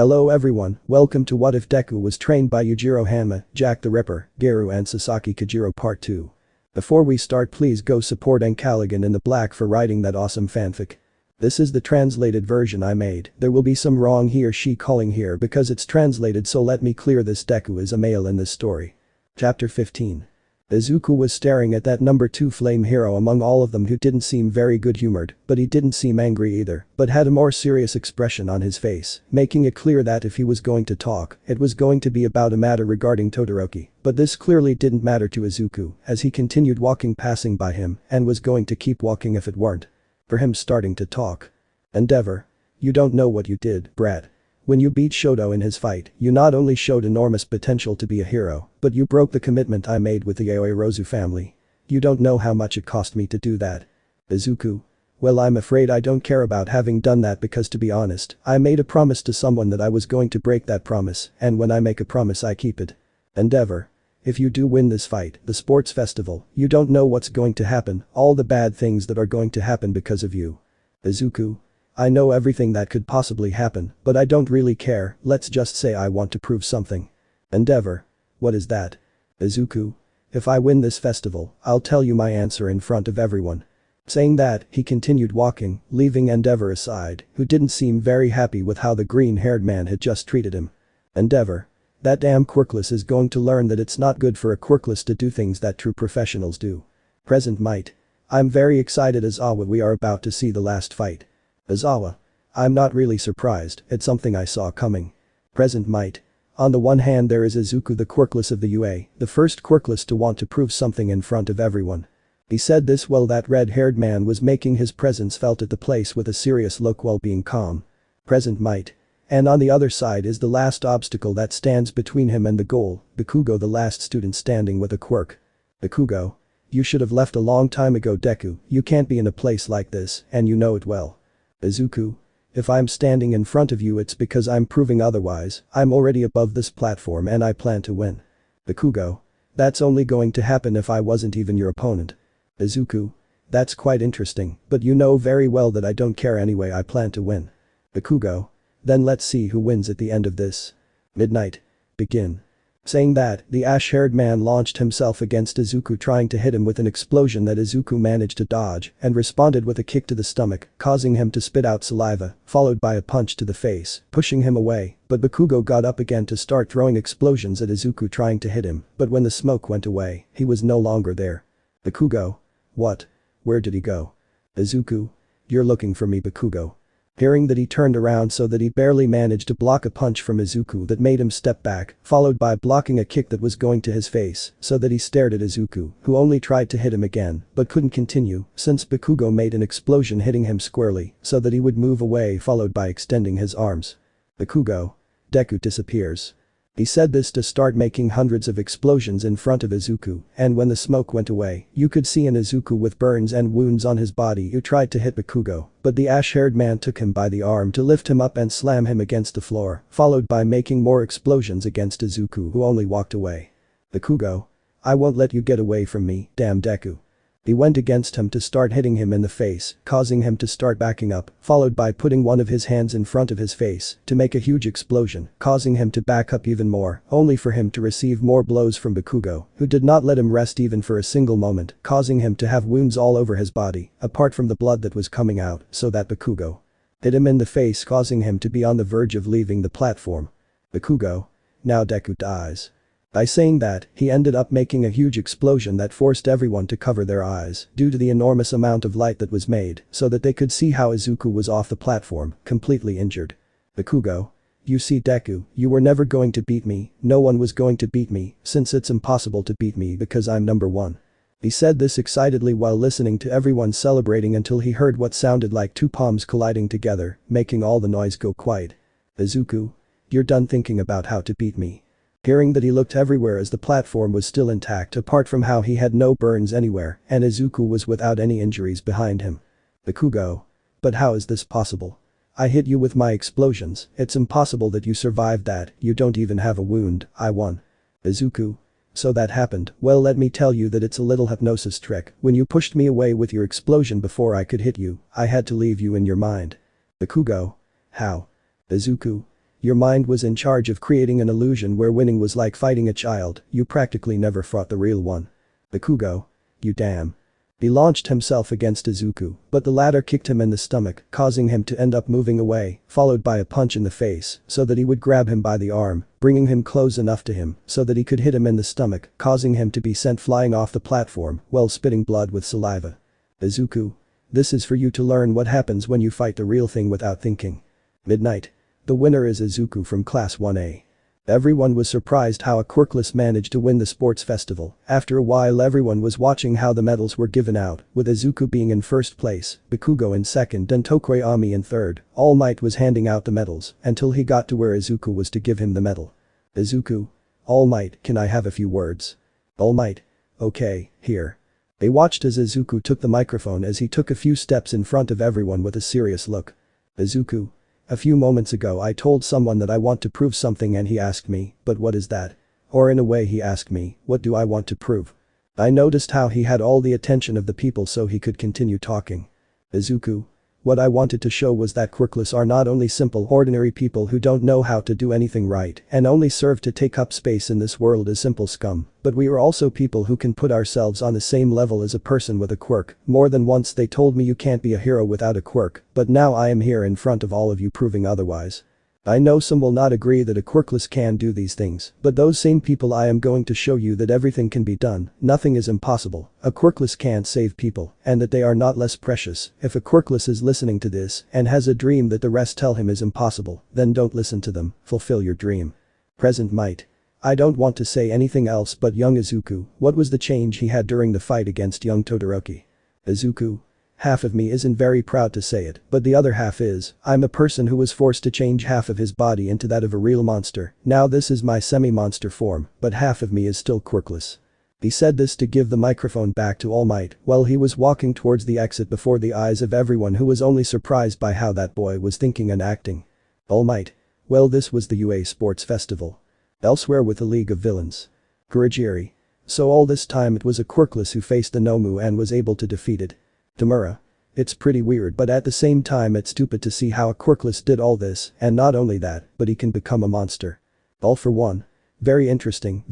Hello everyone, welcome to What If Deku was trained by Yujiro Hanma, Jack the Ripper, Garou and Sasaki Kojiro Part 2. Before we start, please go support ancalagonintheblack for writing that awesome fanfic. This is the translated version I made. There will be some wrong he or she calling here because it's translated, so let me clear this. Deku is a male in this story. Chapter 15. Izuku was staring at that number 2 flame hero among all of them, who didn't seem very good-humored, but he didn't seem angry either, but had a more serious expression on his face, making it clear that if he was going to talk, it was going to be about a matter regarding Todoroki. But this clearly didn't matter to Izuku, as he continued walking, passing by him, and was going to keep walking if it weren't for him starting to talk. Endeavor. You don't know what you did, brat. When you beat Shoto in his fight, you not only showed enormous potential to be a hero, but you broke the commitment I made with the Aoirozu family. You don't know how much it cost me to do that. Izuku. Well, I'm afraid I don't care about having done that, because to be honest, I made a promise to someone that I was going to break that promise, and when I make a promise I keep it. Endeavor. If you do win this fight, the sports festival, you don't know what's going to happen, all the bad things that are going to happen because of you. Izuku. I know everything that could possibly happen, but I don't really care. Let's just say I want to prove something. Endeavor. What is that? Izuku. If I win this festival, I'll tell you my answer in front of everyone. Saying that, he continued walking, leaving Endeavor aside, who didn't seem very happy with how the green-haired man had just treated him. Endeavor. That damn quirkless is going to learn that it's not good for a quirkless to do things that true professionals do. Present might. I'm very excited, Aizawa. We are about to see the last fight. Aizawa. I'm not really surprised, it's something I saw coming. Present might. On the one hand, there is Izuku, the quirkless of the UA, the first quirkless to want to prove something in front of everyone. He said this while that red-haired man was making his presence felt at the place with a serious look while being calm. Present might. And on the other side is the last obstacle that stands between him and the goal, Bakugo, the last student standing with a quirk. Bakugo. You should have left a long time ago, Deku. You can't be in a place like this, and you know it well. Izuku. If I'm standing in front of you, it's because I'm proving otherwise. I'm already above this platform and I plan to win. Bakugo. That's only going to happen if I wasn't even your opponent. Izuku. That's quite interesting, but you know very well that I don't care anyway. I plan to win. Bakugo. Then let's see who wins at the end of this. Midnight. Begin. Saying that, the ash-haired man launched himself against Izuku, trying to hit him with an explosion that Izuku managed to dodge and responded with a kick to the stomach, causing him to spit out saliva, followed by a punch to the face, pushing him away, but Bakugo got up again to start throwing explosions at Izuku, trying to hit him, but when the smoke went away, he was no longer there. Bakugo. What? Where did he go? Izuku. You're looking for me, Bakugo. Hearing that, he turned around so that he barely managed to block a punch from Izuku that made him step back, followed by blocking a kick that was going to his face, so that he stared at Izuku, who only tried to hit him again, but couldn't continue, since Bakugo made an explosion hitting him squarely, so that he would move away, followed by extending his arms. Bakugo. Deku disappears. He said this to start making hundreds of explosions in front of Izuku, and when the smoke went away, you could see an Izuku with burns and wounds on his body who tried to hit Bakugo, but the ash-haired man took him by the arm to lift him up and slam him against the floor, followed by making more explosions against Izuku, who only walked away. Bakugo. I won't let you get away from me, damn Deku. He went against him to start hitting him in the face, causing him to start backing up, followed by putting one of his hands in front of his face to make a huge explosion, causing him to back up even more, only for him to receive more blows from Bakugo, who did not let him rest even for a single moment, causing him to have wounds all over his body, apart from the blood that was coming out, so that Bakugo hit him in the face, causing him to be on the verge of leaving the platform. Bakugo. Now Deku dies. By saying that, he ended up making a huge explosion that forced everyone to cover their eyes due to the enormous amount of light that was made, so that they could see how Izuku was off the platform, completely injured. Bakugo. You see, Deku, you were never going to beat me, no one was going to beat me, since it's impossible to beat me because I'm number 1. He said this excitedly while listening to everyone celebrating until he heard what sounded like 2 palms colliding together, making all the noise go quiet. Izuku. You're done thinking about how to beat me. Hearing that, he looked everywhere as the platform was still intact apart from how he had no burns anywhere and Izuku was without any injuries behind him. Bakugo. But how is this possible? I hit you with my explosions, it's impossible that you survived that, you don't even have a wound. I won. Izuku. So that happened. Well, let me tell you that it's a little hypnosis trick. When you pushed me away with your explosion before I could hit you, I had to leave you in your mind. Bakugo. How? Izuku. Your mind was in charge of creating an illusion where winning was like fighting a child, you practically never fought the real one. Bakugo. You damn. He launched himself against Izuku, but the latter kicked him in the stomach, causing him to end up moving away, followed by a punch in the face, so that he would grab him by the arm, bringing him close enough to him so that he could hit him in the stomach, causing him to be sent flying off the platform while spitting blood with saliva. Izuku. This is for you to learn what happens when you fight the real thing without thinking. Midnight. The winner is Izuku from Class 1A. Everyone was surprised how a quirkless managed to win the sports festival. After a while everyone was watching how the medals were given out, with Izuku being in first place, Bakugo in second and Tokoyami in third. All Might was handing out the medals until he got to where Izuku was to give him the medal. Izuku. All Might, can I have a few words? All Might. Okay, here. They watched as Izuku took the microphone as he took a few steps in front of everyone with a serious look. Izuku. A few moments ago I told someone that I want to prove something and he asked me, but what is that? Or in a way he asked me, what do I want to prove? I noticed how he had all the attention of the people so he could continue talking. Izuku. What I wanted to show was that quirkless are not only simple ordinary people who don't know how to do anything right and only serve to take up space in this world as simple scum, but we are also people who can put ourselves on the same level as a person with a quirk. More than once they told me you can't be a hero without a quirk, but now I am here in front of all of you proving otherwise. I know some will not agree that a quirkless can do these things, but those same people I am going to show you that everything can be done, nothing is impossible, a quirkless can save people, and that they are not less precious. If a quirkless is listening to this and has a dream that the rest tell him is impossible, then don't listen to them, fulfill your dream. Present Might. I don't want to say anything else but young Izuku, what was the change he had during the fight against young Todoroki? Izuku. Half of me isn't very proud to say it, but the other half is, I'm a person who was forced to change half of his body into that of a real monster. Now this is my semi-monster form, but half of me is still quirkless. He said this to give the microphone back to All Might while he was walking towards the exit before the eyes of everyone who was only surprised by how that boy was thinking and acting. All Might. Well, this was the UA Sports Festival. Elsewhere with the League of Villains. Kurogiri. So all this time it was a quirkless who faced the Nomu and was able to defeat it. Tamura. It's pretty weird but at the same time it's stupid to see how a quirkless did all this and not only that, but he can become a monster. All for one. Very interesting,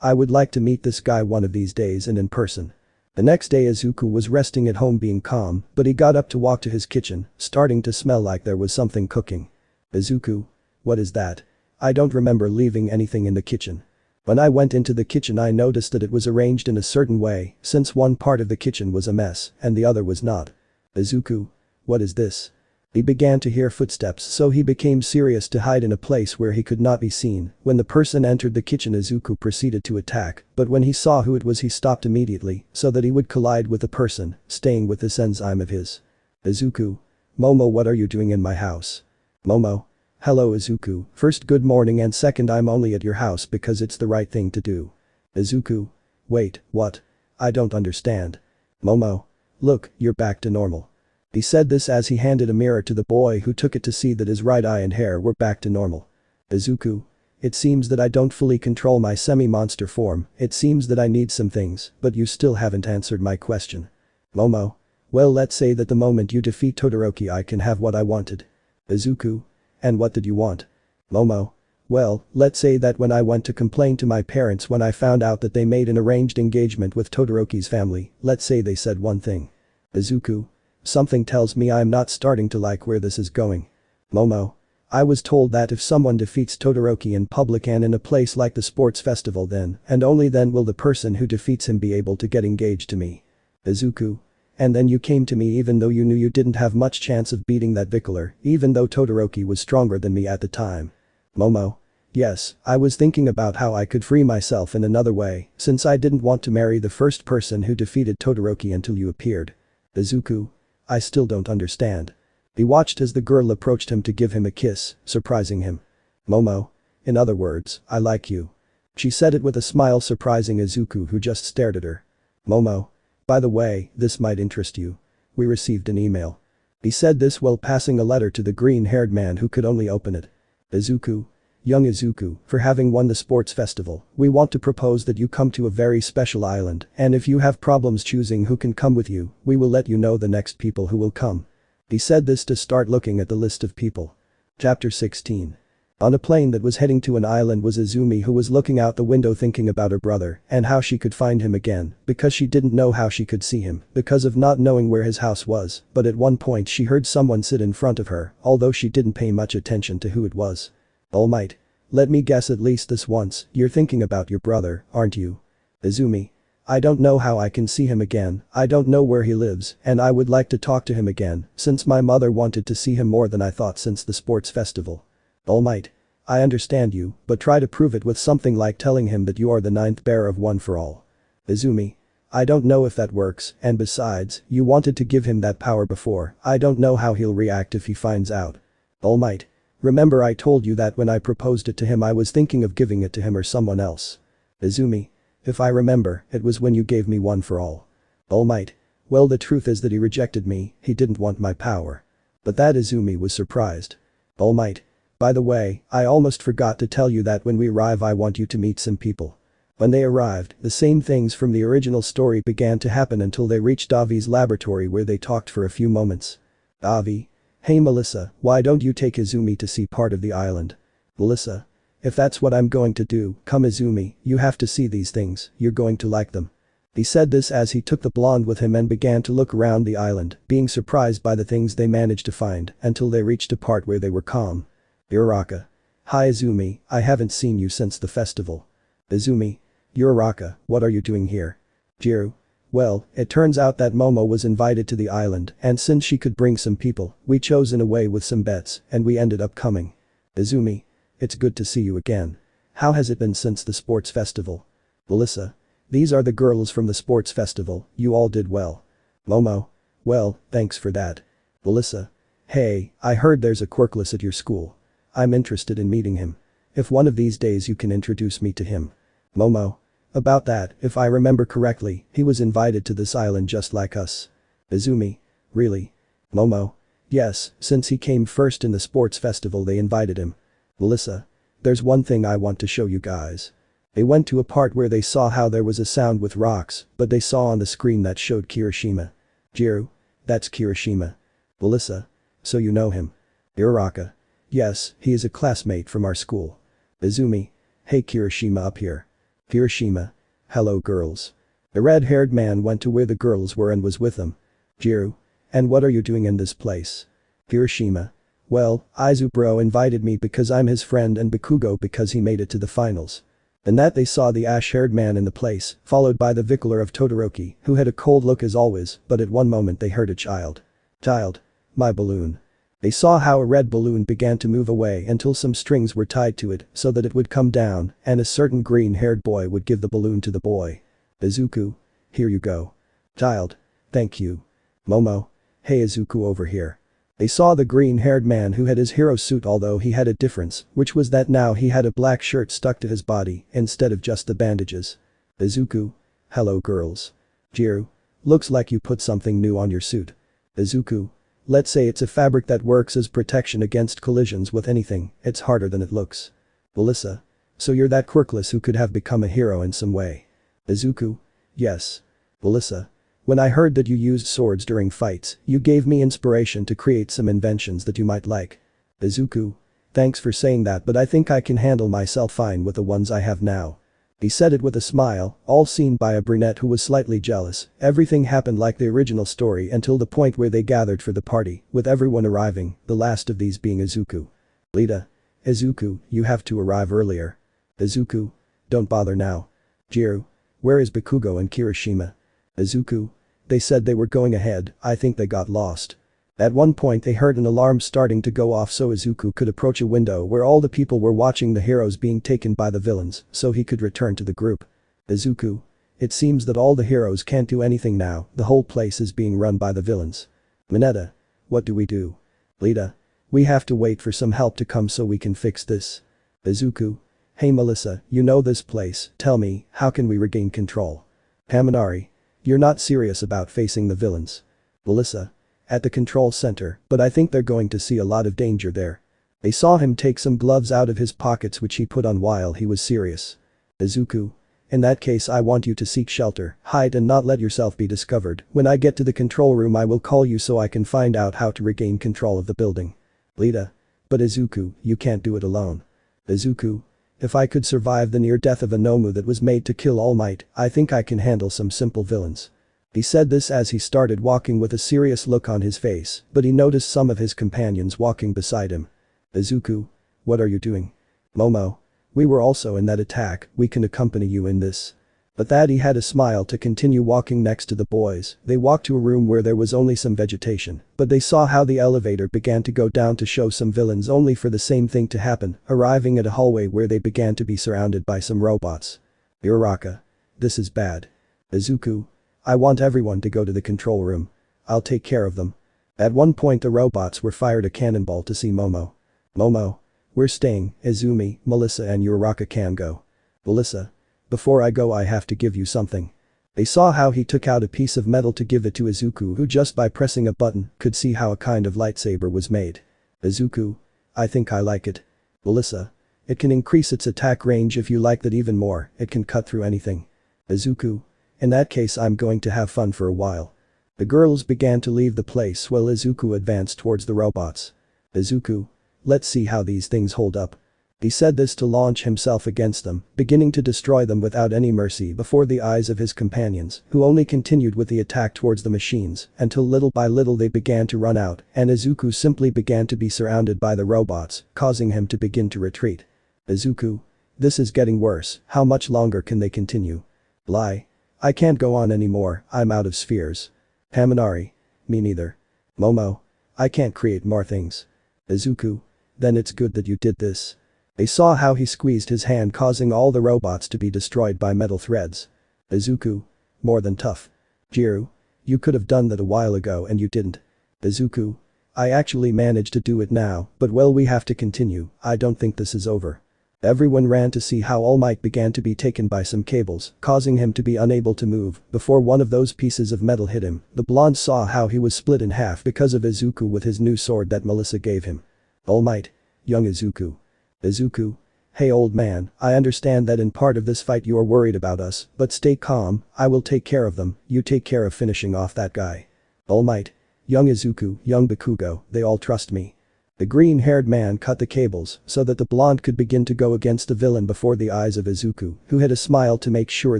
I would like to meet this guy one of these days and in person. The next day Izuku was resting at home being calm, but he got up to walk to his kitchen, starting to smell like there was something cooking. Izuku. What is that? I don't remember leaving anything in the kitchen. When I went into the kitchen I noticed that it was arranged in a certain way, since one part of the kitchen was a mess and the other was not. Izuku. What is this? He began to hear footsteps so he became serious to hide in a place where he could not be seen. When the person entered the kitchen Izuku proceeded to attack, but when he saw who it was he stopped immediately so that he would collide with the person, staying with this enzyme of his. Izuku. Momo, what are you doing in my house? Momo. Hello Izuku, first good morning and second I'm only at your house because it's the right thing to do. Izuku. Wait, what? I don't understand. Momo. Look, you're back to normal. He said this as he handed a mirror to the boy who took it to see that his right eye and hair were back to normal. Izuku. It seems that I don't fully control my semi-monster form, it seems that I need some things, but you still haven't answered my question. Momo. Well, let's say that the moment you defeat Todoroki I can have what I wanted. Izuku. And what did you want? Momo. Well, let's say that when I went to complain to my parents when I found out that they made an arranged engagement with Todoroki's family, let's say they said one thing. Izuku. Something tells me I'm not starting to like where this is going. Momo. I was told that if someone defeats Todoroki in public and in a place like the sports festival then, and only then will the person who defeats him be able to get engaged to me. Izuku. And then you came to me even though you knew you didn't have much chance of beating that Vickler, even though Todoroki was stronger than me at the time. Momo. Yes, I was thinking about how I could free myself in another way, since I didn't want to marry the first person who defeated Todoroki until you appeared. Izuku. I still don't understand. He watched as the girl approached him to give him a kiss, surprising him. Momo. In other words, I like you. She said it with a smile surprising Izuku who just stared at her. Momo. By the way, this might interest you. We received an email. He said this while passing a letter to the green-haired man who could only open it. Izuku. Young Izuku, for having won the sports festival, we want to propose that you come to a very special island, and if you have problems choosing who can come with you, we will let you know the next people who will come. He said this to start looking at the list of people. Chapter 16. On a plane that was heading to an island was Izumi, who was looking out the window thinking about her brother and how she could find him again because she didn't know how she could see him because of not knowing where his house was, but at one point she heard someone sit in front of her, although she didn't pay much attention to who it was. All might. Let me guess, at least this once, you're thinking about your brother, aren't you? Izumi. I don't know how I can see him again, I don't know where he lives, and I would like to talk to him again since my mother wanted to see him more than I thought since the sports festival. All might. I understand you, but try to prove it with something like telling him that you are the ninth bearer of One for All. Izumi. I don't know if that works, and besides, you wanted to give him that power before, I don't know how he'll react if he finds out. All might. Remember I told you that when I proposed it to him I was thinking of giving it to him or someone else. Izumi. If I remember, it was when you gave me One for All. All might. Well, the truth is that he rejected me, he didn't want my power. But that Izumi was surprised. All might. By the way, I almost forgot to tell you that when we arrive I want you to meet some people. When they arrived, the same things from the original story began to happen until they reached Avi's laboratory where they talked for a few moments. Avi. Hey Melissa, why don't you take Izumi to see part of the island? Melissa. If that's what I'm going to do, come Izumi, you have to see these things, you're going to like them. He said this as he took the blonde with him and began to look around the island, being surprised by the things they managed to find until they reached a part where they were calm. Uraraka. Hi Izumi, I haven't seen you since the festival. Izumi. Uraraka, what are you doing here? Jiro. Well, it turns out that Momo was invited to the island and since she could bring some people, we chose in a way with some bets and we ended up coming. Izumi. It's good to see you again. How has it been since the sports festival? Melissa. These are the girls from the sports festival, you all did well. Momo. Well, thanks for that. Melissa. Hey, I heard there's a quirkless at your school. I'm interested in meeting him. If one of these days you can introduce me to him. Momo. About that, if I remember correctly, he was invited to this island just like us. Izumi. Really? Momo. Yes, since he came first in the sports festival they invited him. Melissa. There's one thing I want to show you guys. They went to a part where they saw how there was a sound with rocks, but they saw on the screen that showed Kirishima. Jiro. That's Kirishima. Melissa. So you know him? Uraraka. Yes, he is a classmate from our school. Izumi. Hey Kirishima, up here. Kirishima. Hello girls. The red-haired man went to where the girls were and was with them. Jiro. And what are you doing in this place? Kirishima. Well, Izuku invited me because I'm his friend and Bakugo because he made it to the finals. And that they saw the ash-haired man in the place, followed by the vicar of Todoroki, who had a cold look as always, but at one moment they heard a child. Child. My balloon. They saw how a red balloon began to move away until some strings were tied to it so that it would come down and a certain green-haired boy would give the balloon to the boy. Izuku. Here you go. Child. Thank you. Momo. Hey Izuku, over here. They saw the green-haired man who had his hero suit, although he had a difference, which was that now he had a black shirt stuck to his body instead of just the bandages. Izuku. Hello girls. Jiro. Looks like you put something new on your suit. Izuku. Let's say it's a fabric that works as protection against collisions with anything, it's harder than it looks. Melissa. So you're that quirkless who could have become a hero in some way. Izuku. Yes. Melissa. When I heard that you used swords during fights, you gave me inspiration to create some inventions that you might like. Izuku. Thanks for saying that, but I think I can handle myself fine with the ones I have now. He said it with a smile, all seen by a brunette who was slightly jealous. Everything happened like the original story until the point where they gathered for the party, with everyone arriving, the last of these being Izuku. Lita. Izuku, you have to arrive earlier. Izuku. Don't bother now. Jiro. Where is Bakugo and Kirishima? Izuku. They said they were going ahead, I think they got lost. At one point they heard an alarm starting to go off so Izuku could approach a window where all the people were watching the heroes being taken by the villains so he could return to the group. Izuku. It seems that all the heroes can't do anything now, the whole place is being run by the villains. Mineta. What do we do? Lita. We have to wait for some help to come so we can fix this. Izuku. Hey Melissa, you know this place, tell me, how can we regain control? Haminari. You're not serious about facing the villains. Melissa. At the control center, but I think they're going to see a lot of danger there. They saw him take some gloves out of his pockets which he put on while he was serious. Izuku. In that case I want you to seek shelter, hide and not let yourself be discovered. When I get to the control room I will call you so I can find out how to regain control of the building. Lita. But Izuku, you can't do it alone. Izuku. If I could survive the near death of a Nomu that was made to kill All Might, I think I can handle some simple villains. He said this as he started walking with a serious look on his face, but he noticed some of his companions walking beside him. Izuku. What are you doing? Momo. We were also in that attack, we can accompany you in this. But that he had a smile to continue walking next to the boys. They walked to a room where there was only some vegetation, but they saw how the elevator began to go down to show some villains only for the same thing to happen, arriving at a hallway where they began to be surrounded by some robots. Uraraka. This is bad. Izuku. I want everyone to go to the control room. I'll take care of them. At one point the robots were fired a cannonball to see Momo. Momo. We're staying, Izumi, Melissa and Uraraka can go. Melissa. Before I go I have to give you something. They saw how he took out a piece of metal to give it to Izuku who just by pressing a button could see how a kind of lightsaber was made. Izuku. I think I like it. Melissa. It can increase its attack range if you like that even more, it can cut through anything. Izuku. In that case I'm going to have fun for a while. The girls began to leave the place while Izuku advanced towards the robots. Izuku. Let's see how these things hold up. He said this to launch himself against them, beginning to destroy them without any mercy before the eyes of his companions, who only continued with the attack towards the machines until little by little they began to run out and Izuku simply began to be surrounded by the robots, causing him to begin to retreat. Izuku. This is getting worse, how much longer can they continue? Lie. I can't go on anymore, I'm out of spheres. Haminari. Me neither. Momo. I can't create more things. Izuku. Then it's good that you did this. They saw how he squeezed his hand causing all the robots to be destroyed by metal threads. Izuku. More than tough. Jiru. You could have done that a while ago and you didn't. Izuku. I actually managed to do it now, but well we have to continue, I don't think this is over. Everyone ran to see how All Might began to be taken by some cables, causing him to be unable to move before one of those pieces of metal hit him. The blonde saw how he was split in half because of Izuku with his new sword that Melissa gave him. All Might. Young Izuku. Izuku. Hey old man, I understand that in part of this fight you are worried about us, but stay calm, I will take care of them, you take care of finishing off that guy. All Might. Young Izuku, young Bakugo, they all trust me. The green-haired man cut the cables so that the blonde could begin to go against the villain before the eyes of Izuku, who had a smile to make sure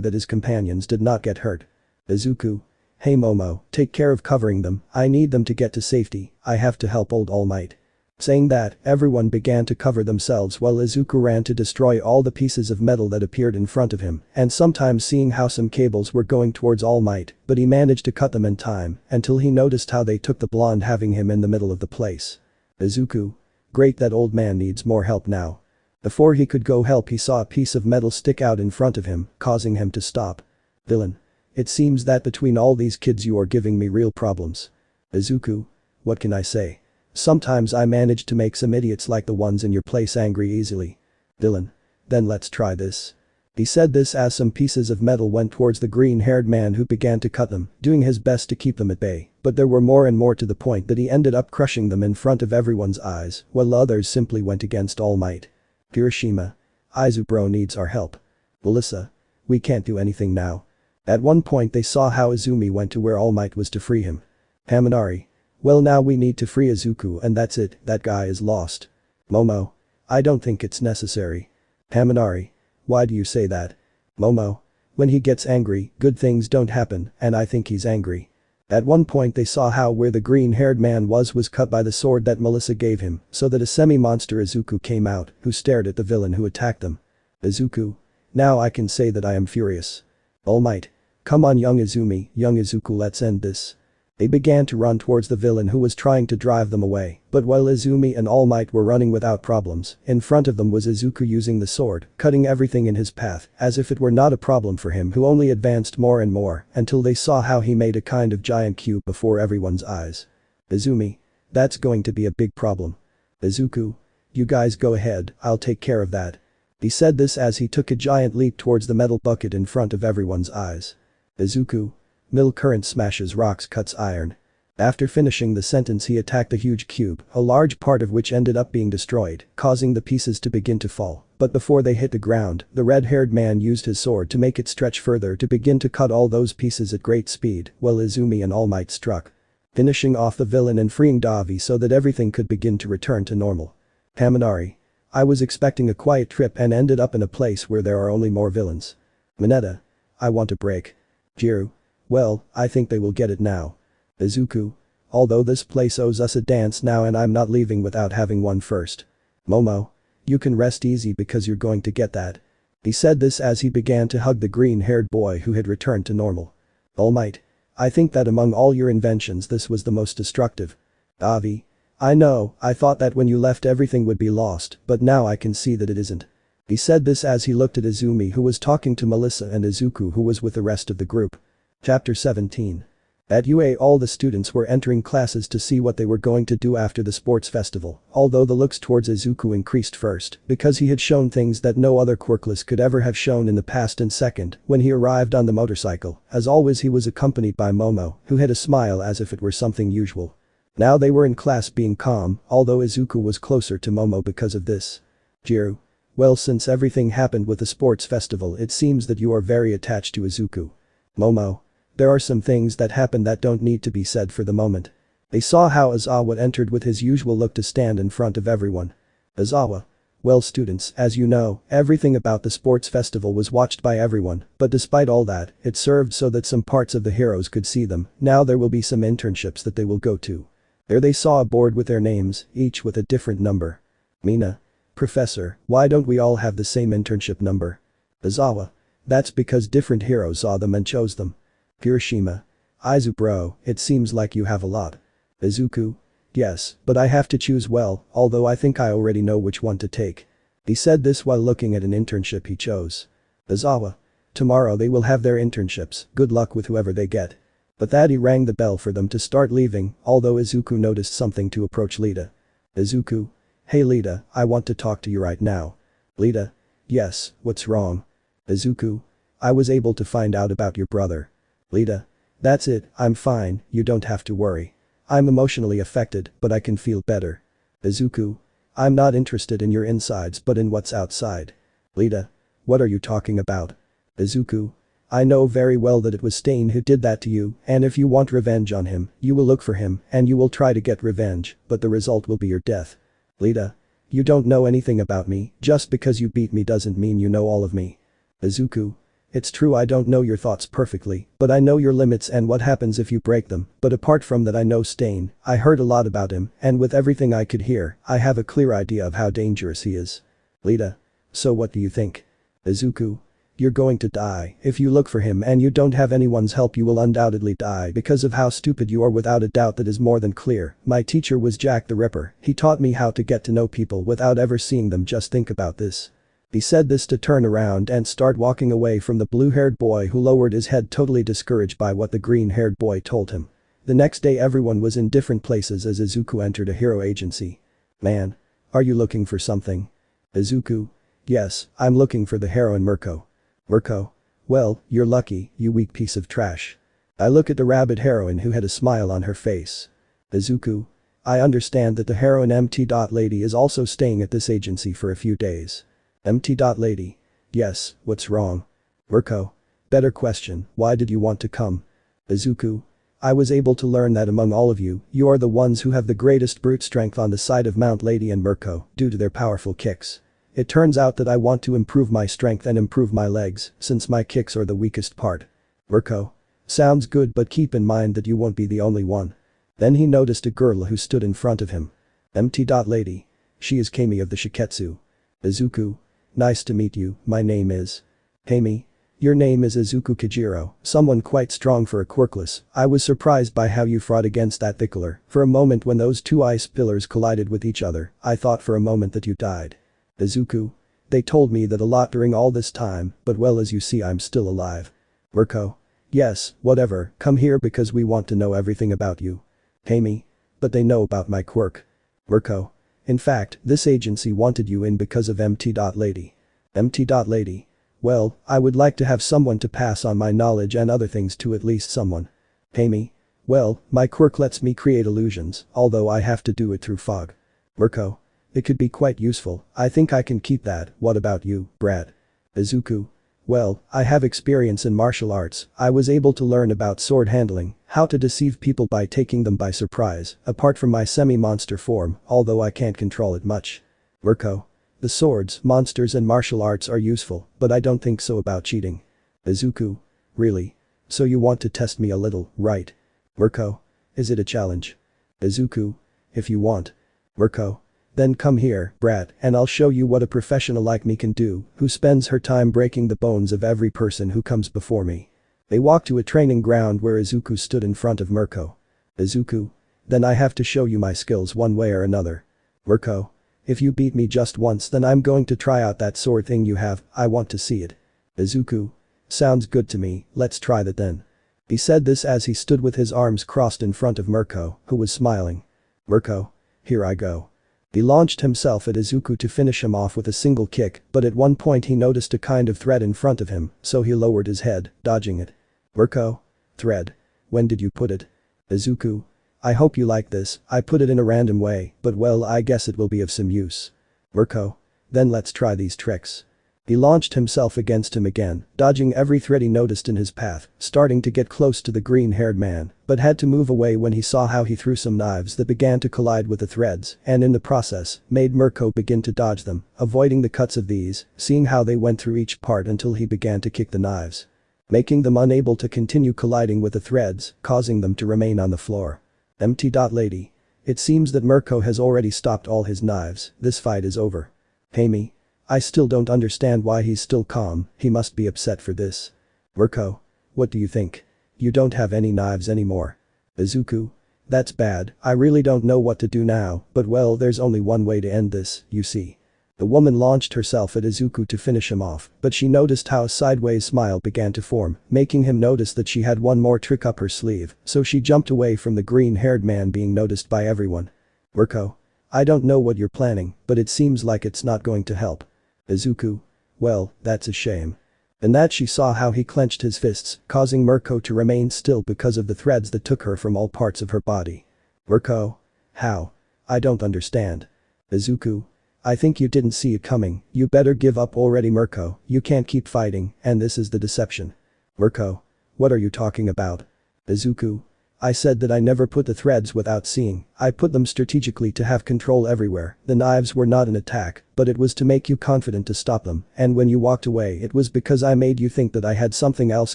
that his companions did not get hurt. Izuku. Hey Momo, take care of covering them, I need them to get to safety, I have to help old All Might. Saying that, everyone began to cover themselves while Izuku ran to destroy all the pieces of metal that appeared in front of him, and sometimes seeing how some cables were going towards All Might, but he managed to cut them in time until he noticed how they took the blonde having him in the middle of the place. Izuku. Great, that old man needs more help now. Before he could go help he saw a piece of metal stick out in front of him, causing him to stop. Villain. It seems that between all these kids you are giving me real problems. Izuku. What can I say? Sometimes I manage to make some idiots like the ones in your place angry easily. Villain. Then let's try this. He said this as some pieces of metal went towards the green-haired man who began to cut them, doing his best to keep them at bay, but there were more and more to the point that he ended up crushing them in front of everyone's eyes, while others simply went against All Might. Hiroshima. Izu needs our help. Melissa. We can't do anything now. At one point they saw how Izumi went to where All Might was to free him. Haminari. Well now we need to free Izuku and that's it, that guy is lost. Momo. I don't think it's necessary. Haminari. Why do you say that? Momo. When he gets angry, good things don't happen, and I think he's angry. At one point they saw how where the green-haired man was cut by the sword that Melissa gave him, so that a semi-monster Izuku came out, who stared at the villain who attacked them. Izuku. Now I can say that I am furious. All Might. Come on young Izumi, young Izuku, let's end this. They began to run towards the villain who was trying to drive them away, but while Izumi and All Might were running without problems, in front of them was Izuku using the sword, cutting everything in his path, as if it were not a problem for him, who only advanced more and more until they saw how he made a kind of giant cube before everyone's eyes. Izumi. That's going to be a big problem. Izuku. You guys go ahead, I'll take care of that. He said this as he took a giant leap towards the metal bucket in front of everyone's eyes. Izuku. Mill current smashes rocks, cuts iron. After finishing the sentence he attacked the huge cube, a large part of which ended up being destroyed, causing the pieces to begin to fall, but before they hit the ground, the red-haired man used his sword to make it stretch further to begin to cut all those pieces at great speed, while Izumi and All Might struck, finishing off the villain and freeing Davi so that everything could begin to return to normal. Haminari. I was expecting a quiet trip and ended up in a place where there are only more villains. Mineta. I want a break. Jiru. Well, I think they will get it now. Izuku. Although this place owes us a dance now and I'm not leaving without having one first. Momo. You can rest easy because you're going to get that. He said this as he began to hug the green-haired boy who had returned to normal. All Might. I think that among all your inventions this was the most destructive. Avi. I know, I thought that when you left everything would be lost, but now I can see that it isn't. He said this as he looked at Izumi who was talking to Melissa and Izuku who was with the rest of the group. Chapter 17. At UA all the students were entering classes to see what they were going to do after the sports festival, although the looks towards Izuku increased first because he had shown things that no other quirkless could ever have shown in the past, and second, when he arrived on the motorcycle, as always he was accompanied by Momo, who had a smile as if it were something usual. Now they were in class being calm, although Izuku was closer to Momo because of this. Jiru. Well, since everything happened with the sports festival it seems that you are very attached to Izuku. Momo. There are some things that happened that don't need to be said for the moment. They saw how Aizawa entered with his usual look to stand in front of everyone. Aizawa. Well students, as you know, everything about the sports festival was watched by everyone, but despite all that, it served so that some parts of the heroes could see them. Now there will be some internships that they will go to. There they saw a board with their names, each with a different number. Mina. Professor, why don't we all have the same internship number? Aizawa. That's because different heroes saw them and chose them. Kirishima. Izuku bro, it seems like you have a lot. Izuku. Yes, but I have to choose well, although I think I already know which one to take. He said this while looking at an internship he chose. Aizawa. Tomorrow they will have their internships, good luck with whoever they get. But that he rang the bell for them to start leaving, although Izuku noticed something to approach Lita. Izuku. Hey Lita, I want to talk to you right now. Lita. Yes, what's wrong? Izuku. I was able to find out about your brother. Lita. That's it, I'm fine, you don't have to worry. I'm emotionally affected, but I can feel better. Izuku. I'm not interested in your insides but in what's outside. Lita. What are you talking about? Izuku. I know very well that it was Stain who did that to you, and if you want revenge on him, you will look for him and you will try to get revenge, but the result will be your death. Lita. You don't know anything about me, just because you beat me doesn't mean you know all of me. Izuku. It's true I don't know your thoughts perfectly, but I know your limits and what happens if you break them, but apart from that I know Stain, I heard a lot about him, and with everything I could hear, I have a clear idea of how dangerous he is. Lita. So what do you think? Izuku. You're going to die. If you look for him and you don't have anyone's help you will undoubtedly die because of how stupid you are. Without a doubt that is more than clear. My teacher was Jack the Ripper, he taught me how to get to know people without ever seeing them. Just think about this. He said this to turn around and start walking away from the blue-haired boy who lowered his head totally discouraged by what the green-haired boy told him. The next day everyone was in different places as Izuku entered a hero agency. Man. Are you looking for something? Izuku. Yes, I'm looking for the heroine Mirko. Mirko. Well, you're lucky, you weak piece of trash. I look at the rabbit heroine who had a smile on her face. Izuku. I understand that the heroine MT. Lady is also staying at this agency for a few days. MT. Lady. Yes, what's wrong? Mirko. Better question, why did you want to come? Izuku. I was able to learn that among all of you, you are the ones who have the greatest brute strength on the side of Mount Lady and Mirko due to their powerful kicks. It turns out that I want to improve my strength and improve my legs, since my kicks are the weakest part. Mirko. Sounds good but keep in mind that you won't be the only one. Then he noticed a girl who stood in front of him. MT. Lady. She is Kami of the Shiketsu. Izuku. Nice to meet you, my name is. Kami. Your name is Izuku Kojiro, someone quite strong for a quirkless. I was surprised by how you fought against that pickler. For a moment when those two ice pillars collided with each other, I thought for a moment that you died. Izuku. They told me that a lot during all this time, but well as you see I'm still alive. Mirko. Yes, whatever, come here because we want to know everything about you. Kami. But they know about my quirk. Mirko. In fact, this agency wanted you in because of MT. Lady. MT. Lady. Well, I would like to have someone to pass on my knowledge and other things to at least someone. Kami. Well, my quirk lets me create illusions, although I have to do it through fog. Mirko. It could be quite useful, I think I can keep that. What about you, Brad? Izuku. Well, I have experience in martial arts, I was able to learn about sword handling, how to deceive people by taking them by surprise, apart from my semi-monster form, although I can't control it much. Mirko. The swords, monsters and martial arts are useful, but I don't think so about cheating. Izuku. Really? So you want to test me a little, right? Mirko. Is it a challenge? Izuku. If you want. Mirko. Then come here, brat, and I'll show you what a professional like me can do, who spends her time breaking the bones of every person who comes before me. They walked to a training ground where Izuku stood in front of Mirko. Izuku. Then I have to show you my skills one way or another. Mirko. If you beat me just once then I'm going to try out that sword thing you have, I want to see it. Izuku. Sounds good to me, let's try that then. He said this as he stood with his arms crossed in front of Mirko, who was smiling. Mirko. Here I go. He launched himself at Izuku to finish him off with a single kick, but at one point he noticed a kind of thread in front of him, so he lowered his head, dodging it. Mirko. Thread. When did you put it? Izuku. I hope you like this, I put it in a random way, but well I guess it will be of some use. Mirko. Then let's try these tricks. He launched himself against him again, dodging every thread he noticed in his path, starting to get close to the green-haired man, but had to move away when he saw how he threw some knives that began to collide with the threads, and in the process, made Mirko begin to dodge them, avoiding the cuts of these, seeing how they went through each part until he began to kick the knives, making them unable to continue colliding with the threads, causing them to remain on the floor. Lady. It seems that Mirko has already stopped all his knives, this fight is over. Amy. I still don't understand why he's still calm, he must be upset for this. Mirko. What do you think? You don't have any knives anymore. Izuku. That's bad, I really don't know what to do now, but well there's only one way to end this, you see. The woman launched herself at Izuku to finish him off, but she noticed how a sideways smile began to form, making him notice that she had one more trick up her sleeve, so she jumped away from the green-haired man being noticed by everyone. Mirko. I don't know what you're planning, but it seems like it's not going to help. Izuku. Well, that's a shame. In that she saw how he clenched his fists, causing Mirko to remain still because of the threads that took her from all parts of her body. Mirko. How? I don't understand. Izuku. I think you didn't see it coming, you better give up already Mirko, you can't keep fighting, and this is the deception. Mirko. What are you talking about? Izuku. I said that I never put the threads without seeing, I put them strategically to have control everywhere, the knives were not an attack, but it was to make you confident to stop them, and when you walked away it was because I made you think that I had something else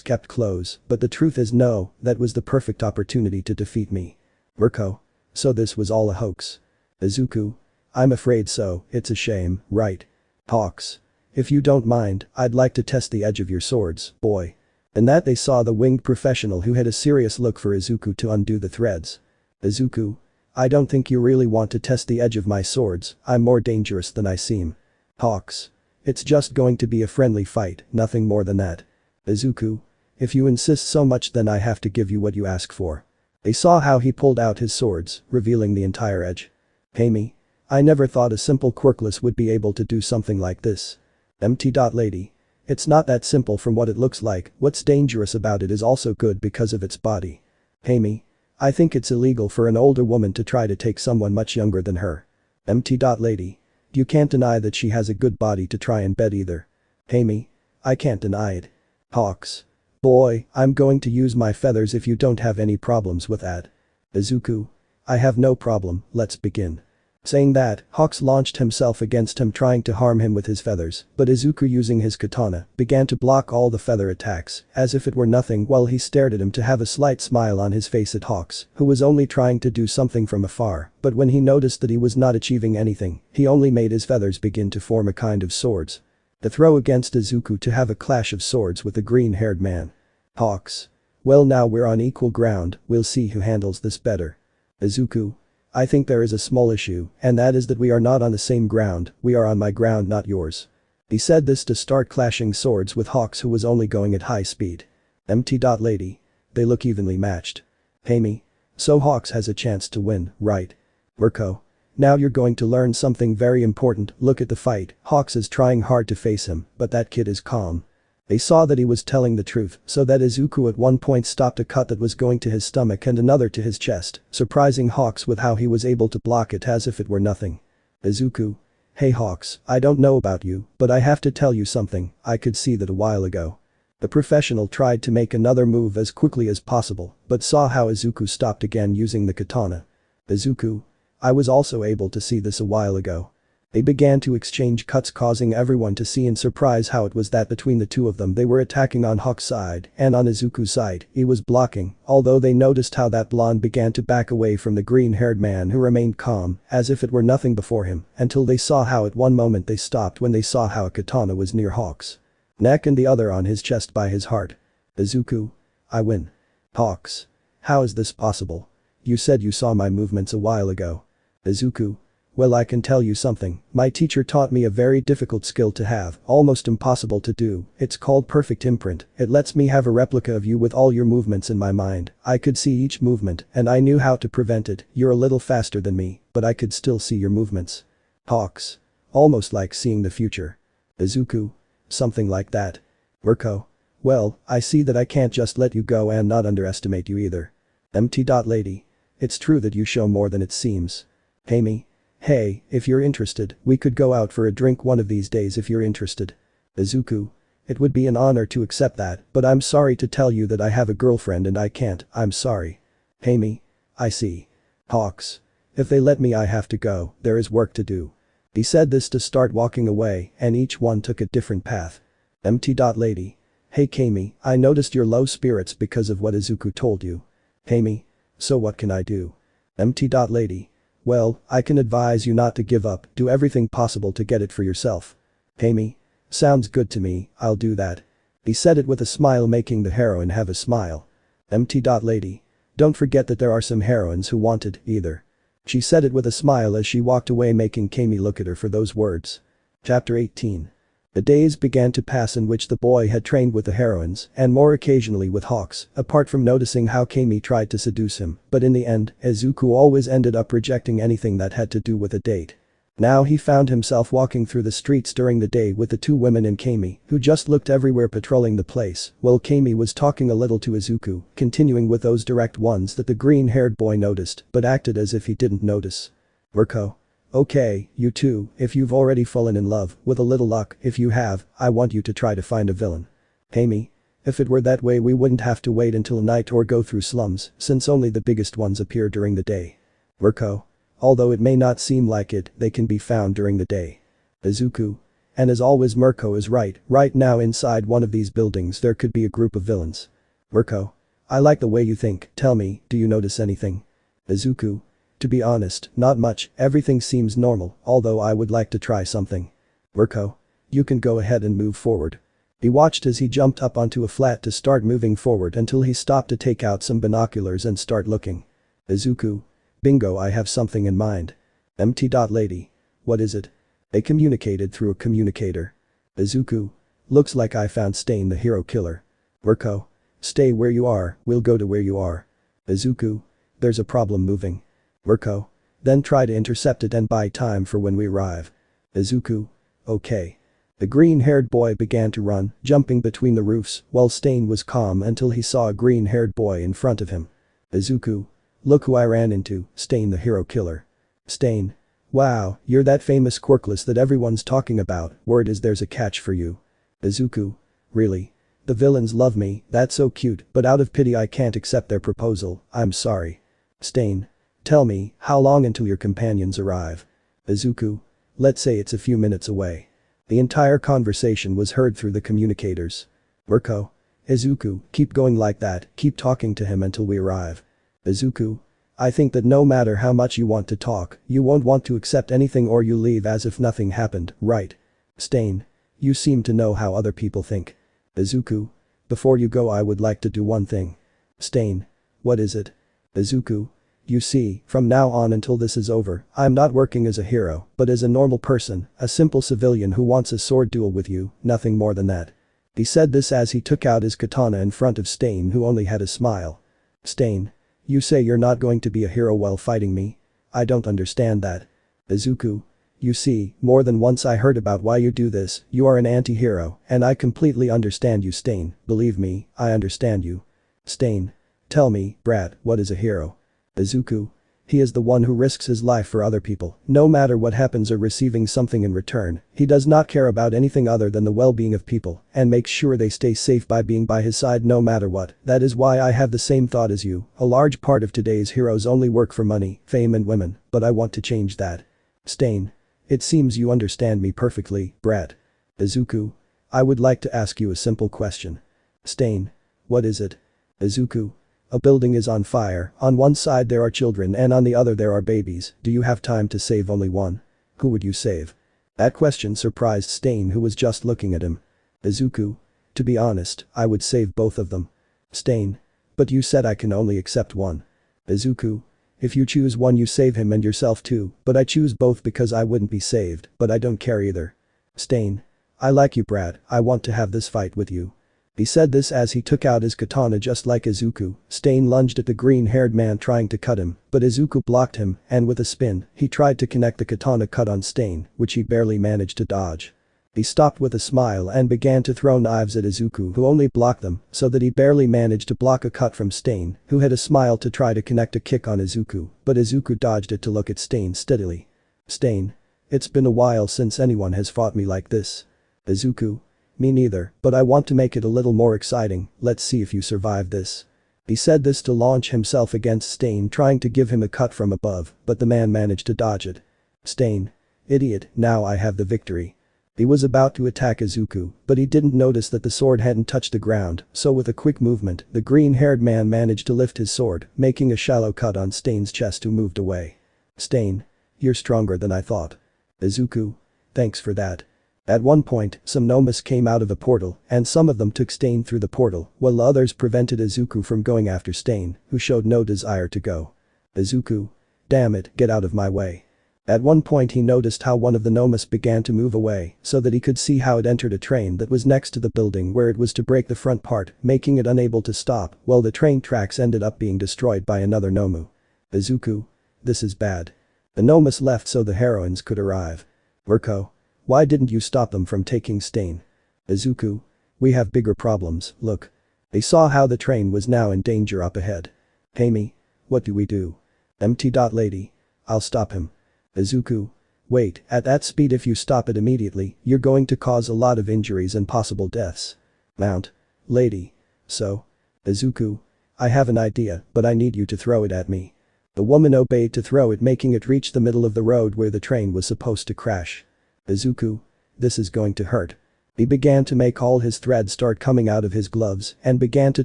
kept close, but the truth is no, that was the perfect opportunity to defeat me. Mirko. So this was all a hoax. Izuku. I'm afraid so, it's a shame, right? Hawks. If you don't mind, I'd like to test the edge of your swords, boy. In that they saw the winged professional who had a serious look for Izuku to undo the threads. Izuku. I don't think you really want to test the edge of my swords, I'm more dangerous than I seem. Hawks. It's just going to be a friendly fight, nothing more than that. Izuku. If you insist so much then I have to give you what you ask for. They saw how he pulled out his swords, revealing the entire edge. Amy. I never thought a simple quirkless would be able to do something like this. Lady. It's not that simple from what it looks like, what's dangerous about it is also good because of its body. Amy. I think it's illegal for an older woman to try to take someone much younger than her. Lady. You can't deny that she has a good body to try and bet either. Amy. I can't deny it. Hawks. Boy, I'm going to use my feathers if you don't have any problems with that. Izuku. I have no problem, let's begin. Saying that, Hawks launched himself against him trying to harm him with his feathers, but Izuku using his katana, began to block all the feather attacks, as if it were nothing while he stared at him to have a slight smile on his face at Hawks, who was only trying to do something from afar, but when he noticed that he was not achieving anything, he only made his feathers begin to form a kind of swords. The throw against Izuku to have a clash of swords with the green-haired man. Hawks. Well now we're on equal ground, we'll see who handles this better. Izuku. I think there is a small issue, and that is that we are not on the same ground, we are on my ground not yours. He said this to start clashing swords with Hawks who was only going at high speed. Lady. They look evenly matched. Amy. So Hawks has a chance to win, right? Mirko. Now you're going to learn something very important, look at the fight, Hawks is trying hard to face him, but that kid is calm. They saw that he was telling the truth, so that Izuku at one point stopped a cut that was going to his stomach and another to his chest, surprising Hawks with how he was able to block it as if it were nothing. Izuku. Hey Hawks, I don't know about you, but I have to tell you something, I could see that a while ago. The professional tried to make another move as quickly as possible, but saw how Izuku stopped again using the katana. Izuku. I was also able to see this a while ago. They began to exchange cuts, causing everyone to see in surprise how it was that between the two of them they were attacking on Hawk's side, and on Izuku's side, he was blocking, although they noticed how that blonde began to back away from the green-haired man who remained calm, as if it were nothing before him, until they saw how at one moment they stopped when they saw how a katana was near Hawk's neck and the other on his chest by his heart. Izuku. I win. Hawks. How is this possible? You said you saw my movements a while ago. Izuku. Well, I can tell you something, my teacher taught me a very difficult skill to have, almost impossible to do, it's called perfect imprint, it lets me have a replica of you with all your movements in my mind, I could see each movement, and I knew how to prevent it, you're a little faster than me, but I could still see your movements. Hawks. Almost like seeing the future. Izuku. Something like that. Mirko. Well, I see that I can't just let you go and not underestimate you either. Lady. It's true that you show more than it seems. Amy. Hey, if you're interested, we could go out for a drink one of these days if you're interested. Izuku. It would be an honor to accept that, but I'm sorry to tell you that I have a girlfriend and I can't, I'm sorry. Amy. I see. Hawks. If they let me I have to go, there is work to do. He said this to start walking away, and each one took a different path. Lady. Hey Kami, I noticed your low spirits because of what Izuku told you. Amy. So what can I do? Lady. Well, I can advise you not to give up, do everything possible to get it for yourself. Amy. Sounds good to me, I'll do that. He said it with a smile, making the heroine have a smile. Lady. Don't forget that there are some heroines who want it, either. She said it with a smile as she walked away, making Kami look at her for those words. Chapter 18. The days began to pass in which the boy had trained with the heroines and more occasionally with Hawks, apart from noticing how Kami tried to seduce him, but in the end, Izuku always ended up rejecting anything that had to do with a date. Now he found himself walking through the streets during the day with the two women and Kami, who just looked everywhere patrolling the place, while Kami was talking a little to Izuku, continuing with those direct ones that the green-haired boy noticed, but acted as if he didn't notice. Mirko. Okay, you two, if you've already fallen in love, with a little luck, if you have, I want you to try to find a villain. Amy. If it were that way we wouldn't have to wait until night or go through slums, since only the biggest ones appear during the day. Mirko. Although it may not seem like it, they can be found during the day. Izuku. And as always Mirko is right now inside one of these buildings there could be a group of villains. Mirko. I like the way you think, tell me, do you notice anything? Izuku. To be honest, not much, everything seems normal, although I would like to try something. Mirko. You can go ahead and move forward. He watched as he jumped up onto a flat to start moving forward until he stopped to take out some binoculars and start looking. Izuku. Bingo, I have something in mind. Lady. What is it? They communicated through a communicator. Izuku. Looks like I found Stain the hero killer. Mirko. Stay where you are, we'll go to where you are. Izuku. There's a problem moving. Mirko. Then try to intercept it and buy time for when we arrive. Izuku. Okay. The green-haired boy began to run, jumping between the roofs, while Stain was calm until he saw a green-haired boy in front of him. Izuku. Look who I ran into, Stain the hero killer. Stain. Wow, you're that famous quirkless that everyone's talking about, word is there's a catch for you. Izuku. Really? The villains love me, that's so cute, but out of pity I can't accept their proposal, I'm sorry. Stain. Tell me, how long until your companions arrive? Izuku. Let's say it's a few minutes away. The entire conversation was heard through the communicators. Mirko. Izuku, keep going like that, keep talking to him until we arrive. Izuku. I think that no matter how much you want to talk, you won't want to accept anything or you leave as if nothing happened, right? Stain. You seem to know how other people think. Izuku. Before you go I would like to do one thing. Stain. What is it? Izuku. You see, from now on until this is over, I'm not working as a hero, but as a normal person, a simple civilian who wants a sword duel with you, nothing more than that. He said this as he took out his katana in front of Stain, who only had a smile. Stain. You say you're not going to be a hero while fighting me? I don't understand that. Izuku. You see, more than once I heard about why you do this, you are an anti-hero, and I completely understand you Stain, believe me, I understand you. Stain. Tell me, brat, what is a hero? Izuku. He is the one who risks his life for other people, no matter what happens or receiving something in return, he does not care about anything other than the well-being of people, and makes sure they stay safe by being by his side no matter what, that is why I have the same thought as you, a large part of today's heroes only work for money, fame and women, but I want to change that. Stain. It seems you understand me perfectly, brat. Izuku. I would like to ask you a simple question. Stain. What is it? Izuku. A building is on fire, on one side there are children and on the other there are babies, do you have time to save only one? Who would you save? That question surprised Stain, who was just looking at him. Izuku. To be honest, I would save both of them. Stain. But you said I can only accept one. Izuku. If you choose one you save him and yourself too, but I choose both because I wouldn't be saved, but I don't care either. Stain. I like you, brat, I want to have this fight with you. He said this as he took out his katana just like Izuku. Stain lunged at the green-haired man trying to cut him, but Izuku blocked him, and with a spin, he tried to connect the katana cut on Stain, which he barely managed to dodge. He stopped with a smile and began to throw knives at Izuku, who only blocked them, so that he barely managed to block a cut from Stain, who had a smile to try to connect a kick on Izuku, but Izuku dodged it to look at Stain steadily. Stain. It's been a while since anyone has fought me like this. Izuku. Me neither, but I want to make it a little more exciting, let's see if you survive this. He said this to launch himself against Stain, trying to give him a cut from above, but the man managed to dodge it. Stain. Idiot, now I have the victory. He was about to attack Izuku, but he didn't notice that the sword hadn't touched the ground, so with a quick movement, the green-haired man managed to lift his sword, making a shallow cut on Stain's chest, who moved away. Stain. You're stronger than I thought. Izuku. Thanks for that. At one point, some Nomas came out of a portal, and some of them took Stain through the portal, while others prevented Izuku from going after Stain, who showed no desire to go. Izuku. Damn it, get out of my way. At one point he noticed how one of the Nomas began to move away, so that he could see how it entered a train that was next to the building where it was to break the front part, making it unable to stop, while the train tracks ended up being destroyed by another Nomu. Izuku. This is bad. The Nomas left so the heroines could arrive. Urko. Why didn't you stop them from taking Stain? Izuku. We have bigger problems, look. They saw how the train was now in danger up ahead. Amy. What do we do? Lady. I'll stop him. Izuku. Wait, at that speed if you stop it immediately, you're going to cause a lot of injuries and possible deaths. Mount. Lady. So? Izuku. I have an idea, but I need you to throw it at me. The woman obeyed to throw it, making it reach the middle of the road where the train was supposed to crash. Izuku. This is going to hurt. He began to make all his threads start coming out of his gloves and began to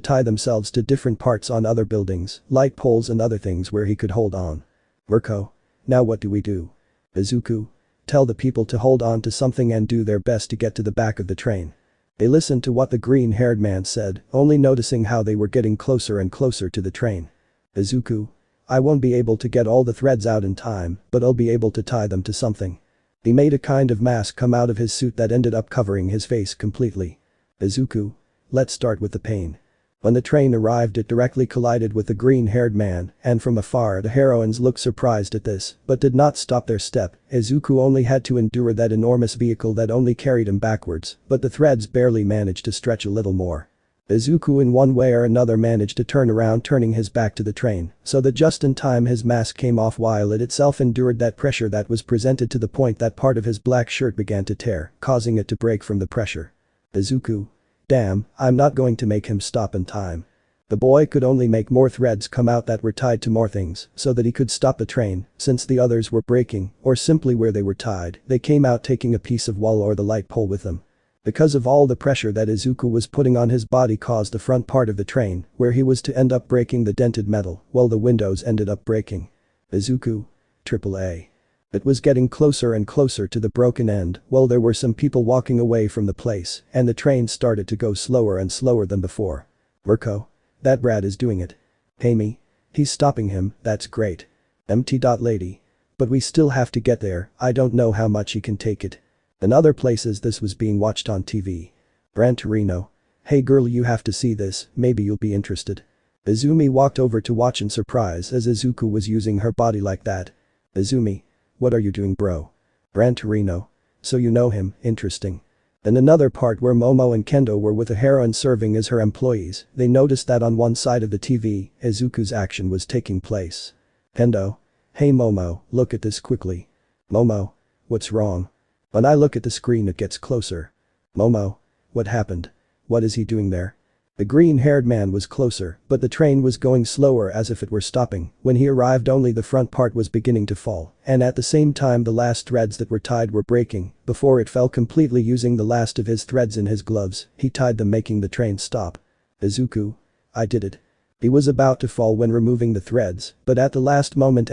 tie themselves to different parts on other buildings, light poles and other things where he could hold on. Urko. Now what do we do? Izuku. Tell the people to hold on to something and do their best to get to the back of the train. They listened to what the green-haired man said, only noticing how they were getting closer and closer to the train. Izuku. I won't be able to get all the threads out in time, but I'll be able to tie them to something. He made a kind of mask come out of his suit that ended up covering his face completely. Izuku. Let's start with the pain. When the train arrived it directly collided with the green-haired man, and from afar the heroines looked surprised at this, but did not stop their step. Izuku only had to endure that enormous vehicle that only carried him backwards, but the threads barely managed to stretch a little more. Izuku in one way or another managed to turn around, turning his back to the train, so that just in time his mask came off while it itself endured that pressure that was presented to the point that part of his black shirt began to tear, causing it to break from the pressure. Izuku. Damn, I'm not going to make him stop in time. The boy could only make more threads come out that were tied to more things, so that he could stop the train, since the others were breaking, or simply where they were tied, they came out taking a piece of wall or the light pole with them. Because of all the pressure that Izuku was putting on his body caused the front part of the train, where he was to end up breaking the dented metal, while the windows ended up breaking. Izuku. AAA. It was getting closer and closer to the broken end, while there were some people walking away from the place, and the train started to go slower and slower than before. Urko. That brat is doing it. Amy. He's stopping him, that's great. Lady. But we still have to get there, I don't know how much he can take it. In other places this was being watched on TV. Gran Torino. Hey girl, you have to see this, maybe you'll be interested. Izumi walked over to watch in surprise as Izuku was using her body like that. Izumi. What are you doing, bro? Gran Torino. So you know him, interesting. In another part where Momo and Kendo were with a heroine serving as her employees, they noticed that on one side of the TV, Izuku's action was taking place. Kendo. Hey Momo, look at this quickly. Momo. What's wrong? When I look at the screen it gets closer. Momo. What happened? What is he doing there? The green-haired man was closer, but the train was going slower as if it were stopping. When he arrived, only the front part was beginning to fall, and at the same time the last threads that were tied were breaking. Before it fell completely, using the last of his threads in his gloves, he tied them, making the train stop. Izuku. I did it. He was about to fall when removing the threads, but at the last moment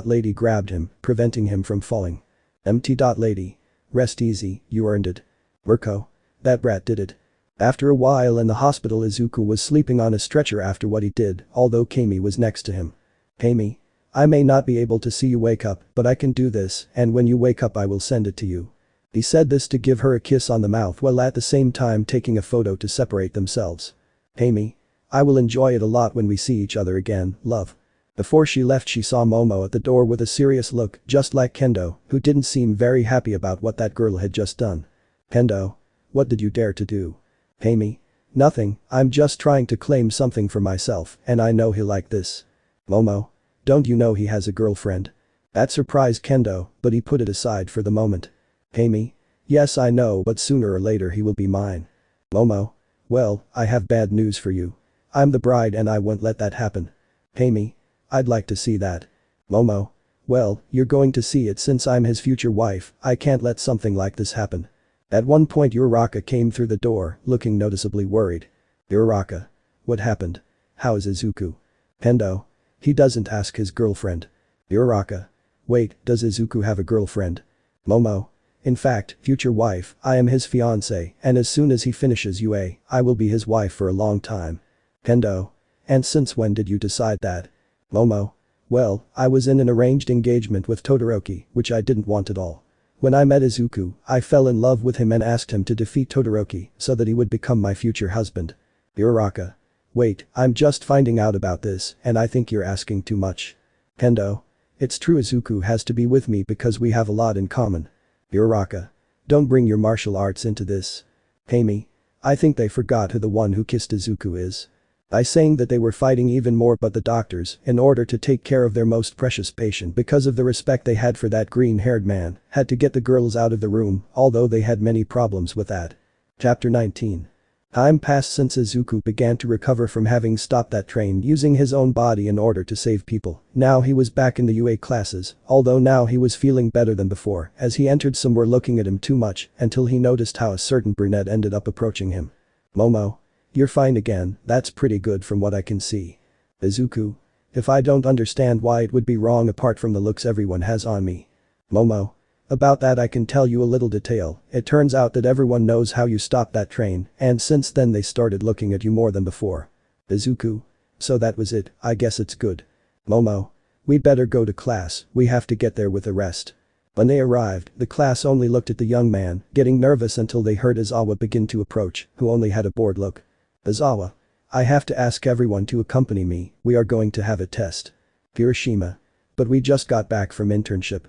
Lady grabbed him, preventing him from falling. Lady. Rest easy, you earned it. Mirko. That brat did it. After a while in the hospital, Izuku was sleeping on a stretcher after what he did, although Kami was next to him. Kami. I may not be able to see you wake up, but I can do this, and when you wake up I will send it to you. He said this to give her a kiss on the mouth while at the same time taking a photo to separate themselves. Kami. I will enjoy it a lot when we see each other again, love. Before she left, she saw Momo at the door with a serious look, just like Kendo, who didn't seem very happy about what that girl had just done. Kendo. What did you dare to do? Kami. Nothing, I'm just trying to claim something for myself, and I know he'll like this. Momo. Don't you know he has a girlfriend? That surprised Kendo, but he put it aside for the moment. Kami. Yes, I know, but sooner or later he will be mine. Momo. Well, I have bad news for you. I'm the bride and I won't let that happen. Kami. I'd like to see that. Momo. Well, you're going to see it since I'm his future wife. I can't let something like this happen. At one point Uraraka came through the door, looking noticeably worried. Uraraka. What happened? How is Izuku? Kendo. He doesn't ask his girlfriend. Uraraka. Wait, does Izuku have a girlfriend? Momo. In fact, future wife, I am his fiancé, and as soon as he finishes UA, I will be his wife for a long time. Kendo. And since when did you decide that? Momo. Well, I was in an arranged engagement with Todoroki, which I didn't want at all. When I met Izuku, I fell in love with him and asked him to defeat Todoroki so that he would become my future husband. Uraraka. Wait, I'm just finding out about this, and I think you're asking too much. Kendo. It's true, Izuku has to be with me because we have a lot in common. Uraraka. Don't bring your martial arts into this. Kami. I think they forgot who the one who kissed Izuku is. By saying that they were fighting even more, but the doctors, in order to take care of their most precious patient because of the respect they had for that green-haired man, had to get the girls out of the room, although they had many problems with that. Chapter 19. Time passed since Izuku began to recover from having stopped that train using his own body in order to save people. Now he was back in the UA classes, although now he was feeling better than before, as he entered some were looking at him too much until he noticed how a certain brunette ended up approaching him. Momo. You're fine again, that's pretty good from what I can see. Izuku. If I don't understand why it would be wrong apart from the looks everyone has on me. Momo. About that I can tell you a little detail. It turns out that everyone knows how you stopped that train, and since then they started looking at you more than before. Izuku. So that was it, I guess it's good. Momo. We better go to class, we have to get there with a rest. When they arrived, the class only looked at the young man, getting nervous until they heard Izawa begin to approach, who only had a bored look. Izawa. I have to ask everyone to accompany me, we are going to have a test. Hiroshima. But we just got back from internship.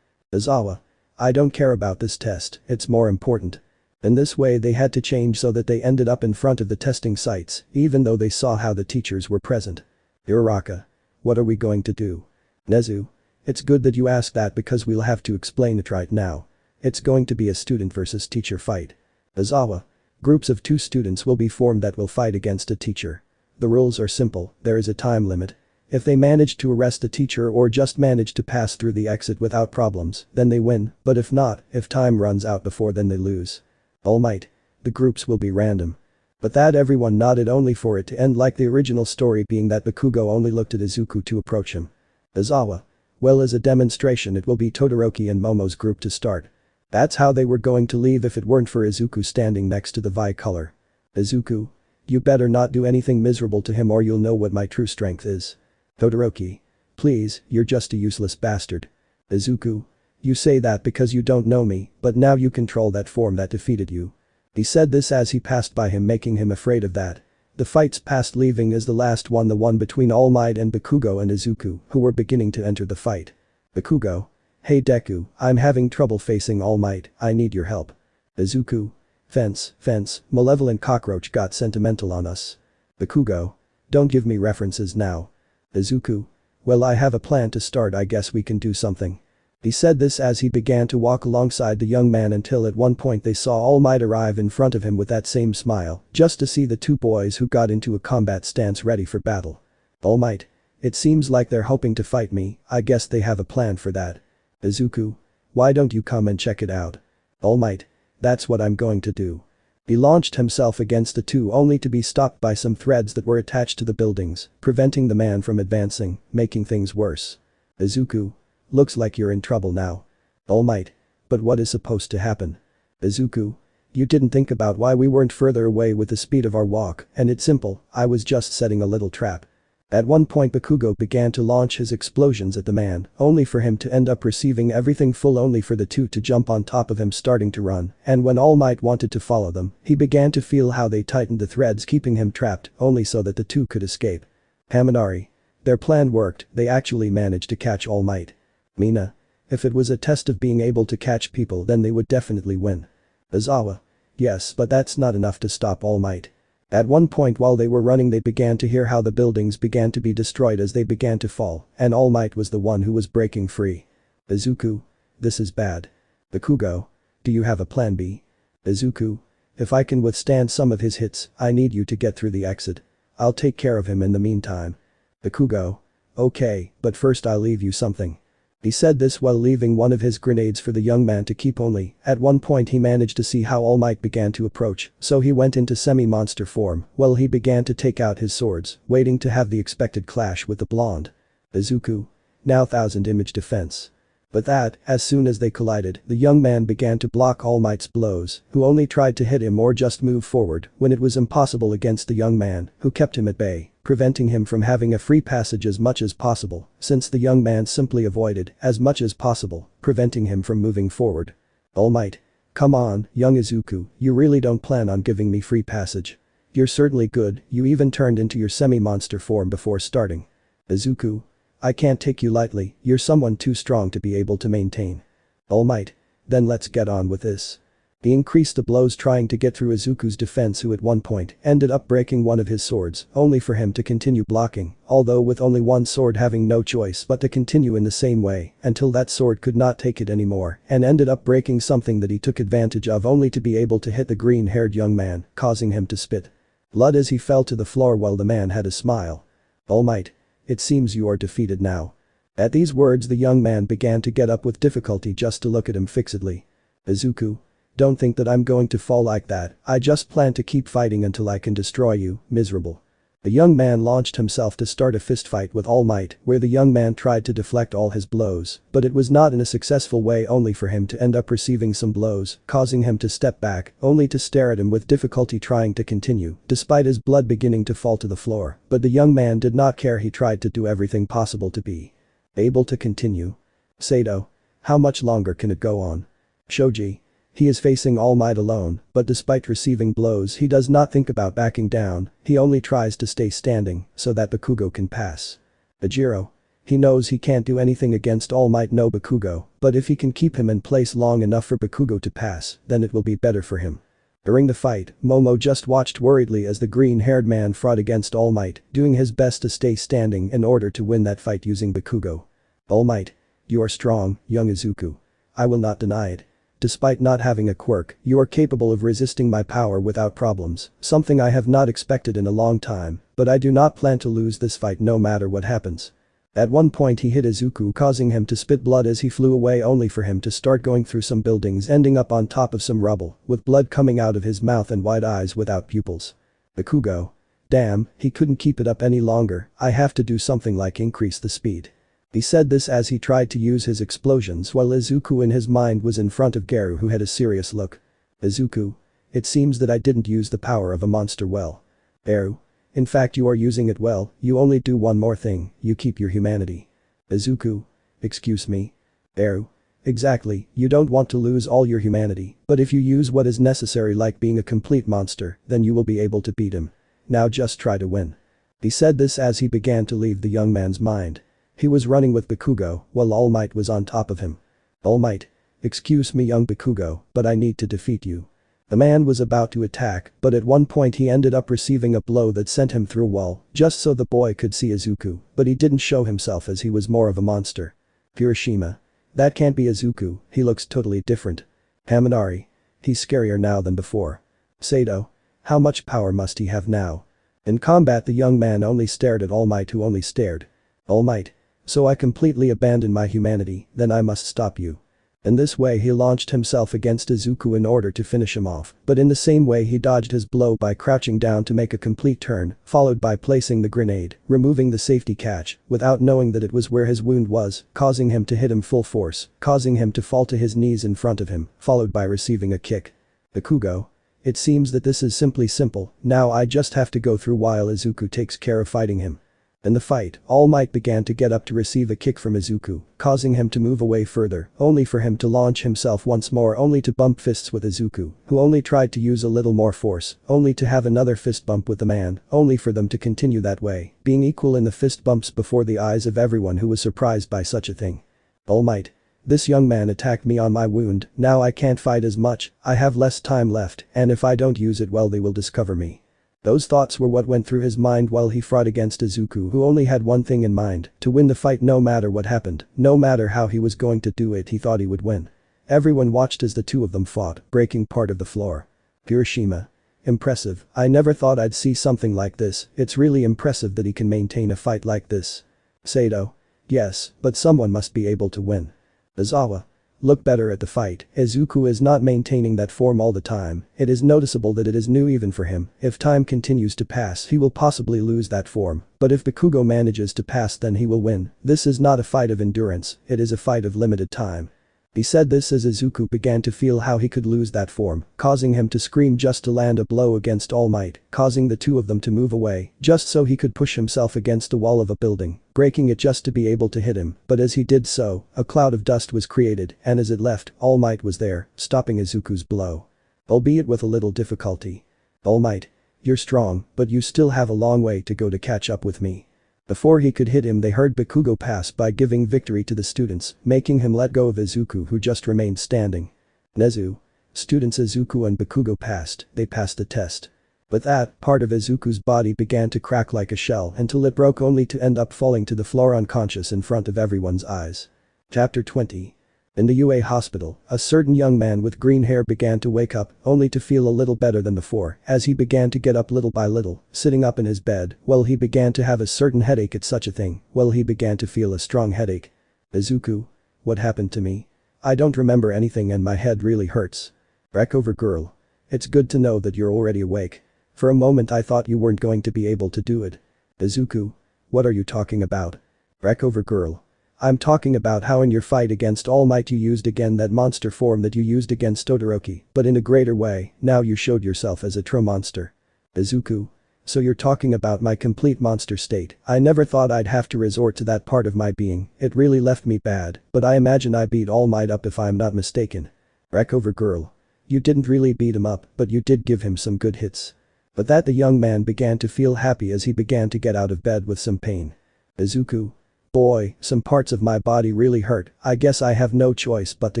Izawa. I don't care about this test, it's more important. In this way they had to change so that they ended up in front of the testing sites, even though they saw how the teachers were present. Uraraka. What are we going to do? Nezu. It's good that you asked that because we'll have to explain it right now. It's going to be a student versus teacher fight. Izawa. Groups of 2 students will be formed that will fight against a teacher. The rules are simple, there is a time limit. If they manage to arrest the teacher or just manage to pass through the exit without problems, then they win, but if not, if time runs out before then they lose. All Might. The groups will be random. But that everyone nodded, only for it to end like the original story, being that Bakugo only looked at Izuku to approach him. Izawa. Well, as a demonstration it will be Todoroki and Momo's group to start. That's how they were going to leave if it weren't for Izuku standing next to the Vi color. Izuku. You better not do anything miserable to him or you'll know what my true strength is. Todoroki. Please, you're just a useless bastard. Izuku. You say that because you don't know me, but now you control that form that defeated you. He said this as he passed by him, making him afraid of that. The fights past, leaving as the last one the one between All Might and Bakugo and Izuku, who were beginning to enter the fight. Bakugo. Hey Deku, I'm having trouble facing All Might, I need your help. Izuku. Fence, malevolent cockroach got sentimental on us. Bakugo. Don't give me references now. Izuku. Well, I have a plan to start, I guess we can do something. He said this as he began to walk alongside the young man until at one point they saw All Might arrive in front of him with that same smile, just to see the two boys who got into a combat stance ready for battle. All Might. It seems like they're hoping to fight me, I guess they have a plan for that. Izuku. Why don't you come and check it out? All Might. That's what I'm going to do. He launched himself against the two only to be stopped by some threads that were attached to the buildings, preventing the man from advancing, making things worse. Izuku. Looks like you're in trouble now. All Might. But what is supposed to happen? Izuku. You didn't think about why we weren't further away with the speed of our walk, and it's simple, I was just setting a little trap. At one point Bakugo began to launch his explosions at the man, only for him to end up receiving everything full only for the two to jump on top of him starting to run, and when All Might wanted to follow them, he began to feel how they tightened the threads keeping him trapped, only so that the two could escape. Haminari. Their plan worked, they actually managed to catch All Might. Mina. If it was a test of being able to catch people then they would definitely win. Izawa. Yes, but that's not enough to stop All Might. At one point while they were running they began to hear how the buildings began to be destroyed as they began to fall, and All Might was the one who was breaking free. Izuku. This is bad. Bakugo. Do you have a plan B? Izuku. If I can withstand some of his hits, I need you to get through the exit. I'll take care of him in the meantime. Bakugo. Okay, but first I'll leave you something. He said this while leaving one of his grenades for the young man to keep only, at one point he managed to see how All Might began to approach, so he went into semi-monster form, while he began to take out his swords, waiting to have the expected clash with the blonde. Izuku. Now 1000 image defense. But that, as soon as they collided, the young man began to block All Might's blows, who only tried to hit him or just move forward, when it was impossible against the young man, who kept him at bay, preventing him from having a free passage as much as possible, since the young man simply avoided, as much as possible, preventing him from moving forward. All Might. Come on, young Izuku, you really don't plan on giving me free passage. You're certainly good, you even turned into your semi-monster form before starting. Izuku. I can't take you lightly, you're someone too strong to be able to maintain. All Might. Then let's get on with this. He increased the blows trying to get through Izuku's defense, who at one point ended up breaking one of his swords, only for him to continue blocking, although with only one sword having no choice but to continue in the same way until that sword could not take it anymore and ended up breaking something that he took advantage of only to be able to hit the green-haired young man, causing him to spit blood as he fell to the floor while the man had a smile. All Might. It seems you are defeated now. At these words the young man began to get up with difficulty just to look at him fixedly. Izuku. Don't think that I'm going to fall like that, I just plan to keep fighting until I can destroy you, miserable. The young man launched himself to start a fistfight with All Might, where the young man tried to deflect all his blows, but it was not in a successful way, only for him to end up receiving some blows, causing him to step back, only to stare at him with difficulty trying to continue, despite his blood beginning to fall to the floor, but the young man did not care, he tried to do everything possible to be able to continue. Sato. How much longer can it go on? Shoji. He is facing All Might alone, but despite receiving blows he does not think about backing down, he only tries to stay standing so that Bakugo can pass. Yujiro. He knows he can't do anything against All Might no Bakugo, but if he can keep him in place long enough for Bakugo to pass, then it will be better for him. During the fight, Momo just watched worriedly as the green-haired man fought against All Might, doing his best to stay standing in order to win that fight using Bakugo. All Might. You are strong, young Izuku. I will not deny it. Despite not having a quirk, you are capable of resisting my power without problems, something I have not expected in a long time, but I do not plan to lose this fight no matter what happens. At one point he hit Izuku, causing him to spit blood as he flew away, only for him to start going through some buildings, ending up on top of some rubble, with blood coming out of his mouth and wide eyes without pupils. Bakugo. Damn, he couldn't keep it up any longer, I have to do something like increase the speed. He said this as he tried to use his explosions while Izuku in his mind was in front of Garou, who had a serious look. Izuku. It seems that I didn't use the power of a monster well. Garou. In fact you are using it well, you only do one more thing, you keep your humanity. Izuku. Excuse me? Garou. Exactly, you don't want to lose all your humanity, but if you use what is necessary like being a complete monster, then you will be able to beat him. Now just try to win. He said this as he began to leave the young man's mind. He was running with Bakugo, while All Might was on top of him. All Might. Excuse me young Bakugo, but I need to defeat you. The man was about to attack, but at one point he ended up receiving a blow that sent him through a wall, just so the boy could see Izuku, but he didn't show himself as he was more of a monster. Hiroshima. That can't be Izuku, he looks totally different. Haminari. He's scarier now than before. Sato. How much power must he have now? In combat the young man only stared at All Might, who only stared. All Might. So I completely abandoned my humanity, then I must stop you. In this way he launched himself against Izuku in order to finish him off, but in the same way he dodged his blow by crouching down to make a complete turn, followed by placing the grenade, removing the safety catch, without knowing that it was where his wound was, causing him to hit him full force, causing him to fall to his knees in front of him, followed by receiving a kick. Bakugo. It seems that this is simply simple, now I just have to go through while Izuku takes care of fighting him. In the fight, All Might began to get up to receive a kick from Izuku, causing him to move away further, only for him to launch himself once more only to bump fists with Izuku, who only tried to use a little more force, only to have another fist bump with the man, only for them to continue that way, being equal in the fist bumps before the eyes of everyone who was surprised by such a thing. All Might. This young man attacked me on my wound, now I can't fight as much, I have less time left, and if I don't use it well they will discover me. Those thoughts were what went through his mind while he fought against Izuku, who only had one thing in mind, to win the fight no matter what happened, no matter how he was going to do it, he thought he would win. Everyone watched as the two of them fought, breaking part of the floor. Hiroshima. Impressive, I never thought I'd see something like this, it's really impressive that he can maintain a fight like this. Sato. Yes, but someone must be able to win. Izawa. Look better at the fight, Izuku is not maintaining that form all the time, it is noticeable that it is new even for him, if time continues to pass he will possibly lose that form, but if Bakugo manages to pass then he will win, this is not a fight of endurance, it is a fight of limited time. He said this as Izuku began to feel how he could lose that form, causing him to scream just to land a blow against All Might, causing the two of them to move away, just so he could push himself against the wall of a building, breaking it just to be able to hit him, but as he did so, a cloud of dust was created, and as it left, All Might was there, stopping Izuku's blow. Albeit with a little difficulty. All Might. You're strong, but you still have a long way to go to catch up with me. Before he could hit him they heard Bakugo pass by giving victory to the students, making him let go of Izuku who just remained standing. Nezu. Students Izuku and Bakugo passed, they passed the test. With that, part of Izuku's body began to crack like a shell until it broke only to end up falling to the floor unconscious in front of everyone's eyes. Chapter 20. In the UA hospital, a certain young man with green hair began to wake up, only to feel a little better than before, as he began to get up little by little, sitting up in his bed, well he began to have a certain headache at such a thing, well he began to feel a strong headache. Izuku. What happened to me? I don't remember anything and my head really hurts. Wreck over girl. It's good to know that you're already awake. For a moment I thought you weren't going to be able to do it. Izuku. What are you talking about? Wreck over girl. I'm talking about how in your fight against All Might you used again that monster form that you used against Todoroki, but in a greater way, now you showed yourself as a true monster. Izuku. So you're talking about my complete monster state, I never thought I'd have to resort to that part of my being, it really left me bad, but I imagine I beat All Might up if I'm not mistaken. Wreck over girl. You didn't really beat him up, but you did give him some good hits. But that the young man began to feel happy as he began to get out of bed with some pain. Izuku. Boy, some parts of my body really hurt, I guess I have no choice but to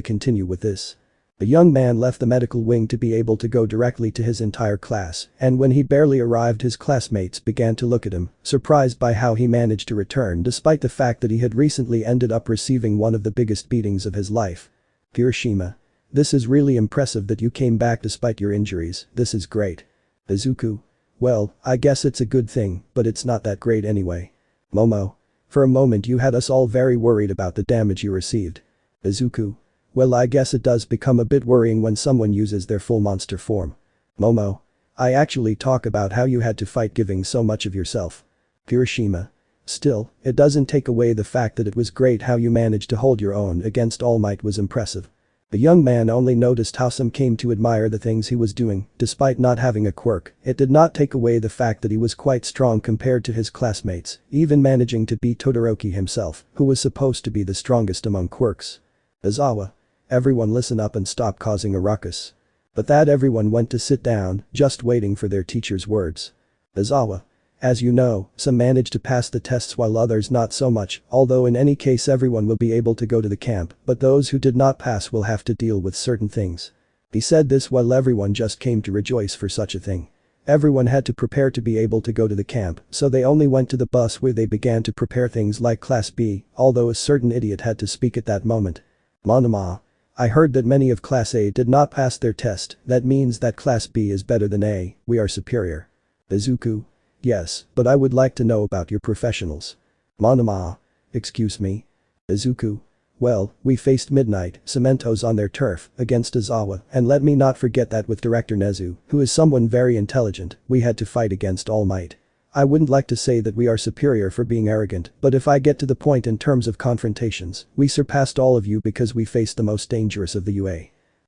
continue with this. The young man left the medical wing to be able to go directly to his entire class, and when he barely arrived his classmates began to look at him, surprised by how he managed to return despite the fact that he had recently ended up receiving one of the biggest beatings of his life. Hiroshima. This is really impressive that you came back despite your injuries, this is great. Izuku. Well, I guess it's a good thing, but it's not that great anyway. Momo. For a moment you had us all very worried about the damage you received. Izuku. Well I guess it does become a bit worrying when someone uses their full monster form. Momo. I actually talk about how you had to fight giving so much of yourself. Hiroshima. Still, it doesn't take away the fact that it was great how you managed to hold your own against All Might was impressive. The young man only noticed how some came to admire the things he was doing, despite not having a quirk, it did not take away the fact that he was quite strong compared to his classmates, even managing to beat Todoroki himself, who was supposed to be the strongest among quirks. Izawa. Everyone listen up and stop causing a ruckus. But that everyone went to sit down, just waiting for their teacher's words. Izawa. As you know, some managed to pass the tests while others not so much, although in any case everyone will be able to go to the camp, but those who did not pass will have to deal with certain things. He said this while everyone just came to rejoice for such a thing. Everyone had to prepare to be able to go to the camp, so they only went to the bus where they began to prepare things like Class B, although a certain idiot had to speak at that moment. Monoma. I heard that many of Class A did not pass their test, that means that Class B is better than A, we are superior. Izuku. Yes, but I would like to know about your professionals. Monoma. Excuse me. Izuku. Well, we faced Midnight, Cementos on their turf, against Izawa, and let me not forget that with Director Nezu, who is someone very intelligent, we had to fight against All Might. I wouldn't like to say that we are superior for being arrogant, but if I get to the point in terms of confrontations, we surpassed all of you because we faced the most dangerous of the UA.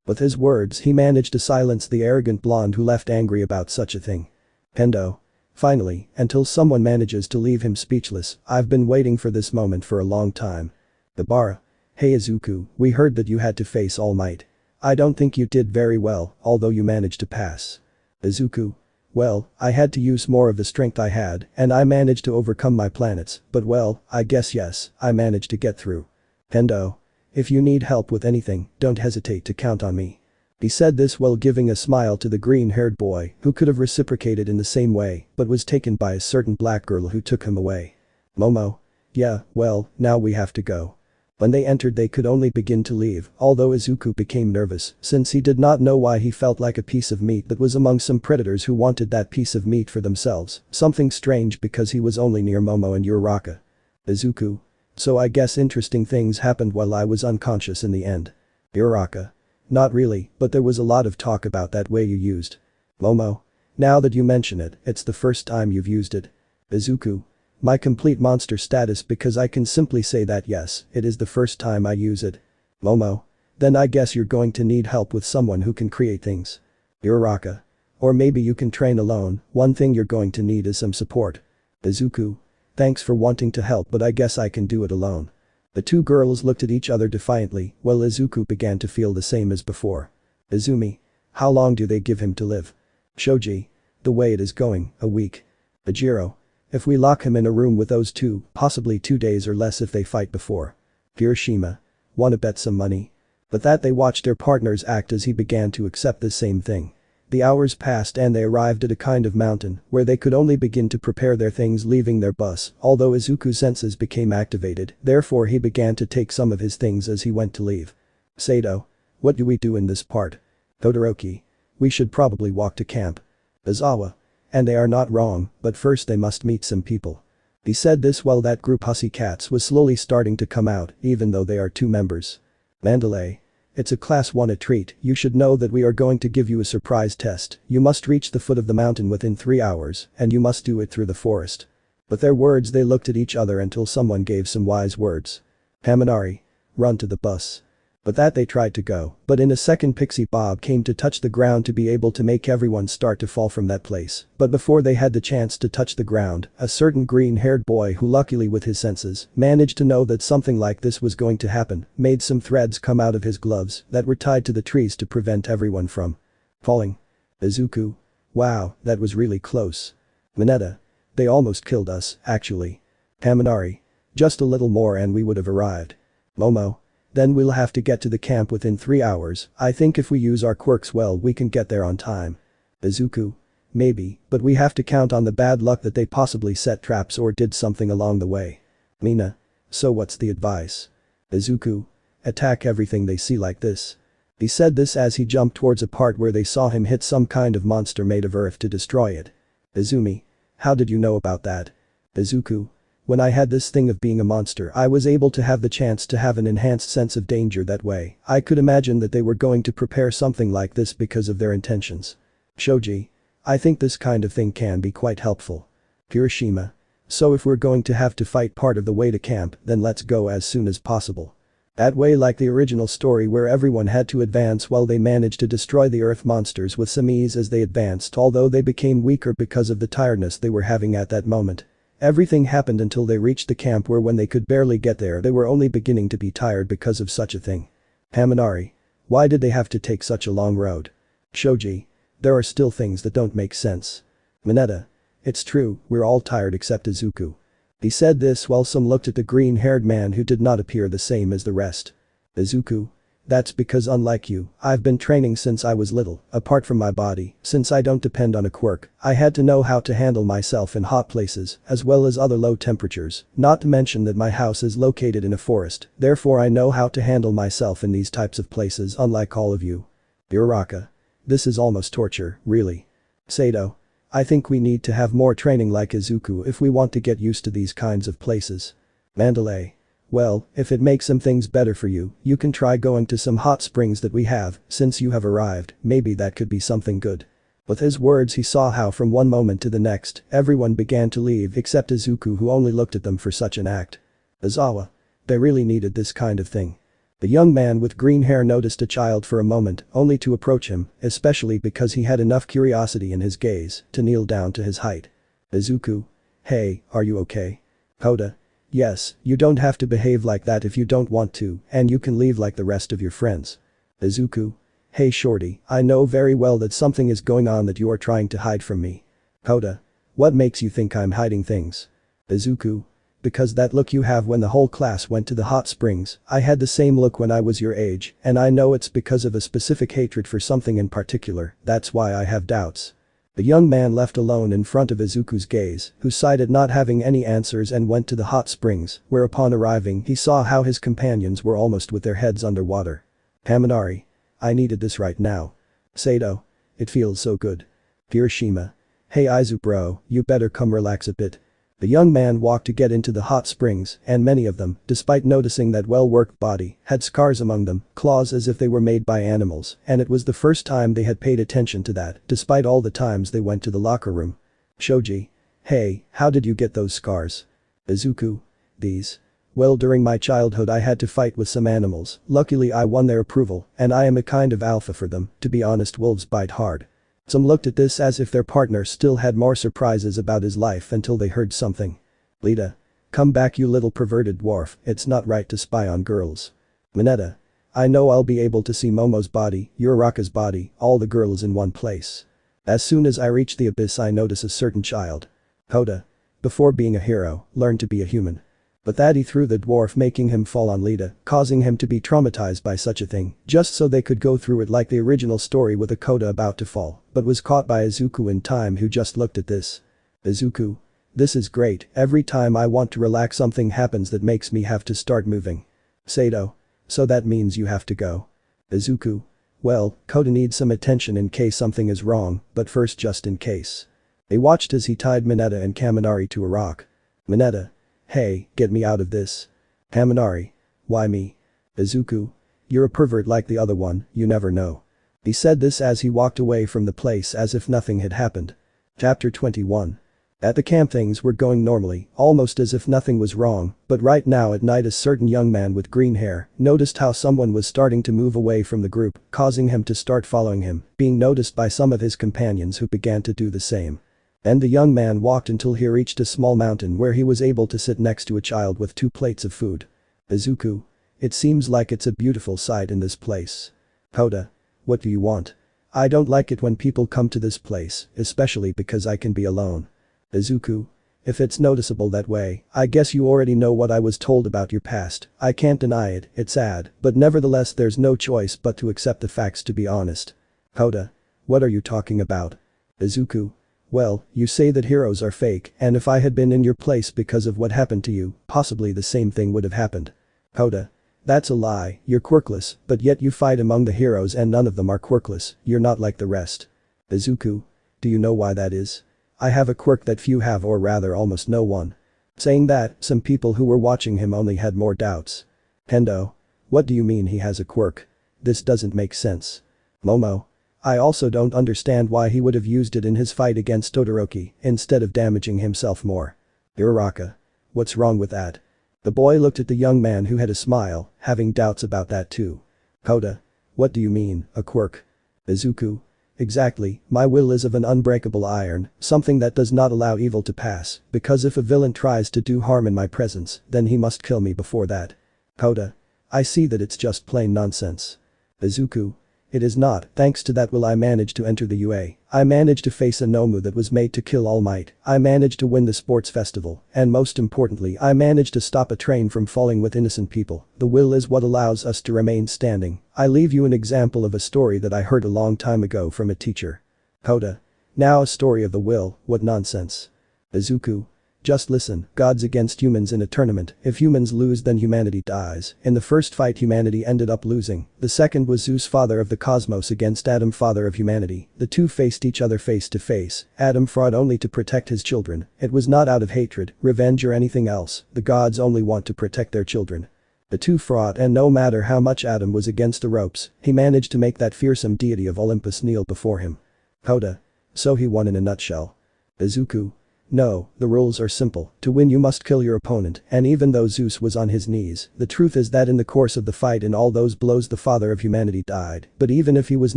With his words he managed to silence the arrogant blonde who left angry about such a thing. Pendo. Finally, until someone manages to leave him speechless, I've been waiting for this moment for a long time. Ibara. Hey Izuku, we heard that you had to face All Might. I don't think you did very well, although you managed to pass. Izuku. Well, I had to use more of the strength I had, and I managed to overcome my planets, but well, I guess yes, I managed to get through. Pendo. If you need help with anything, don't hesitate to count on me. He said this while giving a smile to the green-haired boy who could have reciprocated in the same way but was taken by a certain black girl who took him away. Momo. Yeah, well, now we have to go. When they entered they could only begin to leave, although Izuku became nervous since he did not know why he felt like a piece of meat that was among some predators who wanted that piece of meat for themselves, something strange because he was only near Momo and Uraraka. Izuku. So I guess interesting things happened while I was unconscious in the end. Uraraka. Not really, but there was a lot of talk about that way you used. Momo. Now that you mention it, it's the first time you've used it. Izuku. My complete monster status because I can simply say that yes, it is the first time I use it. Momo. Then I guess you're going to need help with someone who can create things. Uraraka. Or maybe you can train alone, one thing you're going to need is some support. Izuku. Thanks for wanting to help but I guess I can do it alone. The two girls looked at each other defiantly while Izuku began to feel the same as before. Izumi. How long do they give him to live? Shoji. The way it is going, a week. Ajiro. If we lock him in a room with those two, possibly 2 days or less if they fight before. Kirishima. Wanna bet some money? But that they watched their partners act as he began to accept the same thing. The hours passed and they arrived at a kind of mountain where they could only begin to prepare their things leaving their bus, although Izuku's senses became activated, therefore he began to take some of his things as he went to leave. Sato. What do we do in this part? Todoroki. We should probably walk to camp. Izawa. And they are not wrong, but first they must meet some people. He said this while that group Pussycats was slowly starting to come out, even though they are 2 members. Mandalay. It's a class 1 a treat, you should know that we are going to give you a surprise test, you must reach the foot of the mountain within 3 hours, and you must do it through the forest. With their words they looked at each other until someone gave some wise words. Haminari. Run to the bus. But that they tried to go, but in a second Pixie Bob came to touch the ground to be able to make everyone start to fall from that place, but before they had the chance to touch the ground, a certain green-haired boy who luckily with his senses, managed to know that something like this was going to happen, made some threads come out of his gloves that were tied to the trees to prevent everyone from falling. Izuku. Wow, that was really close. Mineta. They almost killed us, actually. Haminari. Just a little more and we would have arrived. Momo. Then we'll have to get to the camp within 3 hours, I think if we use our quirks well we can get there on time. Izuku. Maybe, but we have to count on the bad luck that they possibly set traps or did something along the way. Mina. So what's the advice? Izuku. Attack everything they see like this. He said this as he jumped towards a part where they saw him hit some kind of monster made of earth to destroy it. Izumi. How did you know about that? Izuku. When I had this thing of being a monster I was able to have the chance to have an enhanced sense of danger that way, I could imagine that they were going to prepare something like this because of their intentions. Shoji. I think this kind of thing can be quite helpful. Kirishima. So if we're going to have to fight part of the way to camp then let's go as soon as possible. That way like the original story where everyone had to advance while they managed to destroy the earth monsters with some ease as they advanced although they became weaker because of the tiredness they were having at that moment. Everything happened until they reached the camp where when they could barely get there they were only beginning to be tired because of such a thing. Haminari. Why did they have to take such a long road? Shoji. There are still things that don't make sense. Mineta. It's true, we're all tired except Izuku. He said this while some looked at the green-haired man who did not appear the same as the rest. Izuku. That's because unlike you, I've been training since I was little, apart from my body, since I don't depend on a quirk, I had to know how to handle myself in hot places, as well as other low temperatures, not to mention that my house is located in a forest, therefore I know how to handle myself in these types of places unlike all of you. Uraraka. This is almost torture, really. Sato. I think we need to have more training like Izuku if we want to get used to these kinds of places. Mandalay. Well, if it makes some things better for you, you can try going to some hot springs that we have, since you have arrived, maybe that could be something good. With his words he saw how from one moment to the next, everyone began to leave except Izuku who only looked at them for such an act. Izawa. They really needed this kind of thing. The young man with green hair noticed a child for a moment, only to approach him, especially because he had enough curiosity in his gaze to kneel down to his height. Izuku. Hey, are you okay? Kota. Yes, you don't have to behave like that if you don't want to, and you can leave like the rest of your friends. Izuku. Hey shorty, I know very well that something is going on that you are trying to hide from me. Kota. What makes you think I'm hiding things? Izuku. Because that look you have when the whole class went to the hot springs, I had the same look when I was your age, and I know it's because of a specific hatred for something in particular, that's why I have doubts. The young man left alone in front of Izuku's gaze, who sighed at not having any answers and went to the hot springs, where upon arriving he saw how his companions were almost with their heads underwater. Kaminari. I needed this right now. Sato. It feels so good. Hiroshima. Hey Izu bro, you better come relax a bit. The young man walked to get into the hot springs, and many of them, despite noticing that well-worked body, had scars among them, claws as if they were made by animals, and it was the first time they had paid attention to that, despite all the times they went to the locker room. Shoji. Hey, how did you get those scars? Izuku. These. Well, during my childhood I had to fight with some animals, luckily I won their approval, and I am a kind of alpha for them, to be honest wolves bite hard. Some looked at this as if their partner still had more surprises about his life until they heard something. Lita. Come back you little perverted dwarf, it's not right to spy on girls. Mineta. I know I'll be able to see Momo's body, Uraraka's body, all the girls in one place. As soon as I reach the abyss I notice a certain child. Kota. Before being a hero, learn to be a human. But that he threw the dwarf making him fall on Lita, causing him to be traumatized by such a thing, just so they could go through it like the original story with a Kota about to fall, but was caught by Izuku in time who just looked at this. Izuku. This is great, every time I want to relax something happens that makes me have to start moving. Sato. So that means you have to go. Izuku. Well, Kota needs some attention in case something is wrong, but first just in case. They watched as he tied Mineta and Kaminari to a rock. Mineta. Hey, get me out of this. Kaminari. Why me? Izuku. You're a pervert like the other one, you never know. He said this as he walked away from the place as if nothing had happened. Chapter 21. At the camp things were going normally, almost as if nothing was wrong, but right now at night a certain young man with green hair noticed how someone was starting to move away from the group, causing him to start following him, being noticed by some of his companions who began to do the same. And the young man walked until he reached a small mountain where he was able to sit next to a child with 2 plates of food. Izuku. It seems like it's a beautiful sight in this place. Kota. What do you want? I don't like it when people come to this place, especially because I can be alone. Izuku. If it's noticeable that way, I guess you already know what I was told about your past, I can't deny it, it's sad, but nevertheless there's no choice but to accept the facts to be honest. Kota. What are you talking about? Izuku. Well, you say that heroes are fake, and if I had been in your place because of what happened to you, possibly the same thing would have happened. Kota. That's a lie, you're quirkless, but yet you fight among the heroes and none of them are quirkless, you're not like the rest. Izuku. Do you know why that is? I have a quirk that few have or rather almost no one. Saying that, some people who were watching him only had more doubts. Hendo. What do you mean he has a quirk? This doesn't make sense. Momo. I also don't understand why he would have used it in his fight against Todoroki instead of damaging himself more. Uraraka. What's wrong with that? The boy looked at the young man who had a smile, having doubts about that too. Kota. What do you mean, a quirk? Izuku. Exactly, my will is of an unbreakable iron, something that does not allow evil to pass, because if a villain tries to do harm in my presence, then he must kill me before that. Kota. I see that it's just plain nonsense. Izuku. It is not, thanks to that will I managed to enter the UA. I managed to face a Nomu that was made to kill All Might. I managed to win the sports festival. And most importantly, I managed to stop a train from falling with innocent people. The will is what allows us to remain standing. I leave you an example of a story that I heard a long time ago from a teacher. Kota. Now a story of the will, what nonsense. Izuku. Just listen, gods against humans in a tournament, if humans lose then humanity dies. In the first fight humanity ended up losing. The second was Zeus, father of the cosmos, against Adam, father of humanity. The two faced each other face to face. Adam fought only to protect his children. It was not out of hatred, revenge or anything else. The gods only want to protect their children. The two fought, and no matter how much Adam was against the ropes, he managed to make that fearsome deity of Olympus kneel before him. Kota. So he won in a nutshell. Izuku. No, the rules are simple. To win you must kill your opponent, and even though Zeus was on his knees, the truth is that in the course of the fight in all those blows the father of humanity died. But even if he was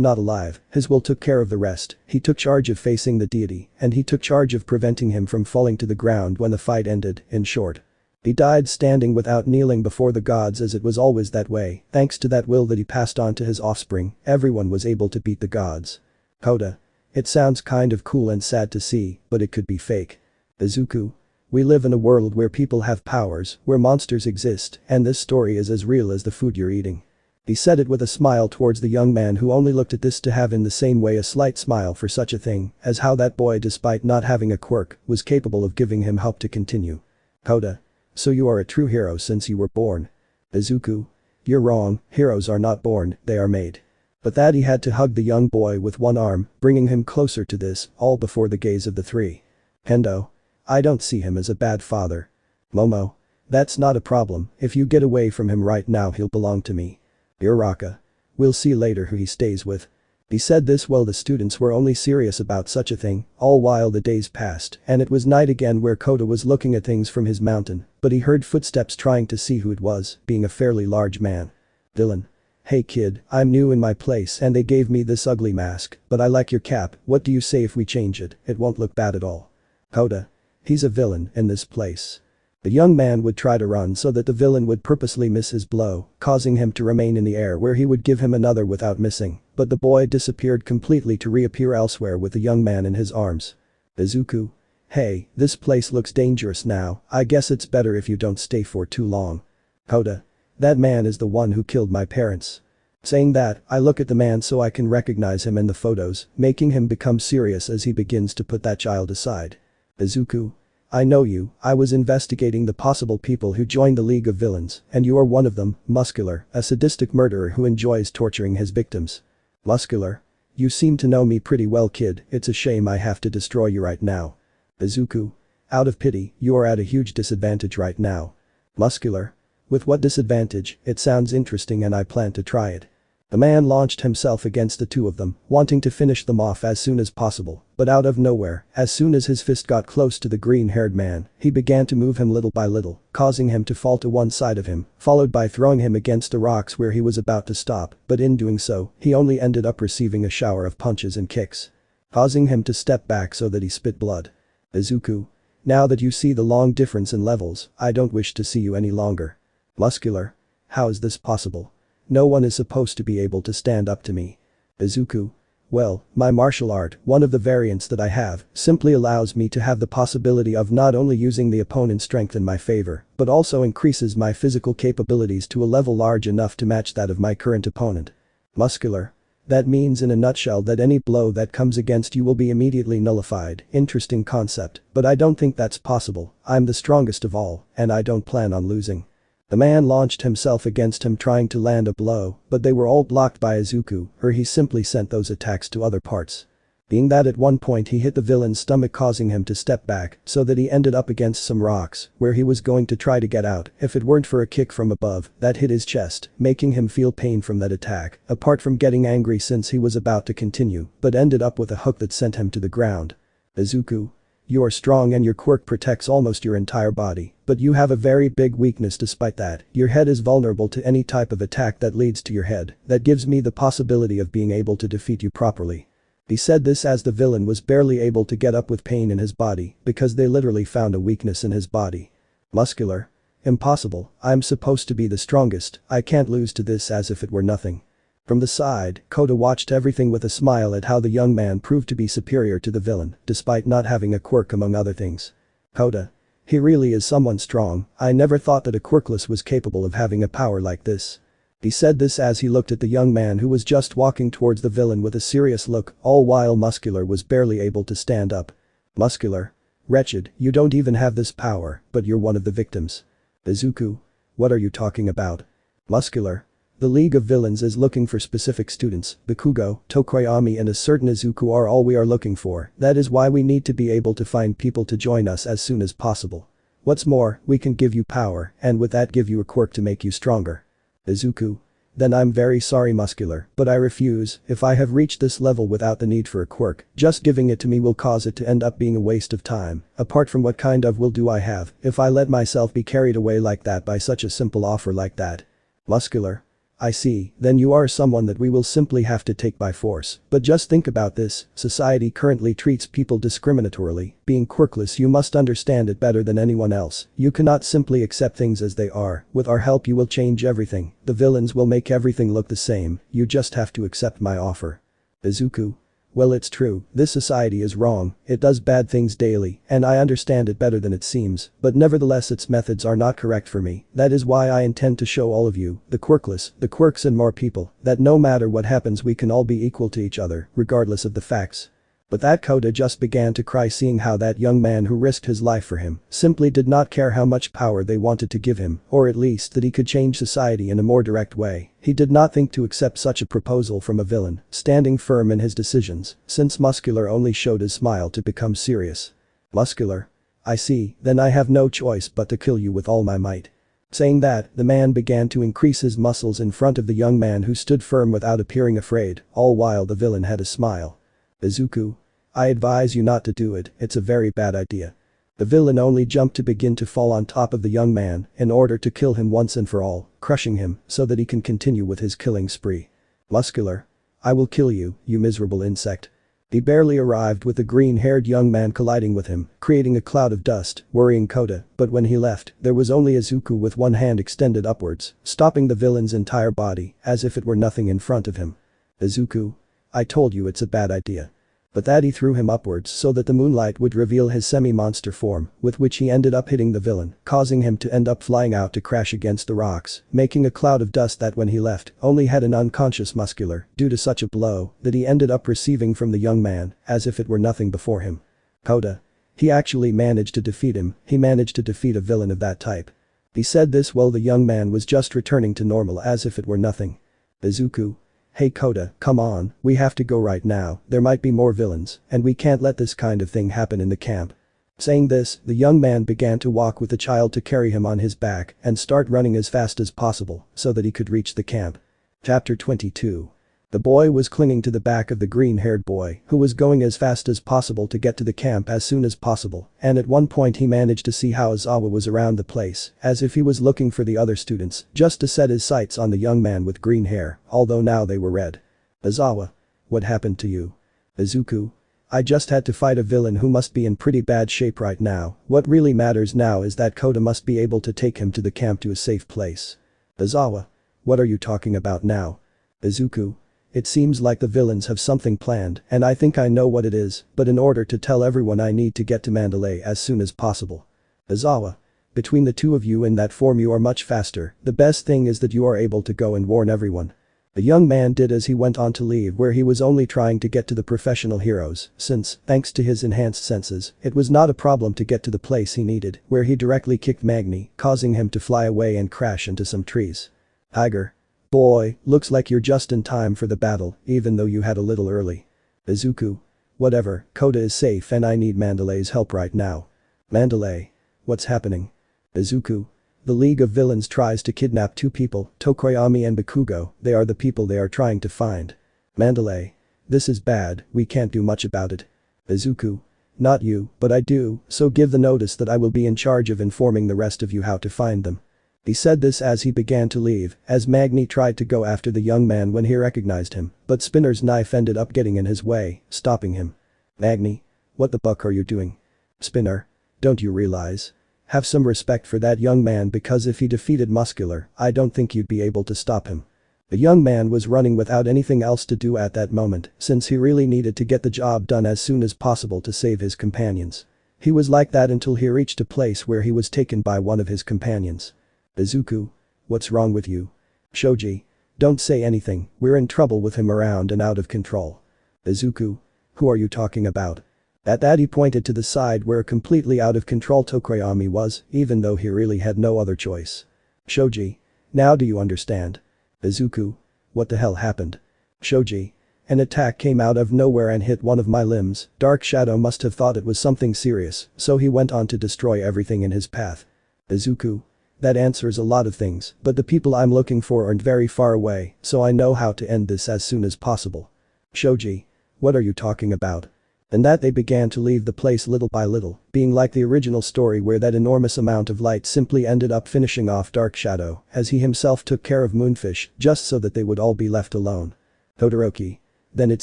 not alive, his will took care of the rest. He took charge of facing the deity, and he took charge of preventing him from falling to the ground when the fight ended, in short. He died standing without kneeling before the gods, as it was always that way. Thanks to that will that he passed on to his offspring, everyone was able to beat the gods. Kota. It sounds kind of cool and sad to see, but it could be fake. Izuku. We live in a world where people have powers, where monsters exist, and this story is as real as the food you're eating. He said it with a smile towards the young man, who only looked at this to have in the same way a slight smile for such a thing as how that boy, despite not having a quirk, was capable of giving him help to continue. Kota. So you are a true hero since you were born. Izuku. You're wrong, heroes are not born, they are made. But that he had to hug the young boy with one arm, bringing him closer to this, all before the gaze of the three. Hendo. I don't see him as a bad father. Momo. That's not a problem, if you get away from him right now he'll belong to me. Uraraka. We'll see later who he stays with. He said this while the students were only serious about such a thing, all while the days passed, and it was night again where Kota was looking at things from his mountain, but he heard footsteps trying to see who it was, being a fairly large man. Villain. Hey kid, I'm new in my place and they gave me this ugly mask, but I like your cap, what do you say if we change it, it won't look bad at all. Kota. He's a villain in this place. The young man would try to run so that the villain would purposely miss his blow, causing him to remain in the air where he would give him another without missing, but the boy disappeared completely to reappear elsewhere with the young man in his arms. Izuku. Hey, this place looks dangerous now, I guess it's better if you don't stay for too long. Kota. That man is the one who killed my parents. Saying that, I look at the man so I can recognize him in the photos, making him become serious as he begins to put that child aside. Izuku. I know you, I was investigating the possible people who joined the League of Villains, and you are one of them, Muscular, a sadistic murderer who enjoys torturing his victims. Muscular. You seem to know me pretty well kid, it's a shame I have to destroy you right now. Izuku. Out of pity, you are at a huge disadvantage right now. Muscular. With what disadvantage? It sounds interesting and I plan to try it. The man launched himself against the two of them, wanting to finish them off as soon as possible, but out of nowhere, as soon as his fist got close to the green-haired man, he began to move him little by little, causing him to fall to one side of him, followed by throwing him against the rocks where he was about to stop, but in doing so, he only ended up receiving a shower of punches and kicks, causing him to step back so that he spit blood. Izuku. Now that you see the long difference in levels, I don't wish to see you any longer. Muscular. How is this possible? No one is supposed to be able to stand up to me. Izuku. Well, my martial art, one of the variants that I have, simply allows me to have the possibility of not only using the opponent's strength in my favor, but also increases my physical capabilities to a level large enough to match that of my current opponent. Muscular. That means in a nutshell that any blow that comes against you will be immediately nullified. Interesting concept, but I don't think that's possible, I'm the strongest of all, and I don't plan on losing. The man launched himself against him trying to land a blow, but they were all blocked by Izuku, or he simply sent those attacks to other parts. Being that at one point he hit the villain's stomach, causing him to step back so that he ended up against some rocks where he was going to try to get out if it weren't for a kick from above that hit his chest, making him feel pain from that attack, apart from getting angry since he was about to continue but ended up with a hook that sent him to the ground. Izuku. You are strong and your quirk protects almost your entire body, but you have a very big weakness despite that, your head is vulnerable to any type of attack that leads to your head, that gives me the possibility of being able to defeat you properly. He said this as the villain was barely able to get up with pain in his body because they literally found a weakness in his body. Muscular. Impossible, I'm supposed to be the strongest, I can't lose to this as if it were nothing. From the side, Kota watched everything with a smile at how the young man proved to be superior to the villain, despite not having a quirk among other things. Kota. He really is someone strong, I never thought that a quirkless was capable of having a power like this. He said this as he looked at the young man who was just walking towards the villain with a serious look, all while Muscular was barely able to stand up. Muscular. Wretched, you don't even have this power, but you're one of the victims. Izuku. What are you talking about? Muscular. The League of Villains is looking for specific students, Bakugo, Tokoyami and a certain Izuku are all we are looking for, that is why we need to be able to find people to join us as soon as possible. What's more, we can give you power, and with that give you a quirk to make you stronger. Izuku. Then I'm very sorry Muscular, but I refuse, if I have reached this level without the need for a quirk, just giving it to me will cause it to end up being a waste of time, apart from what kind of will do I have, if I let myself be carried away like that by such a simple offer like that. Muscular. I see, then you are someone that we will simply have to take by force, but just think about this, society currently treats people discriminatorily, being quirkless you must understand it better than anyone else, you cannot simply accept things as they are, with our help you will change everything, the villains will make everything look the same, you just have to accept my offer. Izuku. Well it's true, this society is wrong, it does bad things daily, and I understand it better than it seems, but nevertheless its methods are not correct for me, that is why I intend to show all of you, the quirkless, the quirks and more people, that no matter what happens we can all be equal to each other, regardless of the facts. But that Kota just began to cry seeing how that young man who risked his life for him simply did not care how much power they wanted to give him, or at least that he could change society in a more direct way. He did not think to accept such a proposal from a villain, standing firm in his decisions, since Muscular only showed his smile to become serious. Muscular. I see, then I have no choice but to kill you with all my might. Saying that, the man began to increase his muscles in front of the young man who stood firm without appearing afraid, all while the villain had a smile. Izuku. I advise you not to do it, it's a very bad idea. The villain only jumped to begin to fall on top of the young man in order to kill him once and for all, crushing him so that he can continue with his killing spree. Muscular. I will kill you, you miserable insect. He barely arrived with the green-haired young man colliding with him, creating a cloud of dust, worrying Kota, but when he left, there was only Izuku with one hand extended upwards, stopping the villain's entire body, as if it were nothing in front of him. Izuku. I told you it's a bad idea. But that he threw him upwards so that the moonlight would reveal his semi-monster form, with which he ended up hitting the villain, causing him to end up flying out to crash against the rocks, making a cloud of dust that when he left, only had an unconscious Muscular, due to such a blow, that he ended up receiving from the young man, as if it were nothing before him. Kota. He actually managed to defeat him, he managed to defeat a villain of that type. He said this while the young man was just returning to normal as if it were nothing. Izuku. Hey Kota, come on, we have to go right now, there might be more villains, and we can't let this kind of thing happen in the camp. Saying this, the young man began to walk with the child to carry him on his back and start running as fast as possible so that he could reach the camp. Chapter 22. The boy was clinging to the back of the green-haired boy who was going as fast as possible to get to the camp as soon as possible, and at one point he managed to see how Izawa was around the place, as if he was looking for the other students, just to set his sights on the young man with green hair, although now they were red. Izawa. What happened to you? Izuku. I just had to fight a villain who must be in pretty bad shape right now, what really matters now is that Kota must be able to take him to the camp to a safe place. Izawa. What are you talking about now? Izuku. It seems like the villains have something planned and I think I know what it is, but in order to tell everyone I need to get to Mandalay as soon as possible. Izawa. Between the two of you in that form you are much faster, the best thing is that you are able to go and warn everyone. The young man did as he went on to leave where he was only trying to get to the professional heroes since, thanks to his enhanced senses, it was not a problem to get to the place he needed where he directly kicked Magni, causing him to fly away and crash into some trees. Tiger. Boy, looks like you're just in time for the battle, even though you had a little early. Izuku. Whatever, Kota is safe and I need Mandalay's help right now. Mandalay. What's happening? Izuku. The League of Villains tries to kidnap two people, Tokoyami and Bakugo, they are the people they are trying to find. Mandalay. This is bad, we can't do much about it. Izuku. Not you, but I do, so give the notice that I will be in charge of informing the rest of you how to find them. He said this as he began to leave, as Magni tried to go after the young man when he recognized him, but Spinner's knife ended up getting in his way, stopping him. Magni. What the buck are you doing? Spinner. Don't you realize? Have some respect for that young man because if he defeated Muscular, I don't think you'd be able to stop him. The young man was running without anything else to do at that moment, since he really needed to get the job done as soon as possible to save his companions. He was like that until he reached a place where he was taken by one of his companions. Izuku. What's wrong with you? Shoji. Don't say anything, we're in trouble with him around and out of control. Izuku. Who are you talking about? At that he pointed to the side where a completely out of control Tokoyami was, even though he really had no other choice. Shoji. Now do you understand? Izuku. What the hell happened? Shoji. An attack came out of nowhere and hit one of my limbs. Dark Shadow must have thought it was something serious, so he went on to destroy everything in his path. Izuku. That answers a lot of things, but the people I'm looking for aren't very far away, so I know how to end this as soon as possible. Shoji. What are you talking about? And that they began to leave the place little by little, being like the original story where that enormous amount of light simply ended up finishing off Dark Shadow, as he himself took care of Moonfish just so that they would all be left alone. Todoroki. Then it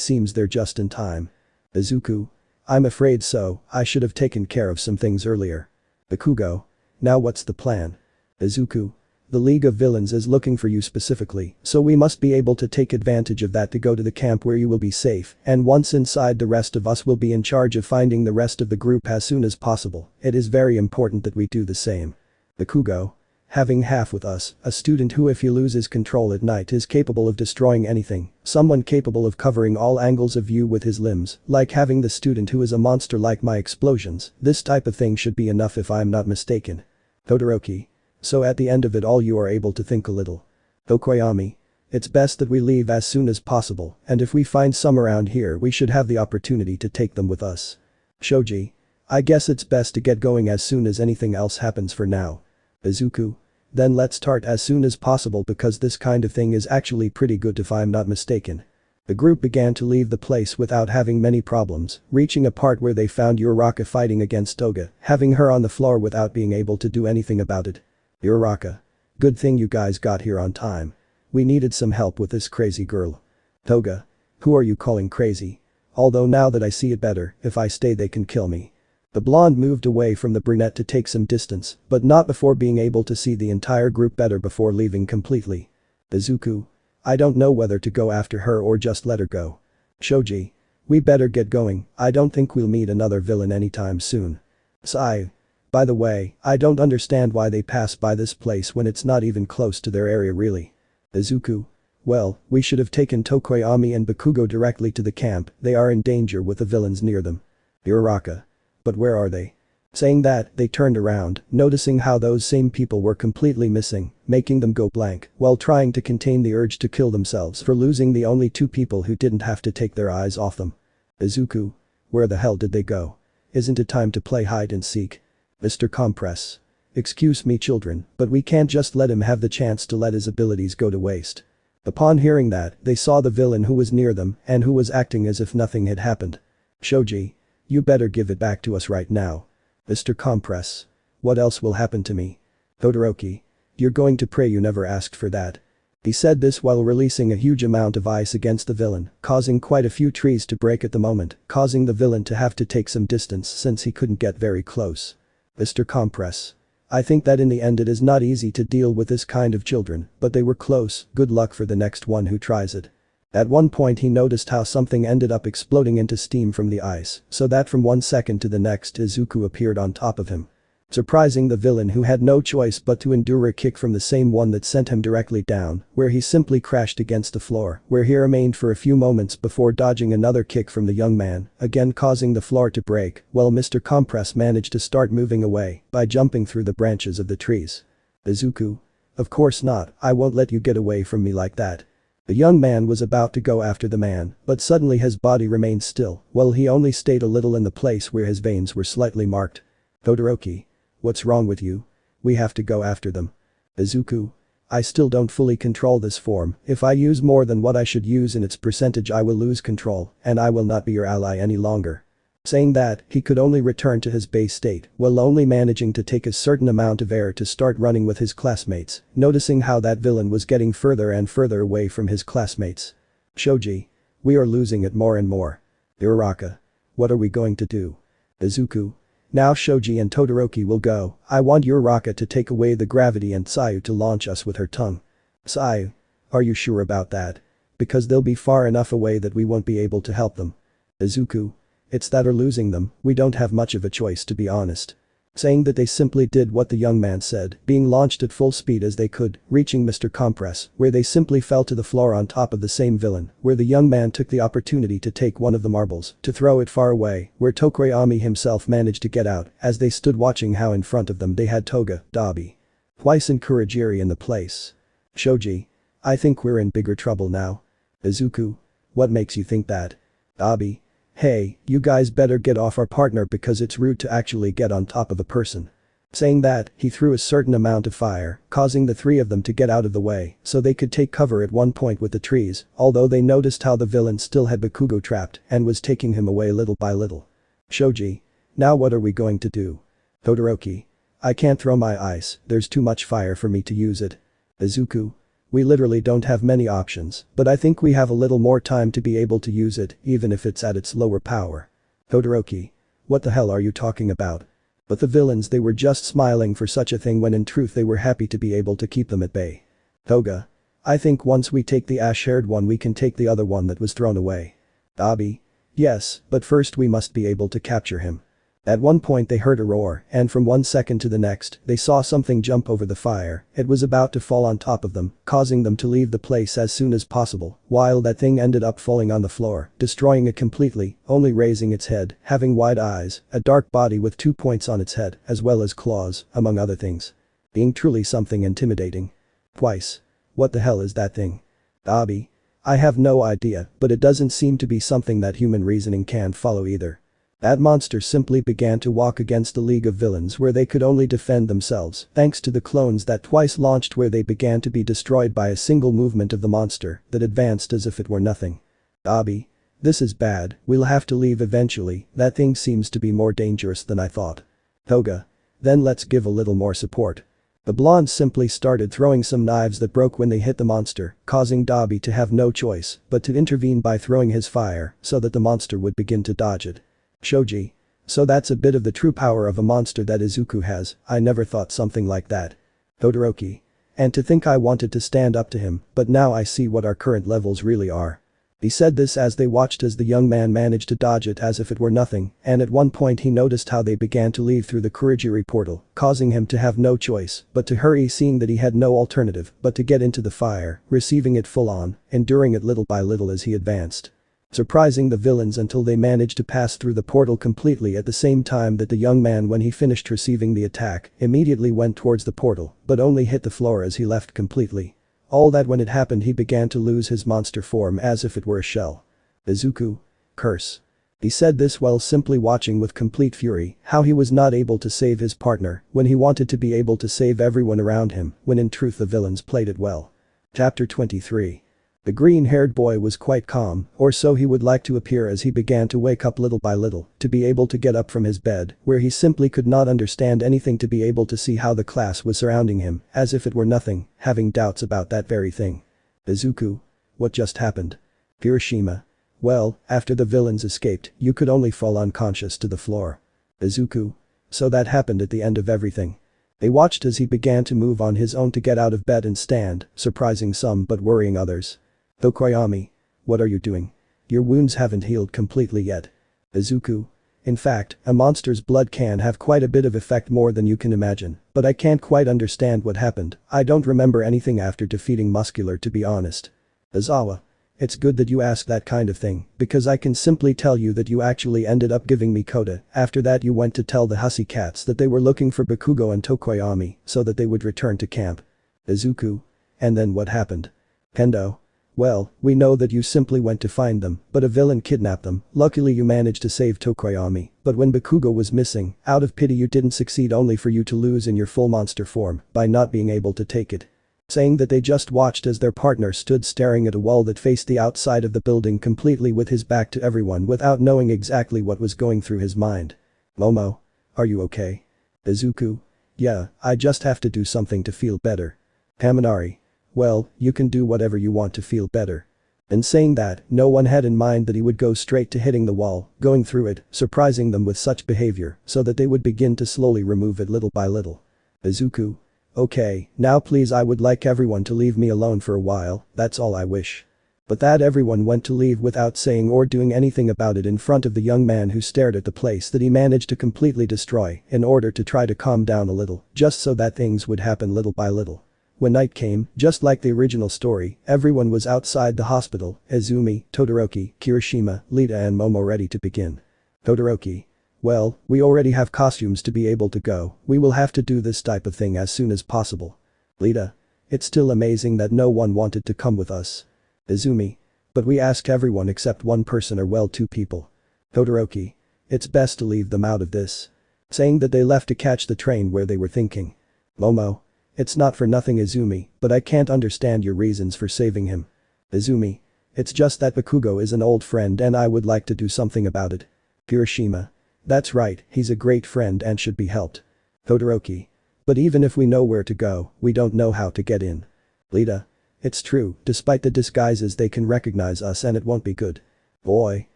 seems they're just in time. Izuku. I'm afraid so, I should have taken care of some things earlier. Bakugo. Now what's the plan? Izuku. The League of Villains is looking for you specifically, so we must be able to take advantage of that to go to the camp where you will be safe, and once inside the rest of us will be in charge of finding the rest of the group as soon as possible. It is very important that we do the same. Bakugo. Having half with us, a student who if he loses control at night is capable of destroying anything, someone capable of covering all angles of view with his limbs, like having the student who is a monster like my explosions, this type of thing should be enough if I'm not mistaken. Todoroki. So at the end of it all you are able to think a little. Tokoyami. It's best that we leave as soon as possible, and if we find some around here we should have the opportunity to take them with us. Shoji. I guess it's best to get going as soon as anything else happens for now. Izuku. Then let's start as soon as possible because this kind of thing is actually pretty good if I'm not mistaken. The group began to leave the place without having many problems, reaching a part where they found Uraraka fighting against Toga, having her on the floor without being able to do anything about it. Uraraka. Good thing you guys got here on time. We needed some help with this crazy girl. Toga. Who are you calling crazy? Although now that I see it better, if I stay they can kill me. The blonde moved away from the brunette to take some distance, but not before being able to see the entire group better before leaving completely. Izuku. I don't know whether to go after her or just let her go. Shoji. We better get going, I don't think we'll meet another villain anytime soon. Sai. By the way, I don't understand why they pass by this place when it's not even close to their area really. Izuku. Well, we should have taken Tokoyami and Bakugo directly to the camp, they are in danger with the villains near them. Uraraka. But where are they? Saying that, they turned around, noticing how those same people were completely missing, making them go blank, while trying to contain the urge to kill themselves for losing the only two people who didn't have to take their eyes off them. Izuku. Where the hell did they go? Isn't it time to play hide and seek? Mr. Compress. Excuse me children, but we can't just let him have the chance to let his abilities go to waste. Upon hearing that, they saw the villain who was near them and who was acting as if nothing had happened. Shoji. You better give it back to us right now. Mr. Compress. What else will happen to me? Todoroki. You're going to pray you never asked for that. He said this while releasing a huge amount of ice against the villain, causing quite a few trees to break at the moment, causing the villain to have to take some distance since he couldn't get very close. Mr. Compress. I think that in the end it is not easy to deal with this kind of children, but they were close, good luck for the next one who tries it. At one point he noticed how something ended up exploding into steam from the ice, so that from one second to the next Izuku appeared on top of him. Surprising the villain who had no choice but to endure a kick from the same one that sent him directly down, where he simply crashed against the floor, where he remained for a few moments before dodging another kick from the young man, again causing the floor to break, while Mr. Compress managed to start moving away by jumping through the branches of the trees. Izuku. Of course not, I won't let you get away from me like that. The young man was about to go after the man, but suddenly his body remained still, while he only stayed a little in the place where his veins were slightly marked. Todoroki. What's wrong with you? We have to go after them. Izuku. I still don't fully control this form, if I use more than what I should use in its percentage I will lose control, and I will not be your ally any longer. Saying that, he could only return to his base state, while only managing to take a certain amount of air to start running with his classmates, noticing how that villain was getting further and further away from his classmates. Shoji. We are losing it more and more. Uraraka. What are we going to do? Izuku. Now Shoji and Todoroki will go, I want Uraraka to take away the gravity and Sayu to launch us with her tongue. Sayu. Are you sure about that? Because they'll be far enough away that we won't be able to help them. Izuku. It's that or losing them, we don't have much of a choice to be honest. Saying that they simply did what the young man said, being launched at full speed as they could, reaching Mr. Compress, where they simply fell to the floor on top of the same villain, where the young man took the opportunity to take one of the marbles, to throw it far away, where Tokoyami himself managed to get out, as they stood watching how in front of them they had Toga, Dabi, Twice and Kurogiri in the place. Shoji. I think we're in bigger trouble now. Izuku. What makes you think that? Dabi. Hey, you guys better get off our partner because it's rude to actually get on top of a person. Saying that, he threw a certain amount of fire, causing the three of them to get out of the way so they could take cover at one point with the trees, although they noticed how the villain still had Bakugo trapped and was taking him away little by little. Shoji. Now what are we going to do? Todoroki. I can't throw my ice, there's too much fire for me to use it. Izuku. We literally don't have many options, but I think we have a little more time to be able to use it, even if it's at its lower power. Todoroki. What the hell are you talking about? But the villains, they were just smiling for such a thing when in truth they were happy to be able to keep them at bay. Toga. I think once we take the ash-haired one we can take the other one that was thrown away. Dabi. Yes, but first we must be able to capture him. At one point they heard a roar, and from 1 second to the next, they saw something jump over the fire. It was about to fall on top of them, causing them to leave the place as soon as possible, while that thing ended up falling on the floor, destroying it completely, only raising its head, having wide eyes, a dark body with 2 points on its head, as well as claws, among other things. Being truly something intimidating. Twice. What the hell is that thing? Dabi. I have no idea, but it doesn't seem to be something that human reasoning can follow either. That monster simply began to walk against the League of Villains where they could only defend themselves thanks to the clones that Twice launched, where they began to be destroyed by a single movement of the monster that advanced as if it were nothing. Dabi. This is bad, we'll have to leave eventually, that thing seems to be more dangerous than I thought. Toga. Then let's give a little more support. The blonde simply started throwing some knives that broke when they hit the monster, causing Dabi to have no choice but to intervene by throwing his fire so that the monster would begin to dodge it. Shoji. So that's a bit of the true power of a monster that Izuku has, I never thought something like that. Todoroki. And to think I wanted to stand up to him, but now I see what our current levels really are. He said this as they watched as the young man managed to dodge it as if it were nothing, and at one point he noticed how they began to leave through the Kurogiri portal, causing him to have no choice but to hurry, seeing that he had no alternative but to get into the fire, receiving it full on, enduring it little by little as he advanced. Surprising the villains until they managed to pass through the portal completely at the same time that the young man, when he finished receiving the attack, immediately went towards the portal, but only hit the floor as he left completely. All that when it happened he began to lose his monster form as if it were a shell. Izuku. Curse. He said this while simply watching with complete fury how he was not able to save his partner when he wanted to be able to save everyone around him, when in truth the villains played it well. Chapter 23. The green-haired boy was quite calm, or so he would like to appear, as he began to wake up little by little to be able to get up from his bed, where he simply could not understand anything, to be able to see how the class was surrounding him as if it were nothing, having doubts about that very thing. Izuku. What just happened? Hiroshima. Well, after the villains escaped, you could only fall unconscious to the floor. Izuku. So that happened at the end of everything. They watched as he began to move on his own to get out of bed and stand, surprising some but worrying others. Tokoyami. What are you doing? Your wounds haven't healed completely yet. Izuku. In fact, a monster's blood can have quite a bit of effect, more than you can imagine, but I can't quite understand what happened. I don't remember anything after defeating Muscular, to be honest. Izawa. It's good that you ask that kind of thing, because I can simply tell you that you actually ended up giving me Kota. After that you went to tell the hussy cats that they were looking for Bakugo and Tokoyami so that they would return to camp. Izuku. And then what happened? Kendo. Well, we know that you simply went to find them, but a villain kidnapped them. Luckily you managed to save Tokoyami, but when Bakugo was missing, out of pity you didn't succeed, only for you to lose in your full monster form by not being able to take it. Saying that they just watched as their partner stood staring at a wall that faced the outside of the building completely with his back to everyone without knowing exactly what was going through his mind. Momo. Are you okay? Izuku. Yeah, I just have to do something to feel better. Kaminari. Well, you can do whatever you want to feel better. In saying that, no one had in mind that he would go straight to hitting the wall, going through it, surprising them with such behavior so that they would begin to slowly remove it little by little. Izuku. Okay, now please I would like everyone to leave me alone for a while, that's all I wish. But that everyone went to leave without saying or doing anything about it in front of the young man who stared at the place that he managed to completely destroy in order to try to calm down a little, just so that things would happen little by little. When night came, just like the original story, everyone was outside the hospital, Izumi, Todoroki, Kirishima, Lita and Momo ready to begin. Todoroki. Well, we already have costumes to be able to go, we will have to do this type of thing as soon as possible. Lita. It's still amazing that no one wanted to come with us. Izumi. But we asked everyone except one person or well 2 people. Todoroki. It's best to leave them out of this. Saying that they left to catch the train where they were thinking. Momo. It's not for nothing Izumi, but I can't understand your reasons for saving him. Izumi. It's just that Bakugo is an old friend and I would like to do something about it. Kirishima. That's right, he's a great friend and should be helped. Todoroki. But even if we know where to go, we don't know how to get in. Lita. It's true, despite the disguises they can recognize us and it won't be good. Boy.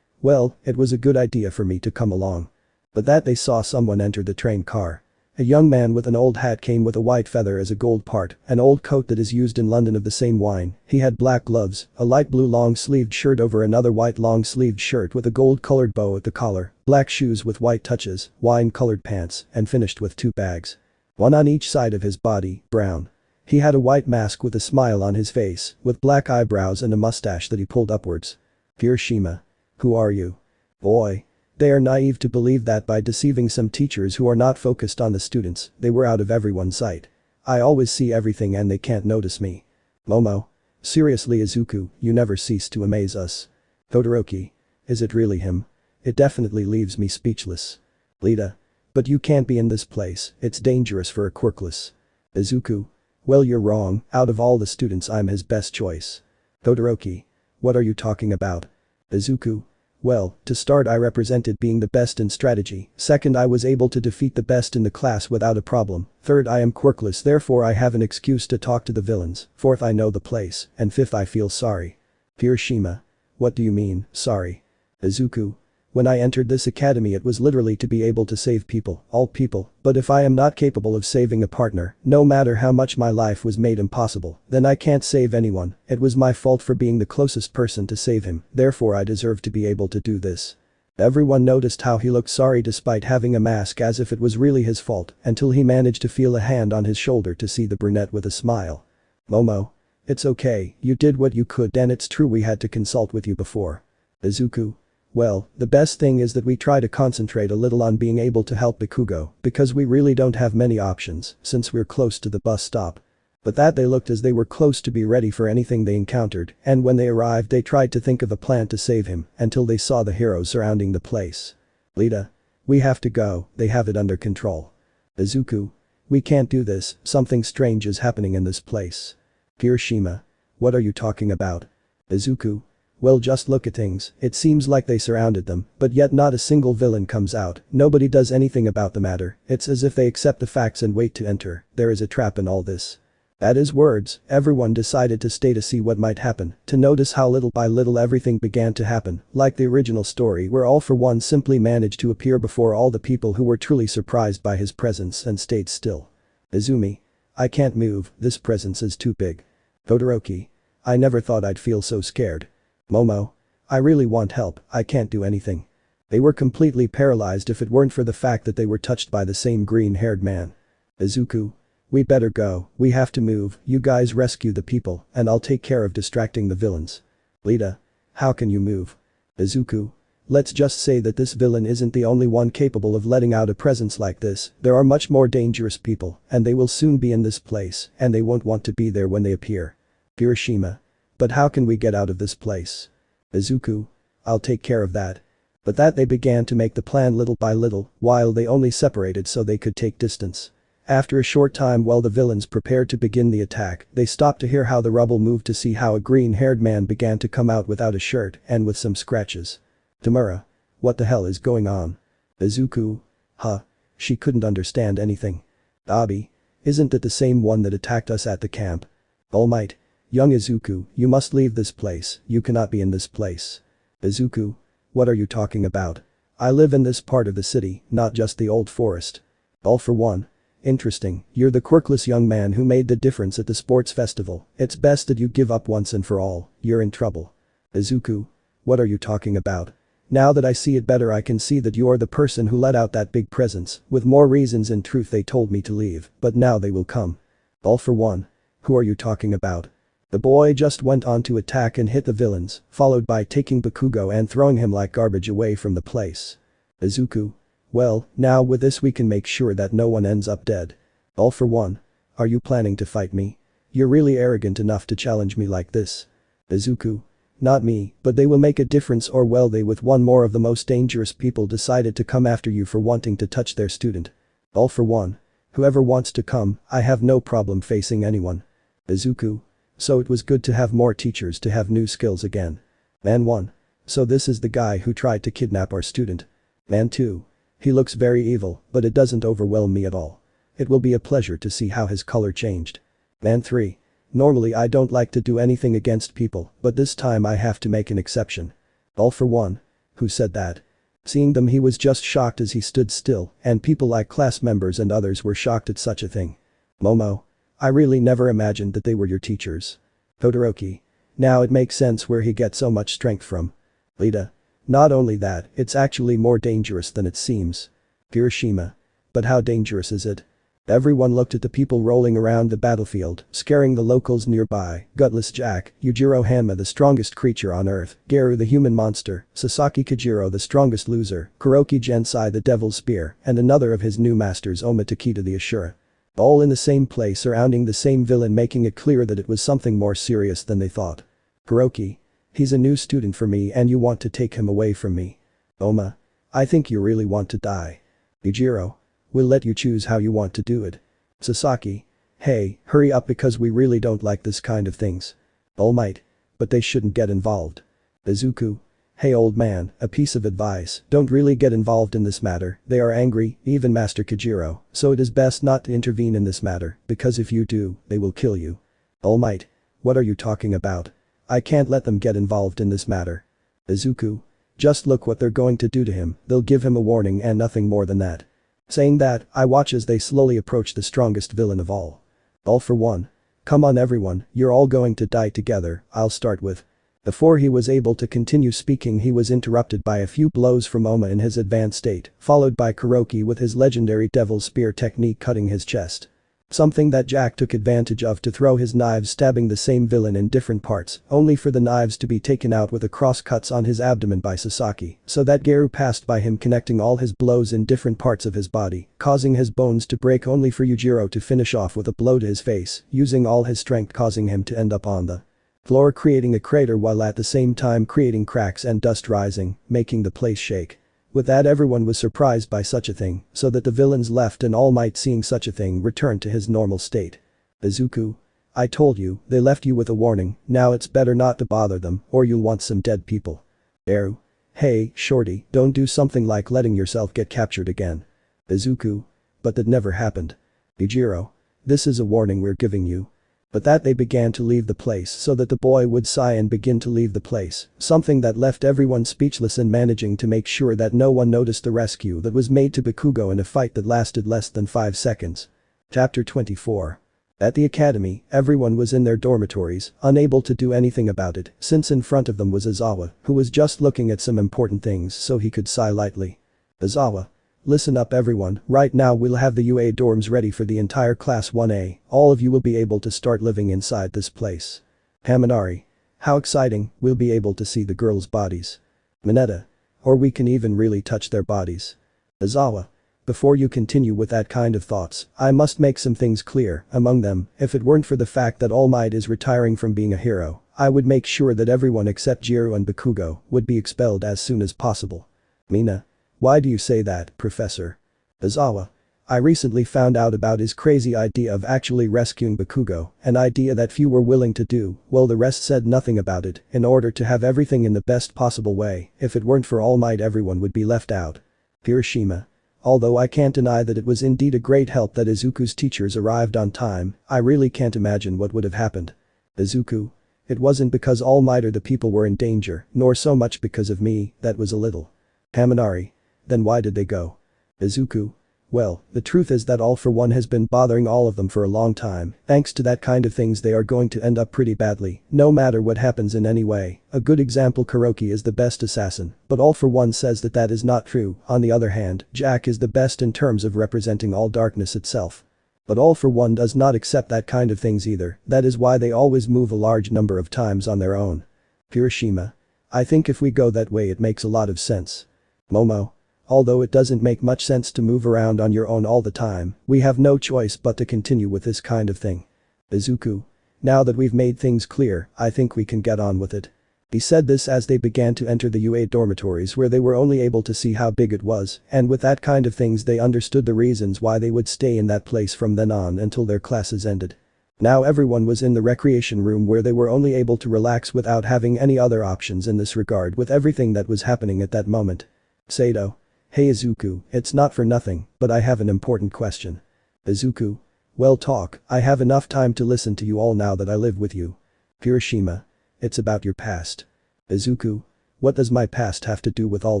Well, it was a good idea for me to come along. But that they saw someone enter the train car. A young man with an old hat came with a white feather as a gold part, an old coat that is used in London of the same wine, he had black gloves, a light blue long-sleeved shirt over another white long-sleeved shirt with a gold-colored bow at the collar, black shoes with white touches, wine-colored pants, and finished with 2 bags. One on each side of his body, brown. He had a white mask with a smile on his face, with black eyebrows and a mustache that he pulled upwards. Kirishima. Who are you? Boy. They are naive to believe that by deceiving some teachers who are not focused on the students, they were out of everyone's sight. I always see everything and they can't notice me. Momo. Seriously Izuku, you never cease to amaze us. Todoroki. Is it really him? It definitely leaves me speechless. Lita. But you can't be in this place, it's dangerous for a quirkless. Izuku. Well you're wrong, out of all the students I'm his best choice. Todoroki. What are you talking about? Izuku. Well, to start I represented being the best in strategy, second I was able to defeat the best in the class without a problem, third I am quirkless therefore I have an excuse to talk to the villains, fourth I know the place, and fifth I feel sorry. Kirishima. What do you mean, sorry? Izuku. When I entered this academy it was literally to be able to save people, all people, but if I am not capable of saving a partner, no matter how much my life was made impossible, then I can't save anyone, it was my fault for being the closest person to save him, therefore I deserve to be able to do this. Everyone noticed how he looked sorry despite having a mask as if it was really his fault, until he managed to feel a hand on his shoulder to see the brunette with a smile. Momo. It's okay, you did what you could and it's true we had to consult with you before. Izuku. Well, the best thing is that we try to concentrate a little on being able to help Bakugo, because we really don't have many options, since we're close to the bus stop. But that they looked as they were close to be ready for anything they encountered, and when they arrived they tried to think of a plan to save him, until they saw the heroes surrounding the place. Lita. We have to go, they have it under control. Izuku. We can't do this, something strange is happening in this place. Kirishima. What are you talking about? Izuku. Well just look at things, it seems like they surrounded them, but yet not a single villain comes out, nobody does anything about the matter, it's as if they accept the facts and wait to enter, there is a trap in all this. At his words, everyone decided to stay to see what might happen, to notice how little by little everything began to happen, like the original story where All for One simply managed to appear before all the people who were truly surprised by his presence and stayed still. Izumi. I can't move, this presence is too big. Todoroki. I never thought I'd feel so scared. Momo. I really want help, I can't do anything. They were completely paralyzed if it weren't for the fact that they were touched by the same green-haired man. Izuku. We better go, we have to move, you guys rescue the people, and I'll take care of distracting the villains. Lita. How can you move? Izuku. Let's just say that this villain isn't the only one capable of letting out a presence like this, there are much more dangerous people, and they will soon be in this place, and they won't want to be there when they appear. Kirishima. But how can we get out of this place? Izuku. I'll take care of that. But that they began to make the plan little by little, while they only separated so they could take distance. After a short time while the villains prepared to begin the attack, they stopped to hear how the rubble moved to see how a green-haired man began to come out without a shirt and with some scratches. Tamura. What the hell is going on? Izuku. Huh. She couldn't understand anything. Abi. Isn't it the same one that attacked us at the camp? All Might. Young Izuku, you must leave this place, you cannot be in this place. Izuku. What are you talking about? I live in this part of the city, not just the old forest. All for One. Interesting, you're the quirkless young man who made the difference at the sports festival. It's best that you give up once and for all, you're in trouble. Izuku? What are you talking about? Now that I see it better I can see that you're the person who let out that big presence, with more reasons in truth they told me to leave, but now they will come. All for one. Who are you talking about? The boy just went on to attack and hit the villains, followed by taking Bakugo and throwing him like garbage away from the place. Izuku? Well, now with this we can make sure that no one ends up dead. All for one. Are you planning to fight me? You're really arrogant enough to challenge me like this. Izuku? Not me, but they will make a difference or well they with one more of the most dangerous people decided to come after you for wanting to touch their student. All for one. Whoever wants to come, I have no problem facing anyone. Izuku? So it was good to have more teachers to have new skills again. Man 1. So this is the guy who tried to kidnap our student. Man 2. He looks very evil, but it doesn't overwhelm me at all. It will be a pleasure to see how his color changed. Man 3. Normally I don't like to do anything against people, but this time I have to make an exception. All for one. Who said that? Seeing them he was just shocked as he stood still, and people like class members and others were shocked at such a thing. Momo. I really never imagined that they were your teachers. Todoroki. Now it makes sense where he gets so much strength from. Lita. Not only that, it's actually more dangerous than it seems. Hiroshima. But how dangerous is it? Everyone looked at the people rolling around the battlefield, scaring the locals nearby. Gutless Jack, Yujiro Hanma the strongest creature on earth, Garou the human monster, Sasaki Kojiro the strongest loser, Kuroki Gensai the devil's spear, and another of his new masters Oma Takeda the Ashura. All in the same place surrounding the same villain making it clear that it was something more serious than they thought. Kuroki. He's a new student for me and you want to take him away from me. Oma. I think you really want to die. Yujiro. We'll let you choose how you want to do it. Sasaki. Hey, hurry up because we really don't like this kind of things. All Might. But they shouldn't get involved. Izuku. Hey old man, a piece of advice, don't really get involved in this matter, they are angry, even Master Kojiro, so it is best not to intervene in this matter, because if you do, they will kill you. All Might. What are you talking about? I can't let them get involved in this matter. Izuku. Just look what they're going to do to him, they'll give him a warning and nothing more than that. Saying that, I watch as they slowly approach the strongest villain of all. All for one. Come on everyone, you're all going to die together, I'll start with. Before he was able to continue speaking he was interrupted by a few blows from Oma in his advanced state, followed by Kuroki with his legendary devil's spear technique cutting his chest. Something that Jack took advantage of to throw his knives stabbing the same villain in different parts, only for the knives to be taken out with a cross cuts on his abdomen by Sasaki, so that Garou passed by him connecting all his blows in different parts of his body, causing his bones to break only for Yujiro to finish off with a blow to his face, using all his strength causing him to end up on the floor creating a crater while at the same time creating cracks and dust rising, making the place shake. With that everyone was surprised by such a thing, so that the villains left and All Might seeing such a thing returned to his normal state. Izuku. I told you, they left you with a warning, now it's better not to bother them or you'll want some dead people. Garou. Hey, shorty, don't do something like letting yourself get captured again. Izuku. But that never happened. Yujiro. This is a warning we're giving you. But that they began to leave the place so that the boy would sigh and begin to leave the place, something that left everyone speechless and managing to make sure that no one noticed the rescue that was made to Bakugo in a fight that lasted less than 5 seconds. Chapter 24. At the academy, everyone was in their dormitories, unable to do anything about it, since in front of them was Izawa, who was just looking at some important things so he could sigh lightly. Izawa. Listen up everyone, right now we'll have the UA dorms ready for the entire class 1A, all of you will be able to start living inside this place. Haminari. How exciting, we'll be able to see the girls' bodies. Mineta. Or we can even really touch their bodies. Izawa. Before you continue with that kind of thoughts, I must make some things clear, among them, if it weren't for the fact that All Might is retiring from being a hero, I would make sure that everyone except Jiro and Bakugo would be expelled as soon as possible. Mina. Why do you say that, Professor? Izawa. I recently found out about his crazy idea of actually rescuing Bakugo, an idea that few were willing to do, while the rest said nothing about it, in order to have everything in the best possible way, if it weren't for All Might everyone would be left out. Hiroshima. Although I can't deny that it was indeed a great help that Izuku's teachers arrived on time, I really can't imagine what would have happened. Izuku. It wasn't because All Might or the people were in danger, nor so much because of me, that was a little. Haminari. Then why did they go? Izuku. Well, the truth is that All For One has been bothering all of them for a long time. Thanks to that kind of things they are going to end up pretty badly, no matter what happens in any way. A good example, Kuroki is the best assassin, but All For One says that that is not true. On the other hand, Jack is the best in terms of representing all darkness itself. But All For One does not accept that kind of things either, that is why they always move a large number of times on their own. Hiroshima. I think if we go that way it makes a lot of sense. Momo. Although it doesn't make much sense to move around on your own all the time, we have no choice but to continue with this kind of thing. Izuku. Now that we've made things clear, I think we can get on with it. He said this as they began to enter the UA dormitories where they were only able to see how big it was, and with that kind of things they understood the reasons why they would stay in that place from then on until their classes ended. Now everyone was in the recreation room where they were only able to relax without having any other options in this regard with everything that was happening at that moment. Sato. Hey Izuku, it's not for nothing, but I have an important question. Izuku. Well talk, I have enough time to listen to you all now that I live with you. Hiroshima. It's about your past. Izuku. What does my past have to do with all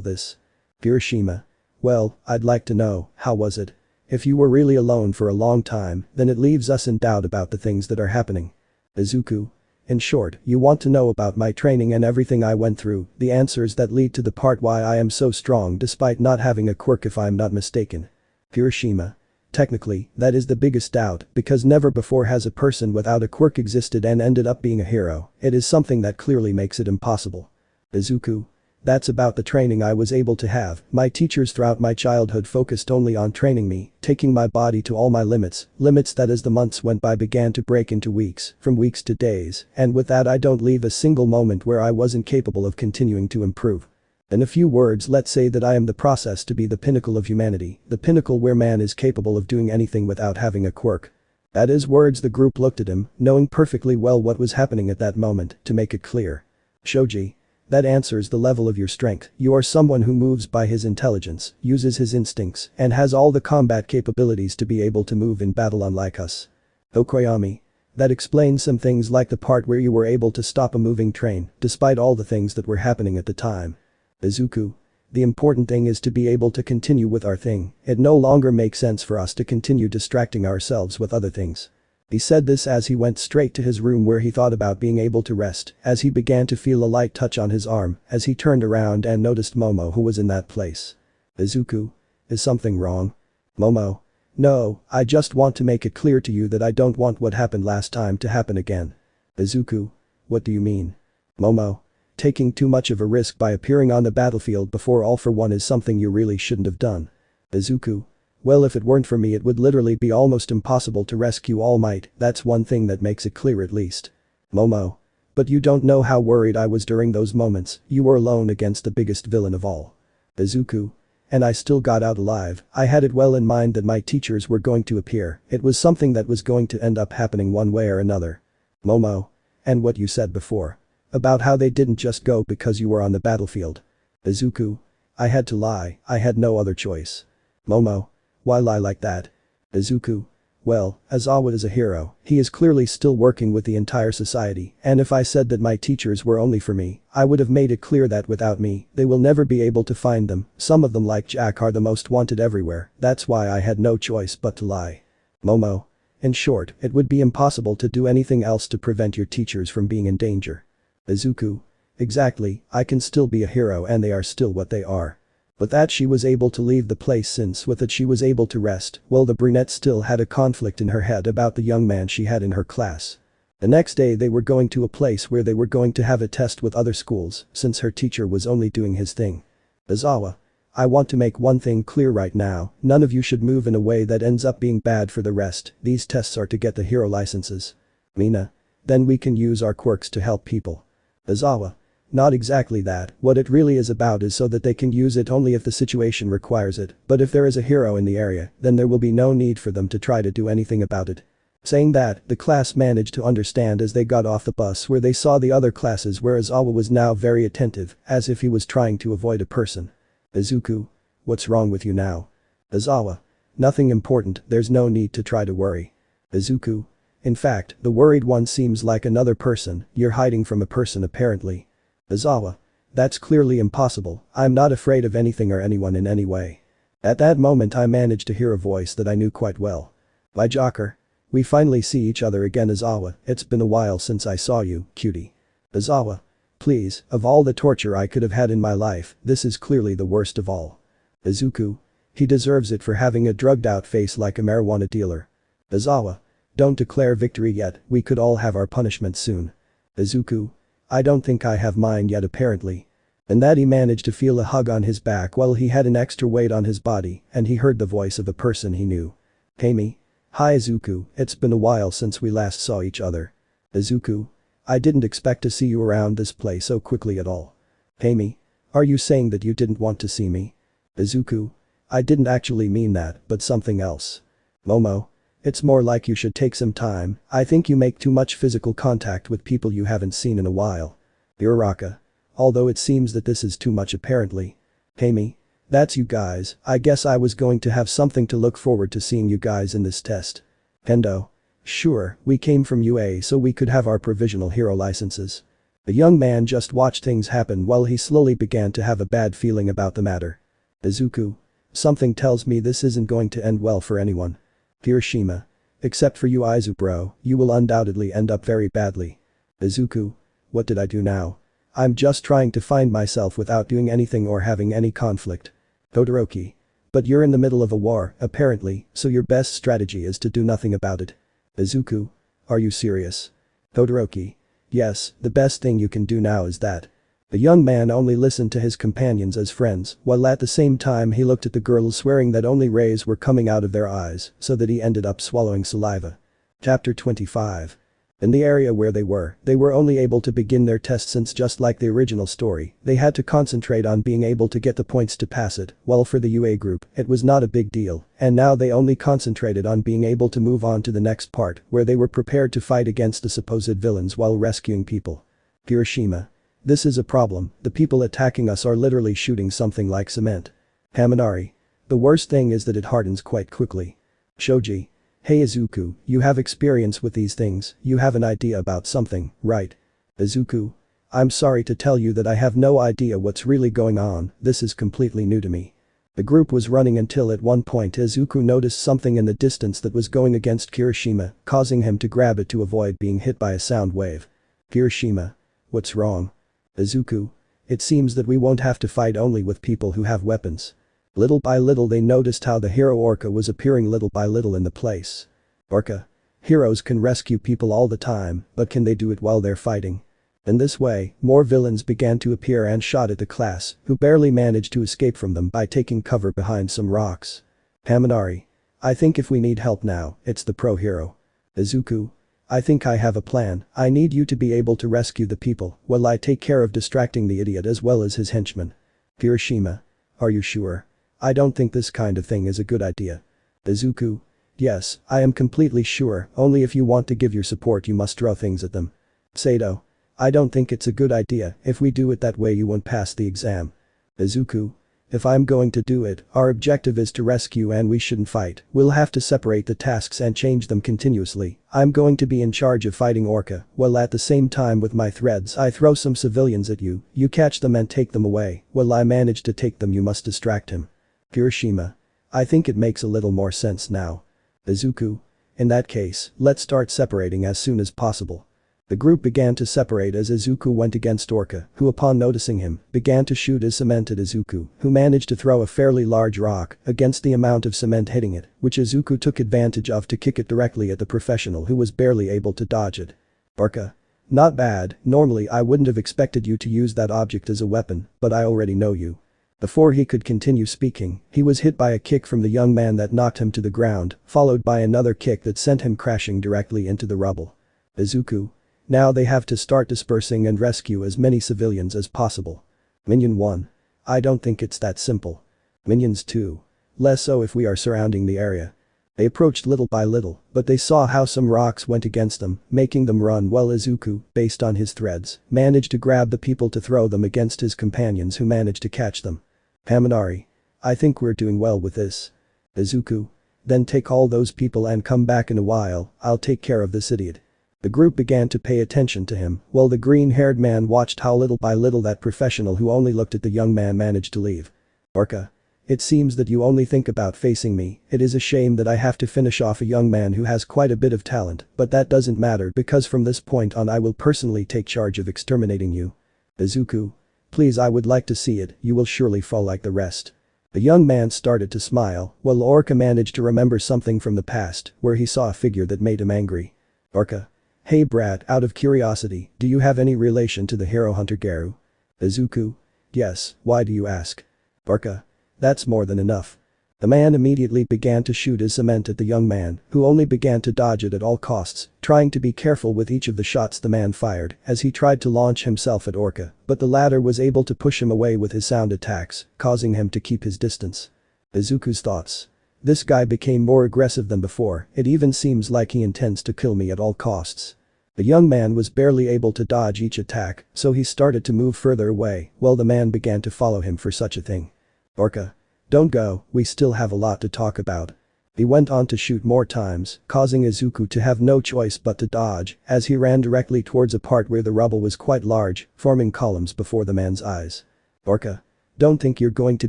this? Hiroshima. Well, I'd like to know, how was it? If you were really alone for a long time, then it leaves us in doubt about the things that are happening. Izuku. In short, you want to know about my training and everything I went through, the answers that lead to the part why I am so strong despite not having a quirk if I'm not mistaken. Hiroshima. Technically, that is the biggest doubt, because never before has a person without a quirk existed and ended up being a hero. It is something that clearly makes it impossible. Izuku. That's about the training I was able to have. My teachers throughout my childhood focused only on training me, taking my body to all my limits that as the months went by began to break into weeks, from weeks to days, and with that I don't leave a single moment where I wasn't capable of continuing to improve. In a few words, let's say that I am the process to be the pinnacle of humanity, the pinnacle where man is capable of doing anything without having a quirk. At his words the group looked at him, knowing perfectly well what was happening at that moment, to make it clear. Shoji. That answers the level of your strength. You are someone who moves by his intelligence, uses his instincts, and has all the combat capabilities to be able to move in battle unlike us. Okoyami. That explains some things like the part where you were able to stop a moving train, despite all the things that were happening at the time. Izuku. The important thing is to be able to continue with our thing. It no longer makes sense for us to continue distracting ourselves with other things. He said this as he went straight to his room where he thought about being able to rest, as he began to feel a light touch on his arm, as he turned around and noticed Momo who was in that place. Izuku. Is something wrong? Momo. No, I just want to make it clear to you that I don't want what happened last time to happen again. Izuku. What do you mean? Momo. Taking too much of a risk by appearing on the battlefield before All For One is something you really shouldn't have done. Izuku. Well, if it weren't for me it would literally be almost impossible to rescue All Might, that's one thing that makes it clear at least. Momo. But you don't know how worried I was during those moments, you were alone against the biggest villain of all. Izuku. And I still got out alive. I had it well in mind that my teachers were going to appear, it was something that was going to end up happening one way or another. Momo. And what you said before. About how they didn't just go because you were on the battlefield. Izuku. I had to lie, I had no other choice. Momo. Why lie like that? Izuku. Well, Aizawa is a hero, he is clearly still working with the entire society, and if I said that my teachers were only for me, I would have made it clear that without me, they will never be able to find them, some of them like Jack are the most wanted everywhere, that's why I had no choice but to lie. Momo. In short, it would be impossible to do anything else to prevent your teachers from being in danger. Izuku. Exactly, I can still be a hero and they are still what they are. But that she was able to leave the place since with it she was able to rest, well the brunette still had a conflict in her head about the young man she had in her class. The next day they were going to a place where they were going to have a test with other schools since her teacher was only doing his thing. Aizawa. I want to make one thing clear right now, none of you should move in a way that ends up being bad for the rest, these tests are to get the hero licenses. Mina. Then we can use our quirks to help people. Aizawa. Not exactly that, what it really is about is so that they can use it only if the situation requires it, but if there is a hero in the area, then there will be no need for them to try to do anything about it. Saying that, the class managed to understand as they got off the bus where they saw the other classes where Aizawa was now very attentive, as if he was trying to avoid a person. Izuku. What's wrong with you now? Aizawa. Nothing important, there's no need to try to worry. Izuku. In fact, the worried one seems like another person, you're hiding from a person apparently. Aizawa. That's clearly impossible, I'm not afraid of anything or anyone in any way. At that moment I managed to hear a voice that I knew quite well. "By Jocker. We finally see each other again, Izawa. It's been a while since I saw you, cutie." "Izawa. Please, of all the torture I could have had in my life, this is clearly the worst of all." "Izuku. He deserves it for having a drugged out face like a marijuana dealer." "Izawa. Don't declare victory yet, we could all have our punishment soon." "Izuku. I don't think I have mine yet apparently." And that he managed to feel a hug on his back while he had an extra weight on his body and he heard the voice of a person he knew. "Amy. Hi Izuku, it's been a while since we last saw each other." "Izuku. I didn't expect to see you around this place so quickly at all." "Amy. Are you saying that you didn't want to see me?" "Izuku. I didn't actually mean that, but something else." "Momo. It's more like you should take some time, I think you make too much physical contact with people you haven't seen in a while." "Uraraka. Although it seems that this is too much apparently." "Amy. That's you guys, I guess I was going to have something to look forward to seeing you guys in this test." "Hendo. Sure, we came from UA so we could have our provisional hero licenses." The young man just watched things happen while he slowly began to have a bad feeling about the matter. "Izuku. Something tells me this isn't going to end well for anyone." "Hiroshima. Except for you Izu bro, you will undoubtedly end up very badly." "Izuku. What did I do now? I'm just trying to find myself without doing anything or having any conflict." "Todoroki. But you're in the middle of a war, apparently, so your best strategy is to do nothing about it." "Izuku. Are you serious?" "Todoroki. Yes, the best thing you can do now is that." The young man only listened to his companions as friends, while at the same time he looked at the girls swearing that only rays were coming out of their eyes, so that he ended up swallowing saliva. Chapter 25. In the area where they were only able to begin their test since just like the original story, they had to concentrate on being able to get the points to pass it, while for the UA group, it was not a big deal, and now they only concentrated on being able to move on to the next part, where they were prepared to fight against the supposed villains while rescuing people. Hiroshima. This is a problem, the people attacking us are literally shooting something like cement. Haminari. The worst thing is that it hardens quite quickly. Shoji. Hey Izuku, you have experience with these things, you have an idea about something, right? Izuku. I'm sorry to tell you that I have no idea what's really going on, this is completely new to me. The group was running until at one point Izuku noticed something in the distance that was going against Hiroshima, causing him to grab it to avoid being hit by a sound wave. Hiroshima. What's wrong? Izuku. It seems that we won't have to fight only with people who have weapons. Little by little they noticed how the hero Orca was appearing little by little in the place. Orca. Heroes can rescue people all the time, but can they do it while they're fighting? In this way, more villains began to appear and shot at the class, who barely managed to escape from them by taking cover behind some rocks. Haminari. I think if we need help now, it's the pro hero. Izuku. I think I have a plan, I need you to be able to rescue the people while I take care of distracting the idiot as well as his henchmen. Hiroshima. Are you sure? I don't think this kind of thing is a good idea. Izuku. Yes, I am completely sure, only if you want to give your support you must throw things at them. Sato. I don't think it's a good idea, if we do it that way you won't pass the exam. Izuku. If I'm going to do it, our objective is to rescue and we shouldn't fight, we'll have to separate the tasks and change them continuously. I'm going to be in charge of fighting Orca, while at the same time with my threads I throw some civilians at you, you catch them and take them away, while I manage to take them you must distract him. Hiroshima. I think it makes a little more sense now. Izuku. In that case, let's start separating as soon as possible. The group began to separate as Izuku went against Orca, who upon noticing him, began to shoot his cement at Izuku, who managed to throw a fairly large rock against the amount of cement hitting it, which Izuku took advantage of to kick it directly at the professional who was barely able to dodge it. Orca. Not bad, normally I wouldn't have expected you to use that object as a weapon, but I already know you. Before he could continue speaking, he was hit by a kick from the young man that knocked him to the ground, followed by another kick that sent him crashing directly into the rubble. Izuku. Now they have to start dispersing and rescue as many civilians as possible. Minion 1. I don't think it's that simple. Minions 2. Less so if we are surrounding the area. They approached little by little, but they saw how some rocks went against them, making them run while Izuku, based on his threads, managed to grab the people to throw them against his companions who managed to catch them. Haminari. I think we're doing well with this. Izuku. Then take all those people and come back in a while, I'll take care of this idiot. The group began to pay attention to him, while the green-haired man watched how little by little that professional who only looked at the young man managed to leave. Orca. It seems that you only think about facing me. It is a shame that I have to finish off a young man who has quite a bit of talent, but that doesn't matter because from this point on I will personally take charge of exterminating you. Izuku. Please, I would like to see it, you will surely fall like the rest. The young man started to smile, while Orca managed to remember something from the past, where he saw a figure that made him angry. Orca. Hey brat, out of curiosity, do you have any relation to the hero hunter Garou? Izuku. Yes, why do you ask? Orca. That's more than enough. The man immediately began to shoot his cement at the young man, who only began to dodge it at all costs, trying to be careful with each of the shots the man fired as he tried to launch himself at Orca, but the latter was able to push him away with his sound attacks, causing him to keep his distance. Izuku's thoughts. This guy became more aggressive than before, it even seems like he intends to kill me at all costs. The young man was barely able to dodge each attack, so he started to move further away, while the man began to follow him for such a thing. Orca. Don't go, we still have a lot to talk about. He went on to shoot more times, causing Izuku to have no choice but to dodge as he ran directly towards a part where the rubble was quite large, forming columns before the man's eyes. Orca. Don't think you're going to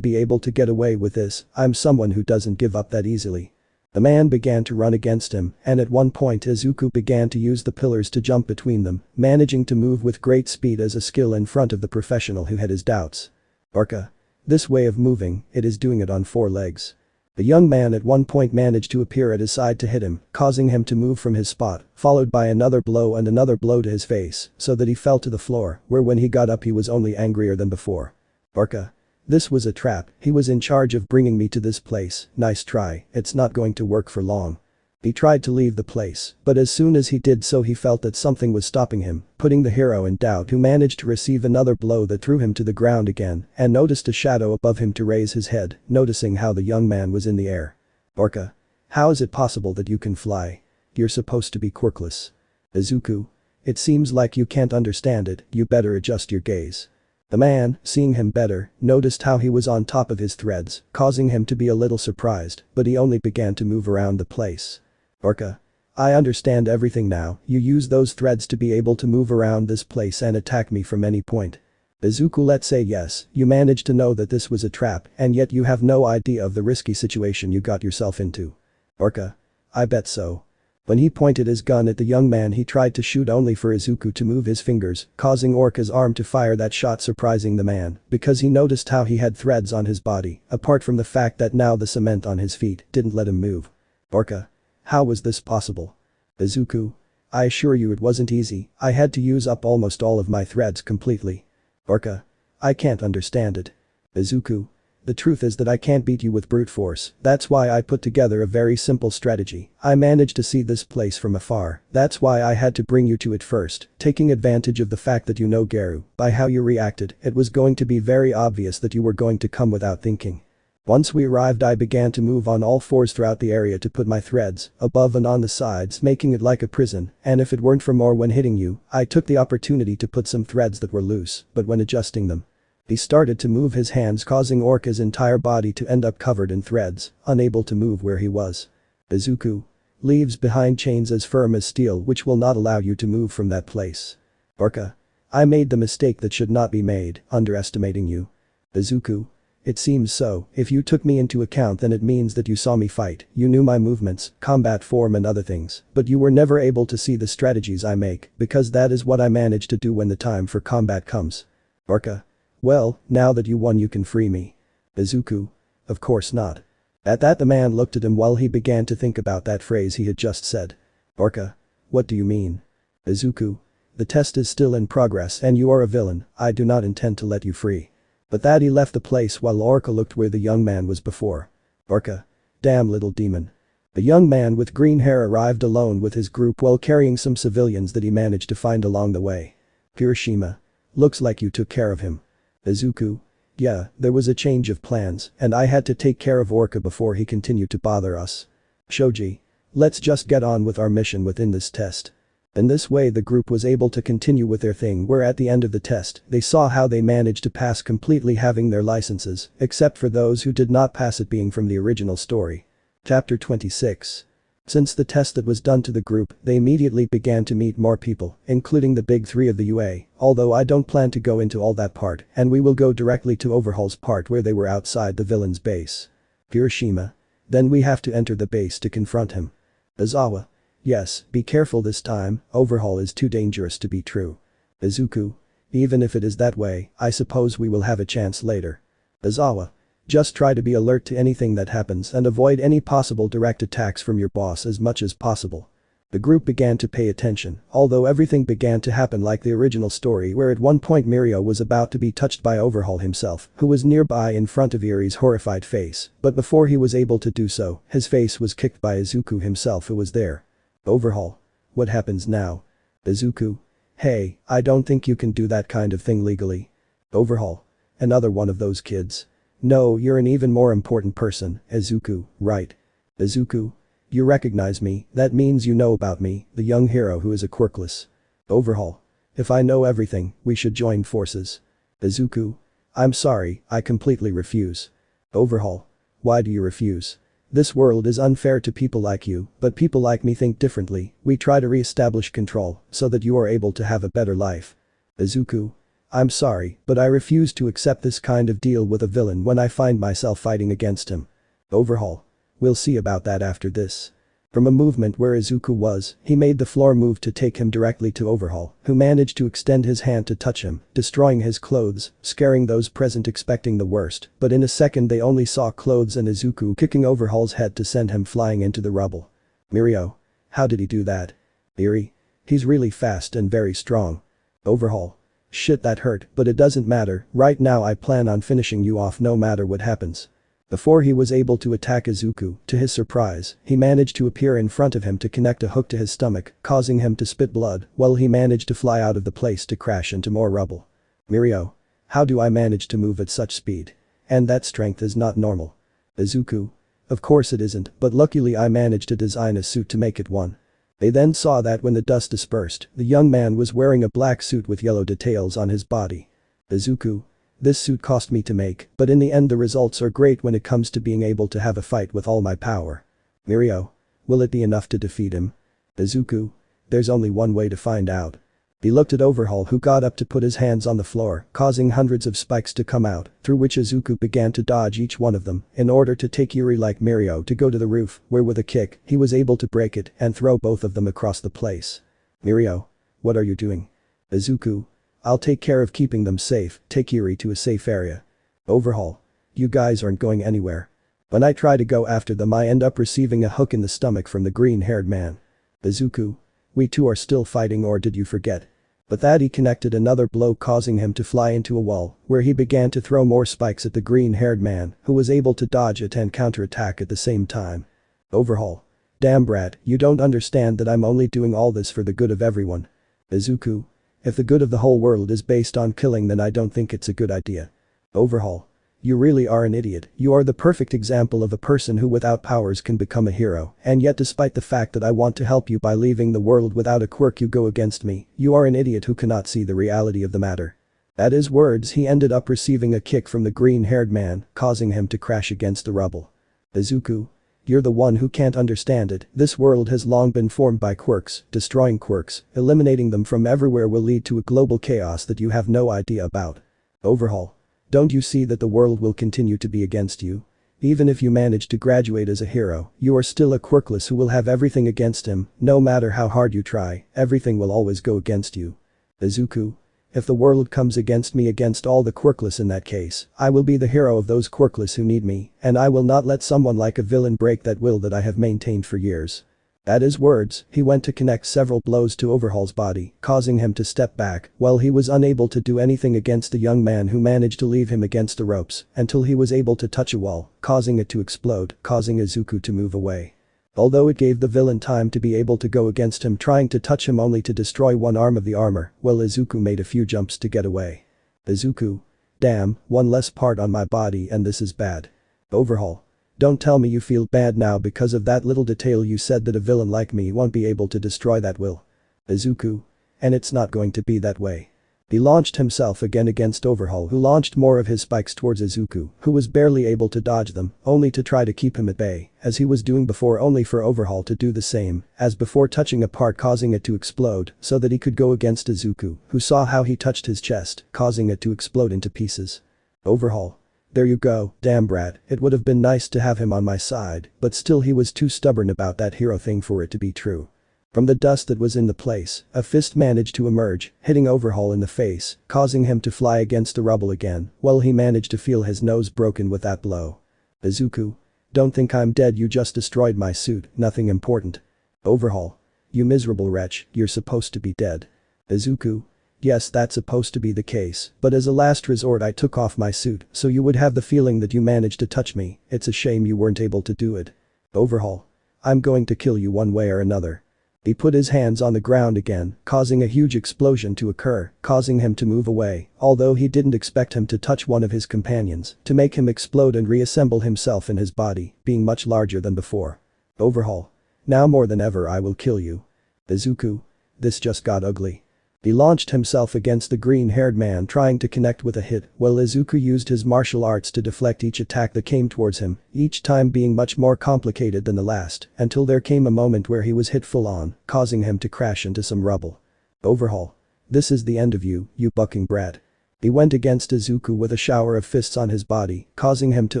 be able to get away with this, I'm someone who doesn't give up that easily. The man began to run against him, and at one point Izuku began to use the pillars to jump between them, managing to move with great speed as a skill in front of the professional who had his doubts. Orca. This way of moving, it is doing it on 4 legs. The young man at one point managed to appear at his side to hit him, causing him to move from his spot, followed by another blow and another blow to his face, so that he fell to the floor, where when he got up he was only angrier than before. Orca. This was a trap, he was in charge of bringing me to this place, nice try, it's not going to work for long. He tried to leave the place, but as soon as he did so he felt that something was stopping him, putting the hero in doubt, who managed to receive another blow that threw him to the ground again and noticed a shadow above him to raise his head, noticing how the young man was in the air. Orca. How is it possible that you can fly? You're supposed to be quirkless. Izuku. It seems like you can't understand it, you better adjust your gaze. The man, seeing him better, noticed how he was on top of his threads, causing him to be a little surprised, but he only began to move around the place. Orca. I understand everything now, you use those threads to be able to move around this place and attack me from any point. Izuku. Let's say yes, you managed to know that this was a trap and yet you have no idea of the risky situation you got yourself into. Orca. I bet so. When he pointed his gun at the young man he tried to shoot only for Izuku to move his fingers, causing Orca's arm to fire that shot, surprising the man because he noticed how he had threads on his body, apart from the fact that now the cement on his feet didn't let him move. Orca. How was this possible? Izuku. I assure you it wasn't easy, I had to use up almost all of my threads completely. Orca. I can't understand it. Izuku. The truth is that I can't beat you with brute force, that's why I put together a very simple strategy. I managed to see this place from afar, that's why I had to bring you to it first, taking advantage of the fact that you know Garou. By how you reacted, it was going to be very obvious that you were going to come without thinking. Once we arrived I began to move on all 4s throughout the area to put my threads above and on the sides, making it like a prison, and if it weren't for more when hitting you, I took the opportunity to put some threads that were loose, but when adjusting them. He started to move his hands, causing Orca's entire body to end up covered in threads, unable to move where he was. Izuku. Leaves behind chains as firm as steel which will not allow you to move from that place. Orca. I made the mistake that should not be made, underestimating you. Izuku. It seems so, if you took me into account then it means that you saw me fight, you knew my movements, combat form and other things, but you were never able to see the strategies I make, because that is what I manage to do when the time for combat comes. Orca. Well, now that you won you can free me. Izuku. Of course not. At that the man looked at him while he began to think about that phrase he had just said. Orca. What do you mean? Izuku. The test is still in progress and you are a villain, I do not intend to let you free. But that he left the place while Orca looked where the young man was before. Orca. Damn little demon. The young man with green hair arrived alone with his group while carrying some civilians that he managed to find along the way. Hiroshima. Looks like you took care of him. Izuku. Yeah, there was a change of plans and I had to take care of Orca before he continued to bother us. Shoji. Let's just get on with our mission within this test. In this way the group was able to continue with their thing, where at the end of the test they saw how they managed to pass completely having their licenses, except for those who did not pass it being from the original story. Chapter 26. Since the test that was done to the group, they immediately began to meet more people, including the big three of the UA, although I don't plan to go into all that part, and we will go directly to Overhaul's part where they were outside the villain's base. Hiroshima. Then we have to enter the base to confront him. Izawa. Yes, be careful this time, Overhaul is too dangerous to be true. Izuku. Even if it is that way, I suppose we will have a chance later. Izawa. Just try to be alert to anything that happens and avoid any possible direct attacks from your boss as much as possible. The group began to pay attention, although everything began to happen like the original story where at one point Mirio was about to be touched by Overhaul himself, who was nearby in front of Irie's horrified face, but before he was able to do so, his face was kicked by Izuku himself who was there. Overhaul. What happens now? Izuku. Hey, I don't think you can do that kind of thing legally. Overhaul. Another one of those kids. No, you're an even more important person, Izuku, right? Izuku. You recognize me, that means you know about me, the young hero who is a quirkless. Overhaul. If I know everything, we should join forces. Izuku. I'm sorry, I completely refuse. Overhaul. Why do you refuse? This world is unfair to people like you, but people like me think differently, we try to re-establish control, so that you are able to have a better life. Izuku. I'm sorry, but I refuse to accept this kind of deal with a villain when I find myself fighting against him. Overhaul. We'll see about that after this. From a movement where Izuku was, he made the floor move to take him directly to Overhaul, who managed to extend his hand to touch him, destroying his clothes, scaring those present expecting the worst, but in a second they only saw clothes and Izuku kicking Overhaul's head to send him flying into the rubble. Mirio. How did he do that? Irie. He's really fast and very strong. Overhaul. Shit, that hurt, but it doesn't matter, right now I plan on finishing you off no matter what happens. Before he was able to attack Izuku, to his surprise, he managed to appear in front of him to connect a hook to his stomach, causing him to spit blood, while he managed to fly out of the place to crash into more rubble. Mirio. How do I manage to move at such speed? And that strength is not normal. Izuku. Of course it isn't, but luckily I managed to design a suit to make it one. They then saw that when the dust dispersed, the young man was wearing a black suit with yellow details on his body. Izuku. This suit cost me to make, but in the end the results are great when it comes to being able to have a fight with all my power. Mirio. Will it be enough to defeat him? Izuku. There's only one way to find out. He looked at Overhaul who got up to put his hands on the floor, causing hundreds of spikes to come out, through which Izuku began to dodge each one of them, in order to take Yuri like Mirio to go to the roof, where with a kick, he was able to break it and throw both of them across the place. Mirio. What are you doing? Izuku. I'll take care of keeping them safe, take Yuri to a safe area. Overhaul. You guys aren't going anywhere. When I try to go after them I end up receiving a hook in the stomach from the green-haired man. Izuku. We two are still fighting, or did you forget? But that he connected another blow causing him to fly into a wall, where he began to throw more spikes at the green-haired man, who was able to dodge it and counterattack at the same time. Overhaul. Damn brat, you don't understand that I'm only doing all this for the good of everyone. Izuku. If the good of the whole world is based on killing, then I don't think it's a good idea. Overhaul. You really are an idiot, you are the perfect example of a person who without powers can become a hero, and yet despite the fact that I want to help you by leaving the world without a quirk you go against me, you are an idiot who cannot see the reality of the matter. At his words he ended up receiving a kick from the green-haired man, causing him to crash against the rubble. Izuku. You're the one who can't understand it, this world has long been formed by quirks, destroying quirks, eliminating them from everywhere will lead to a global chaos that you have no idea about. Overhaul. Don't you see that the world will continue to be against you? Even if you manage to graduate as a hero, you are still a quirkless who will have everything against him, no matter how hard you try, everything will always go against you. Izuku. If the world comes against me against all the quirkless, in that case, I will be the hero of those quirkless who need me, and I will not let someone like a villain break that will that I have maintained for years. At his words, he went to connect several blows to Overhaul's body, causing him to step back, while he was unable to do anything against the young man who managed to leave him against the ropes, until he was able to touch a wall, causing it to explode, causing Izuku to move away. Although it gave the villain time to be able to go against him, trying to touch him only to destroy one arm of the armor, while Izuku made a few jumps to get away. Izuku. Damn, one less part on my body and this is bad. Overhaul. Don't tell me you feel bad now because of that little detail you said that a villain like me won't be able to destroy that will. Izuku. And it's not going to be that way. He launched himself again against Overhaul, who launched more of his spikes towards Izuku, who was barely able to dodge them, only to try to keep him at bay, as he was doing before, only for Overhaul to do the same, as before, touching a part causing it to explode so that he could go against Izuku, who saw how he touched his chest, causing it to explode into pieces. Overhaul. There you go, damn brat, it would have been nice to have him on my side, but still he was too stubborn about that hero thing for it to be true. From the dust that was in the place, a fist managed to emerge, hitting Overhaul in the face, causing him to fly against the rubble again, while he managed to feel his nose broken with that blow. Izuku. Don't think I'm dead, you just destroyed my suit, nothing important. Overhaul. You miserable wretch, you're supposed to be dead. Izuku. Yes, that's supposed to be the case, but as a last resort I took off my suit so you would have the feeling that you managed to touch me, it's a shame you weren't able to do it. Overhaul. I'm going to kill you one way or another. He put his hands on the ground again, causing a huge explosion to occur, causing him to move away, although he didn't expect him to touch one of his companions, to make him explode and reassemble himself in his body, being much larger than before. Overhaul. Now more than ever I will kill you. Izuku. This just got ugly. He launched himself against the green-haired man, trying to connect with a hit, while Izuku used his martial arts to deflect each attack that came towards him, each time being much more complicated than the last, until there came a moment where he was hit full on, causing him to crash into some rubble. Overhaul. This is the end of you, you bucking brat. He went against Izuku with a shower of fists on his body, causing him to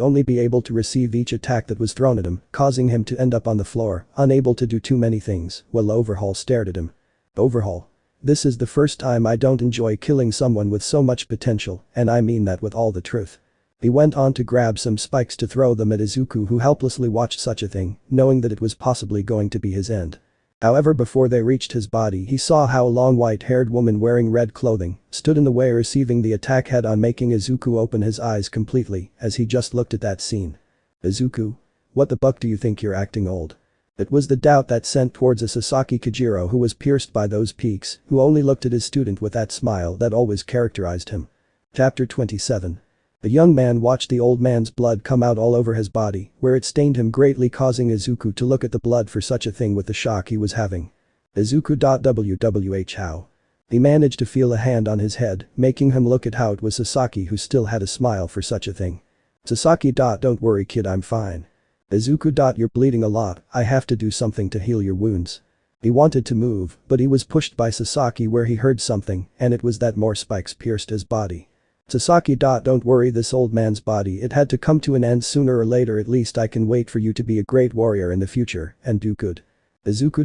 only be able to receive each attack that was thrown at him, causing him to end up on the floor, unable to do too many things, while Overhaul stared at him. Overhaul. This is the first time I don't enjoy killing someone with so much potential, and I mean that with all the truth. He went on to grab some spikes to throw them at Izuku, who helplessly watched such a thing, knowing that it was possibly going to be his end. However, before they reached his body, he saw how a long white-haired woman wearing red clothing stood in the way, receiving the attack head-on, making Izuku open his eyes completely as he just looked at that scene. Izuku. What the buck do you think, you're acting old? It was the doubt that sent towards a Sasaki Kojiro who was pierced by those peaks, who only looked at his student with that smile that always characterized him. Chapter 27. The young man watched the old man's blood come out all over his body, where it stained him greatly, causing Izuku to look at the blood for such a thing with the shock he was having. Izuku. WWH how? He managed to feel a hand on his head, making him look at how it was Sasaki who still had a smile for such a thing. Sasaki. Don't worry kid, I'm fine. Izuku. You're bleeding a lot, I have to do something to heal your wounds. He wanted to move, but he was pushed by Sasaki, where he heard something, and it was that more spikes pierced his body. Sasaki. Don't worry, this old man's body, it had to come to an end sooner or later, at least I can wait for you to be a great warrior in the future and do good. Izuku.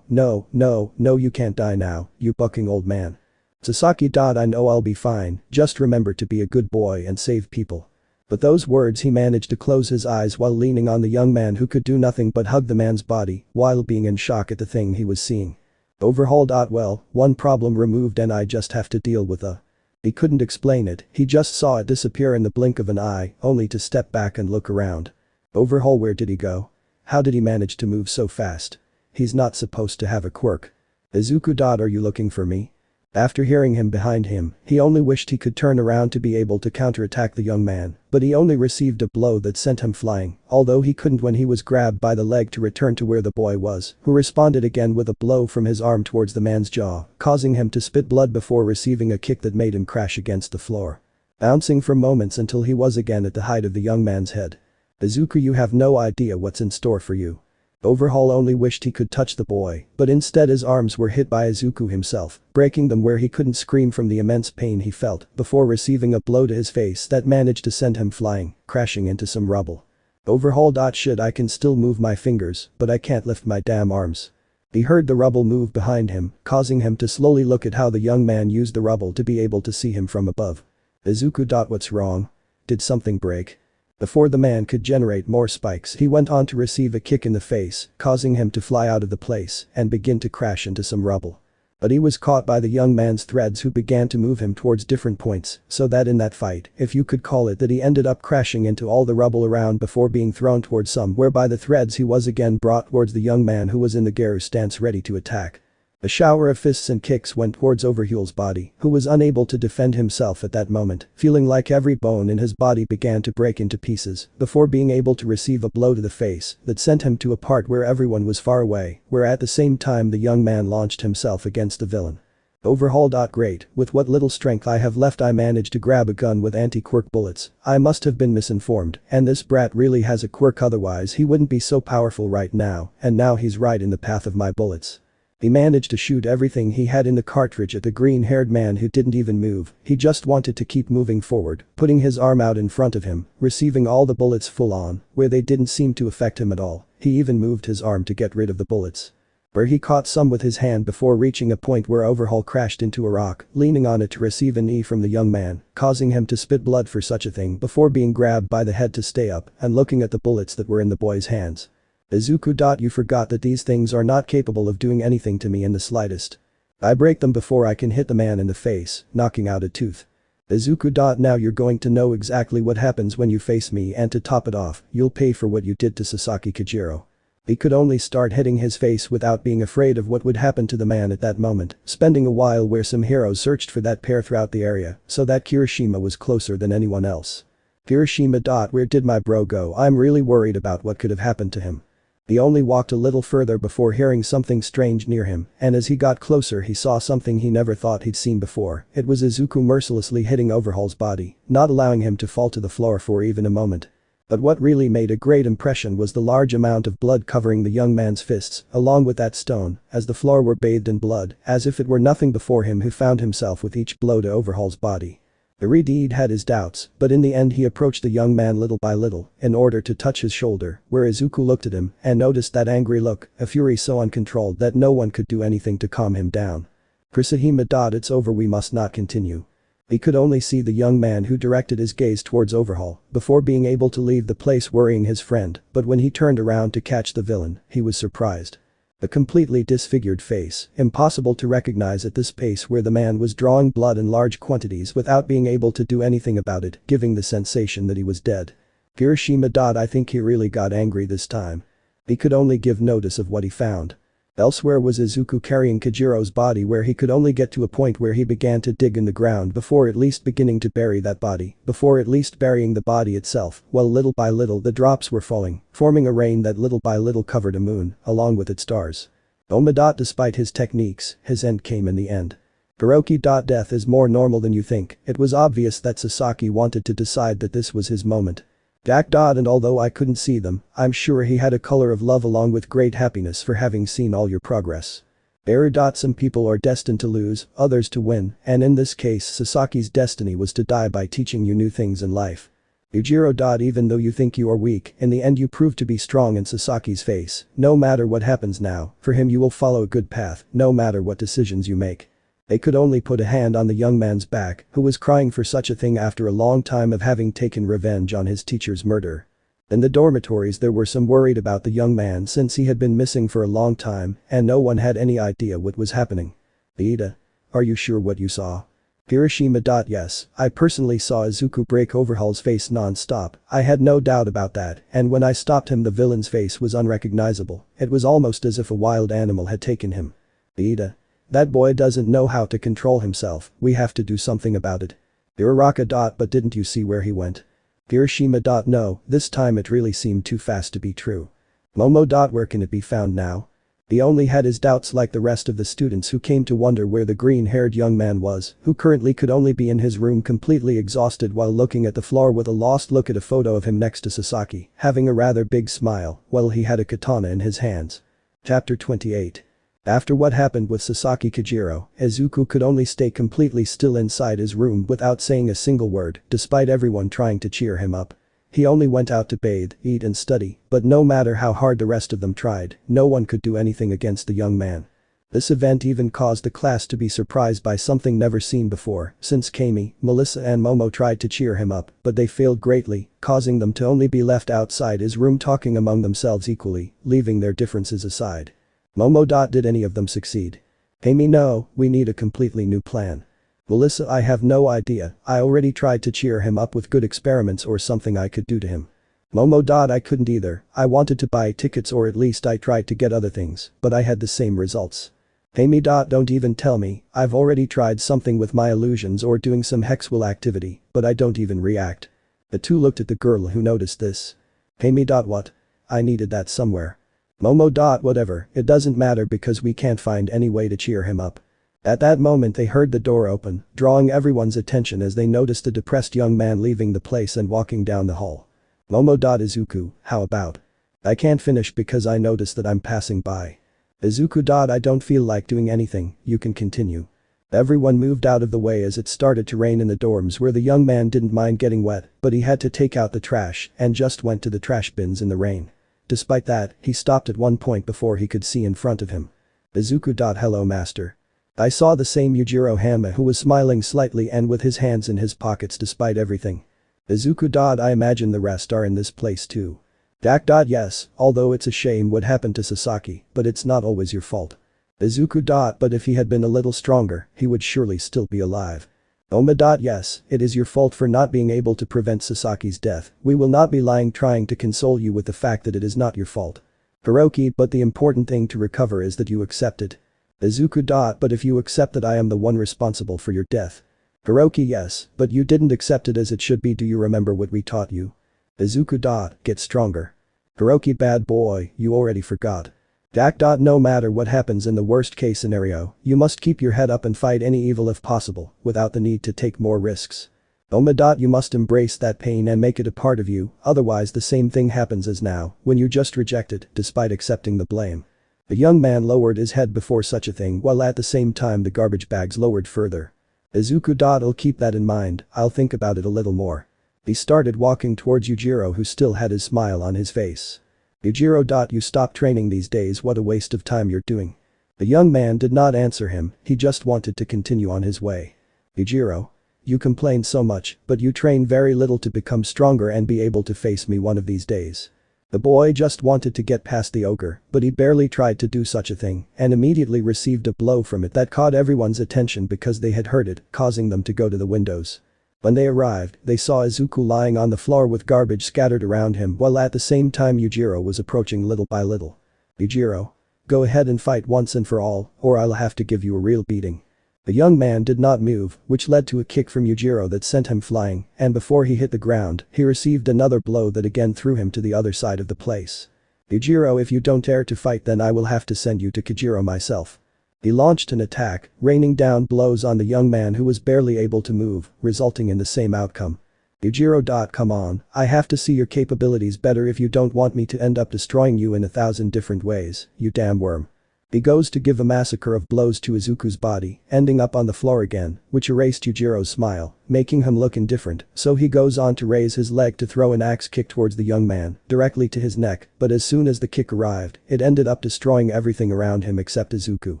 No, you can't die now, you bucking old man. Sasaki. I know I'll be fine, just remember to be a good boy and save people. With those words he managed to close his eyes while leaning on the young man, who could do nothing but hug the man's body while being in shock at the thing he was seeing. Overhaul. Well, one problem removed and I just have to deal with a. He couldn't explain it, he just saw it disappear in the blink of an eye, only to step back and look around. Overhaul. Where did he go? How did he manage to move so fast? He's not supposed to have a quirk. Izuku. Are you looking for me? After hearing him behind him, he only wished he could turn around to be able to counterattack the young man, but he only received a blow that sent him flying, although he couldn't when he was grabbed by the leg to return to where the boy was, who responded again with a blow from his arm towards the man's jaw, causing him to spit blood before receiving a kick that made him crash against the floor. Bouncing for moments until he was again at the height of the young man's head. Izuku. You have no idea what's in store for you. Overhaul only wished he could touch the boy, but instead his arms were hit by Izuku himself, breaking them where he couldn't scream from the immense pain he felt before receiving a blow to his face that managed to send him flying, crashing into some rubble. Overhaul. Shit, I can still move my fingers, but I can't lift my damn arms. He heard the rubble move behind him, causing him to slowly look at how the young man used the rubble to be able to see him from above. Izuku. What's wrong? Did something break? Before the man could generate more spikes, he went on to receive a kick in the face, causing him to fly out of the place and begin to crash into some rubble. But he was caught by the young man's threads, who began to move him towards different points, so that in that fight, if you could call it that, he ended up crashing into all the rubble around before being thrown towards some, whereby the threads he was again brought towards the young man, who was in the Garou stance ready to attack. A shower of fists and kicks went towards Overhaul's body, who was unable to defend himself at that moment, feeling like every bone in his body began to break into pieces before being able to receive a blow to the face that sent him to a part where everyone was far away, where at the same time the young man launched himself against the villain. Overhaul. Great, with what little strength I have left I managed to grab a gun with anti-quirk bullets. I must have been misinformed, and this brat really has a quirk, otherwise he wouldn't be so powerful right now, and now he's right in the path of my bullets. He managed to shoot everything he had in the cartridge at the green-haired man who didn't even move. He just wanted to keep moving forward, putting his arm out in front of him, receiving all the bullets full on, where they didn't seem to affect him at all. He even moved his arm to get rid of the bullets. Where he caught some with his hand before reaching a point where Overhaul crashed into a rock, leaning on it to receive a knee from the young man, causing him to spit blood for such a thing before being grabbed by the head to stay up and looking at the bullets that were in the boy's hands. Izuku. You forgot that these things are not capable of doing anything to me in the slightest. I break them before I can hit the man in the face, knocking out a tooth. Izuku. Now you're going to know exactly what happens when you face me, and to top it off, you'll pay for what you did to Sasaki Kojiro. He could only start hitting his face without being afraid of what would happen to the man at that moment, spending a while where some heroes searched for that pair throughout the area, so that Kirishima was closer than anyone else. Kirishima. Where did my bro go? I'm really worried about what could have happened to him. He only walked a little further before hearing something strange near him, and as he got closer he saw something he never thought he'd seen before. It was Izuku mercilessly hitting Overhaul's body, not allowing him to fall to the floor for even a moment. But what really made a great impression was the large amount of blood covering the young man's fists, along with that stone, as the floor were bathed in blood, as if it were nothing before him who found himself with each blow to Overhaul's body. The Redeed had his doubts, but in the end he approached the young man little by little, in order to touch his shoulder, where Izuku looked at him and noticed that angry look, a fury so uncontrolled that no one could do anything to calm him down. Kirishima. It's over, we must not continue. He could only see the young man who directed his gaze towards Overhaul, before being able to leave the place worrying his friend, but when he turned around to catch the villain, he was surprised. A completely disfigured face, impossible to recognize at this pace, where the man was drawing blood in large quantities without being able to do anything about it, giving the sensation that he was dead. Kirishima. I think he really got angry this time. He could only give notice of what he found. Elsewhere was Izuku carrying Kojiro's body, where he could only get to a point where he began to dig in the ground before at least beginning to bury that body, before at least burying the body itself, while little by little the drops were falling, forming a rain that little by little covered a moon, along with its stars. Momo. Despite his techniques, his end came in the end. Hiroki. Death is more normal than you think. It was obvious that Sasaki wanted to decide that this was his moment. Jack. And although I couldn't see them, I'm sure he had a color of love along with great happiness for having seen all your progress. Bearer. Some people are destined to lose, others to win, and in this case Sasaki's destiny was to die by teaching you new things in life. Yujiro. Even though you think you are weak, in the end you prove to be strong. In Sasaki's face, no matter what happens now, for him you will follow a good path, no matter what decisions you make. They could only put a hand on the young man's back, who was crying for such a thing after a long time of having taken revenge on his teacher's murder. In the dormitories there were some worried about the young man since he had been missing for a long time and no one had any idea what was happening. Ida. Are you sure what you saw? Kirishima. Yes, I personally saw Izuku break Overhaul's face non-stop. I had no doubt about that, and when I stopped him the villain's face was unrecognizable. It was almost as if a wild animal had taken him. Ida. That boy doesn't know how to control himself, we have to do something about it. Uraraka. But didn't you see where he went? Kirishima. No, this time it really seemed too fast to be true. Momo. Where can it be found now? He only had his doubts like the rest of the students who came to wonder where the green-haired young man was, who currently could only be in his room completely exhausted while looking at the floor with a lost look at a photo of him next to Sasaki, having a rather big smile, while he had a katana in his hands. Chapter 28. After what happened with Sasaki Kojiro, Izuku could only stay completely still inside his room without saying a single word, despite everyone trying to cheer him up. He only went out to bathe, eat and study, but no matter how hard the rest of them tried, no one could do anything against the young man. This event even caused the class to be surprised by something never seen before, since Kami, Melissa and Momo tried to cheer him up, but they failed greatly, causing them to only be left outside his room talking among themselves equally, leaving their differences aside. Momo. Did any of them succeed? Kami. No, we need a completely new plan. Melissa. I have no idea, I already tried to cheer him up with good experiments or something I could do to him. Momo. I couldn't either, I wanted to buy tickets or at least I tried to get other things, but I had the same results. Kami. Don't even tell me, I've already tried something with my illusions or doing some hexwell activity, but I don't even react. The two looked at the girl who noticed this. Kami. What? I needed that somewhere. Momo. Whatever, it doesn't matter because we can't find any way to cheer him up. At that moment they heard the door open, drawing everyone's attention as they noticed a depressed young man leaving the place and walking down the hall. Momo. Izuku, how about? I can't finish because I noticed that I'm passing by. Izuku. I don't feel like doing anything, you can continue. Everyone moved out of the way as it started to rain in the dorms where the young man didn't mind getting wet, but he had to take out the trash and just went to the trash bins in the rain. Despite that, he stopped at one point before he could see in front of him. Izuku. Hello master. I saw the same Yujiro Hanma who was smiling slightly and with his hands in his pockets despite everything. Izuku. I imagine the rest are in this place too. Yes, although it's a shame what happened to Sasaki, but it's not always your fault. Izuku. But if he had been a little stronger, he would surely still be alive. Oma. Yes, it is your fault for not being able to prevent Sasaki's death, we will not be lying trying to console you with the fact that it is not your fault. Hiroki. But the important thing to recover is that you accept it. Izuku. But if you accept that I am the one responsible for your death. Hiroki. Yes, but you didn't accept it as it should be. Do you remember what we taught you? Izuku. Get stronger. Hiroki. Bad boy, you already forgot. No matter what happens in the worst case scenario, you must keep your head up and fight any evil if possible, without the need to take more risks. Oma. You must embrace that pain and make it a part of you, otherwise the same thing happens as now, when you just reject it, despite accepting the blame. The young man lowered his head before such a thing while at the same time the garbage bags lowered further. Izuku. I'll keep that in mind, I'll think about it a little more. He started walking towards Yujiro who still had his smile on his face. Yujiro. You stop training these days, what a waste of time you're doing. The young man did not answer him, he just wanted to continue on his way. Yujiro. You complain so much, but you train very little to become stronger and be able to face me one of these days. The boy just wanted to get past the ogre, but he barely tried to do such a thing and immediately received a blow from it that caught everyone's attention because they had heard it, causing them to go to the windows. When they arrived, they saw Izuku lying on the floor with garbage scattered around him while at the same time Yujiro was approaching little by little. Yujiro. Go ahead and fight once and for all, or I'll have to give you a real beating. The young man did not move, which led to a kick from Yujiro that sent him flying, and before he hit the ground, he received another blow that again threw him to the other side of the place. Yujiro, if you don't dare to fight then I will have to send you to Kojiro myself. He launched an attack, raining down blows on the young man who was barely able to move, resulting in the same outcome. Yujiro. Come on, I have to see your capabilities better if you don't want me to end up destroying you in 1,000 different ways, you damn worm. He goes to give a massacre of blows to Izuku's body, ending up on the floor again, which erased Yujiro's smile, making him look indifferent, so he goes on to raise his leg to throw an axe kick towards the young man, directly to his neck, but as soon as the kick arrived, it ended up destroying everything around him except Izuku.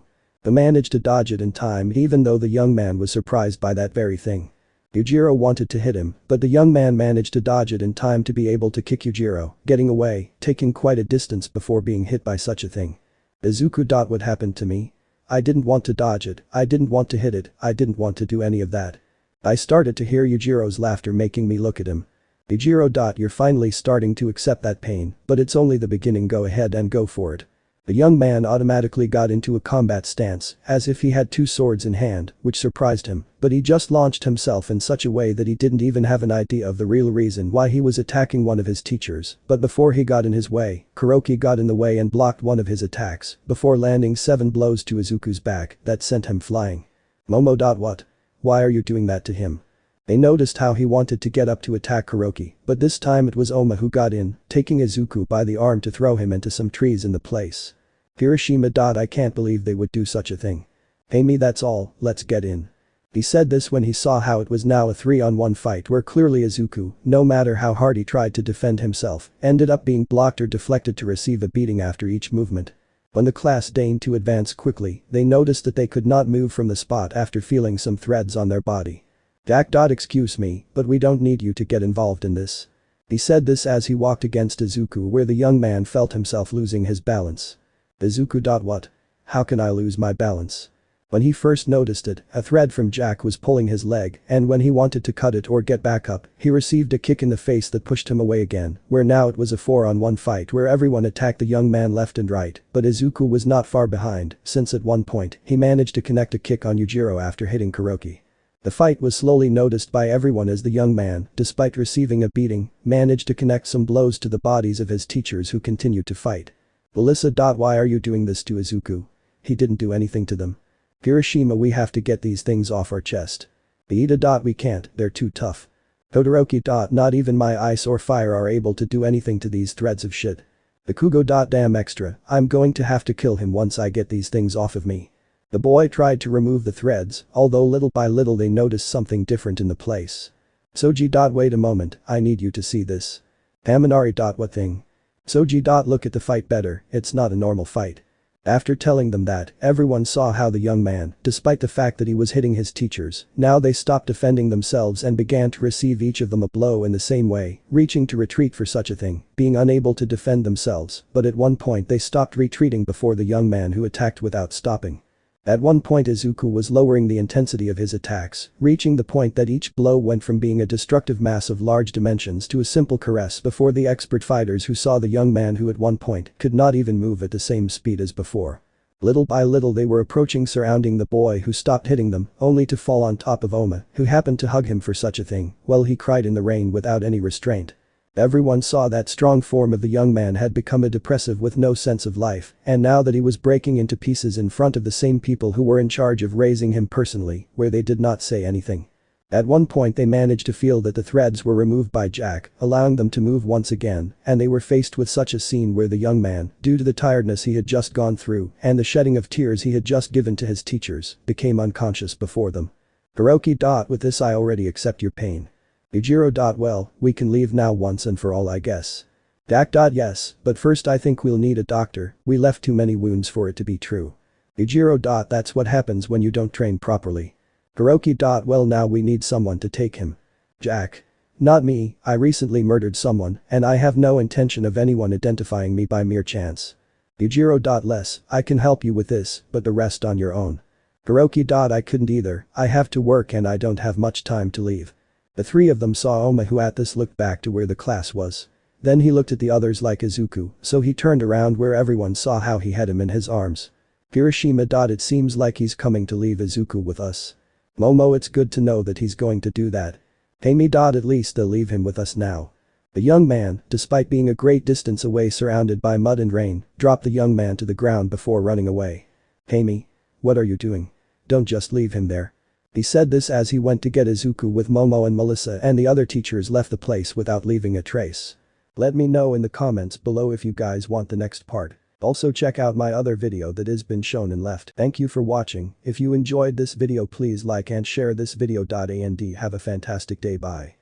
He managed to dodge it in time even though the young man was surprised by that very thing. Yujiro wanted to hit him, but the young man managed to dodge it in time to be able to kick Yujiro, getting away, taking quite a distance before being hit by such a thing. Izuku. What happened to me? I didn't want to dodge it, I didn't want to hit it, I didn't want to do any of that. I started to hear Yujiro's laughter making me look at him. Yujiro. You're finally starting to accept that pain, but it's only the beginning, go ahead and go for it. The young man automatically got into a combat stance, as if he had two swords in hand, which surprised him, but he just launched himself in such a way that he didn't even have an idea of the real reason why he was attacking one of his teachers, but before he got in his way, Kuroki got in the way and blocked one of his attacks, before landing 7 blows to Izuku's back that sent him flying. Momo. What? Why are you doing that to him? They noticed how he wanted to get up to attack Kuroki, but this time it was Oma who got in, taking Izuku by the arm to throw him into some trees in the place. Hiroshima. I can't believe they would do such a thing. Hey me, that's all, let's get in. He said this when he saw how it was now a 3-on-1 fight where clearly Izuku, no matter how hard he tried to defend himself, ended up being blocked or deflected to receive a beating after each movement. When the class deigned to advance quickly, they noticed that they could not move from the spot after feeling some threads on their body. Excuse me, but we don't need you to get involved in this. He said this as he walked against Izuku where the young man felt himself losing his balance. Izuku. What? How can I lose my balance? When he first noticed it, a thread from Jack was pulling his leg and when he wanted to cut it or get back up, he received a kick in the face that pushed him away again, where now it was a 4-on-1 fight where everyone attacked the young man left and right, but Izuku was not far behind since at one point he managed to connect a kick on Yujiro after hitting Kuroki. The fight was slowly noticed by everyone as the young man, despite receiving a beating, managed to connect some blows to the bodies of his teachers who continued to fight. Melissa. Why are you doing this to Izuku? He didn't do anything to them. Kirishima, we have to get these things off our chest. Ida. We can't, they're too tough. Todoroki. Not even my ice or fire are able to do anything to these threads of shit. Bakugo. Damn extra, I'm going to have to kill him once I get these things off of me. The boy tried to remove the threads, although little by little they noticed something different in the place. Soji. Wait a moment, I need you to see this. Tamanari. What thing? Soji. Look at the fight better, it's not a normal fight. After telling them that, everyone saw how the young man, despite the fact that he was hitting his teachers, now they stopped defending themselves and began to receive each of them a blow in the same way, reaching to retreat for such a thing, being unable to defend themselves, but at one point they stopped retreating before the young man who attacked without stopping. At one point Izuku was lowering the intensity of his attacks, reaching the point that each blow went from being a destructive mass of large dimensions to a simple caress before the expert fighters who saw the young man who at one point could not even move at the same speed as before. Little by little they were approaching, surrounding the boy who stopped hitting them, only to fall on top of Oma, who happened to hug him for such a thing, while he cried in the rain without any restraint. Everyone saw that strong form of the young man had become a depressive with no sense of life, and now that he was breaking into pieces in front of the same people who were in charge of raising him personally, where they did not say anything. At one point they managed to feel that the threads were removed by Jack, allowing them to move once again, and they were faced with such a scene where the young man, due to the tiredness he had just gone through and the shedding of tears he had just given to his teachers, became unconscious before them. Hiroki. With this I already accept your pain. Yujiro. Well, we can leave now once and for all I guess. Dak. Yes, but first I think we'll need a doctor, we left too many wounds for it to be true. Yujiro. That's what happens when you don't train properly. Hiroki. Well, now we need someone to take him. Jack. Not me, I recently murdered someone and I have no intention of anyone identifying me by mere chance. Yujiro. Less, I can help you with this, but the rest on your own. Hiroki. I couldn't either, I have to work and I don't have much time to leave. The three of them saw Oma, who at this looked back to where the class was. Then he looked at the others like Izuku, so he turned around where everyone saw how he had him in his arms. Kirishima. It seems like he's coming to leave Izuku with us. Momo. It's good to know that he's going to do that. Amy. At least they'll leave him with us now. The young man, despite being a great distance away surrounded by mud and rain, dropped the young man to the ground before running away. Amy. What are you doing? Don't just leave him there. He said this as he went to get Izuku with Momo and Melissa, and the other teachers left the place without leaving a trace. Let me know in the comments below if you guys want the next part. Also check out my other video that has been shown and left. Thank you for watching. If you enjoyed this video please like and share this video. And have a fantastic day. Bye.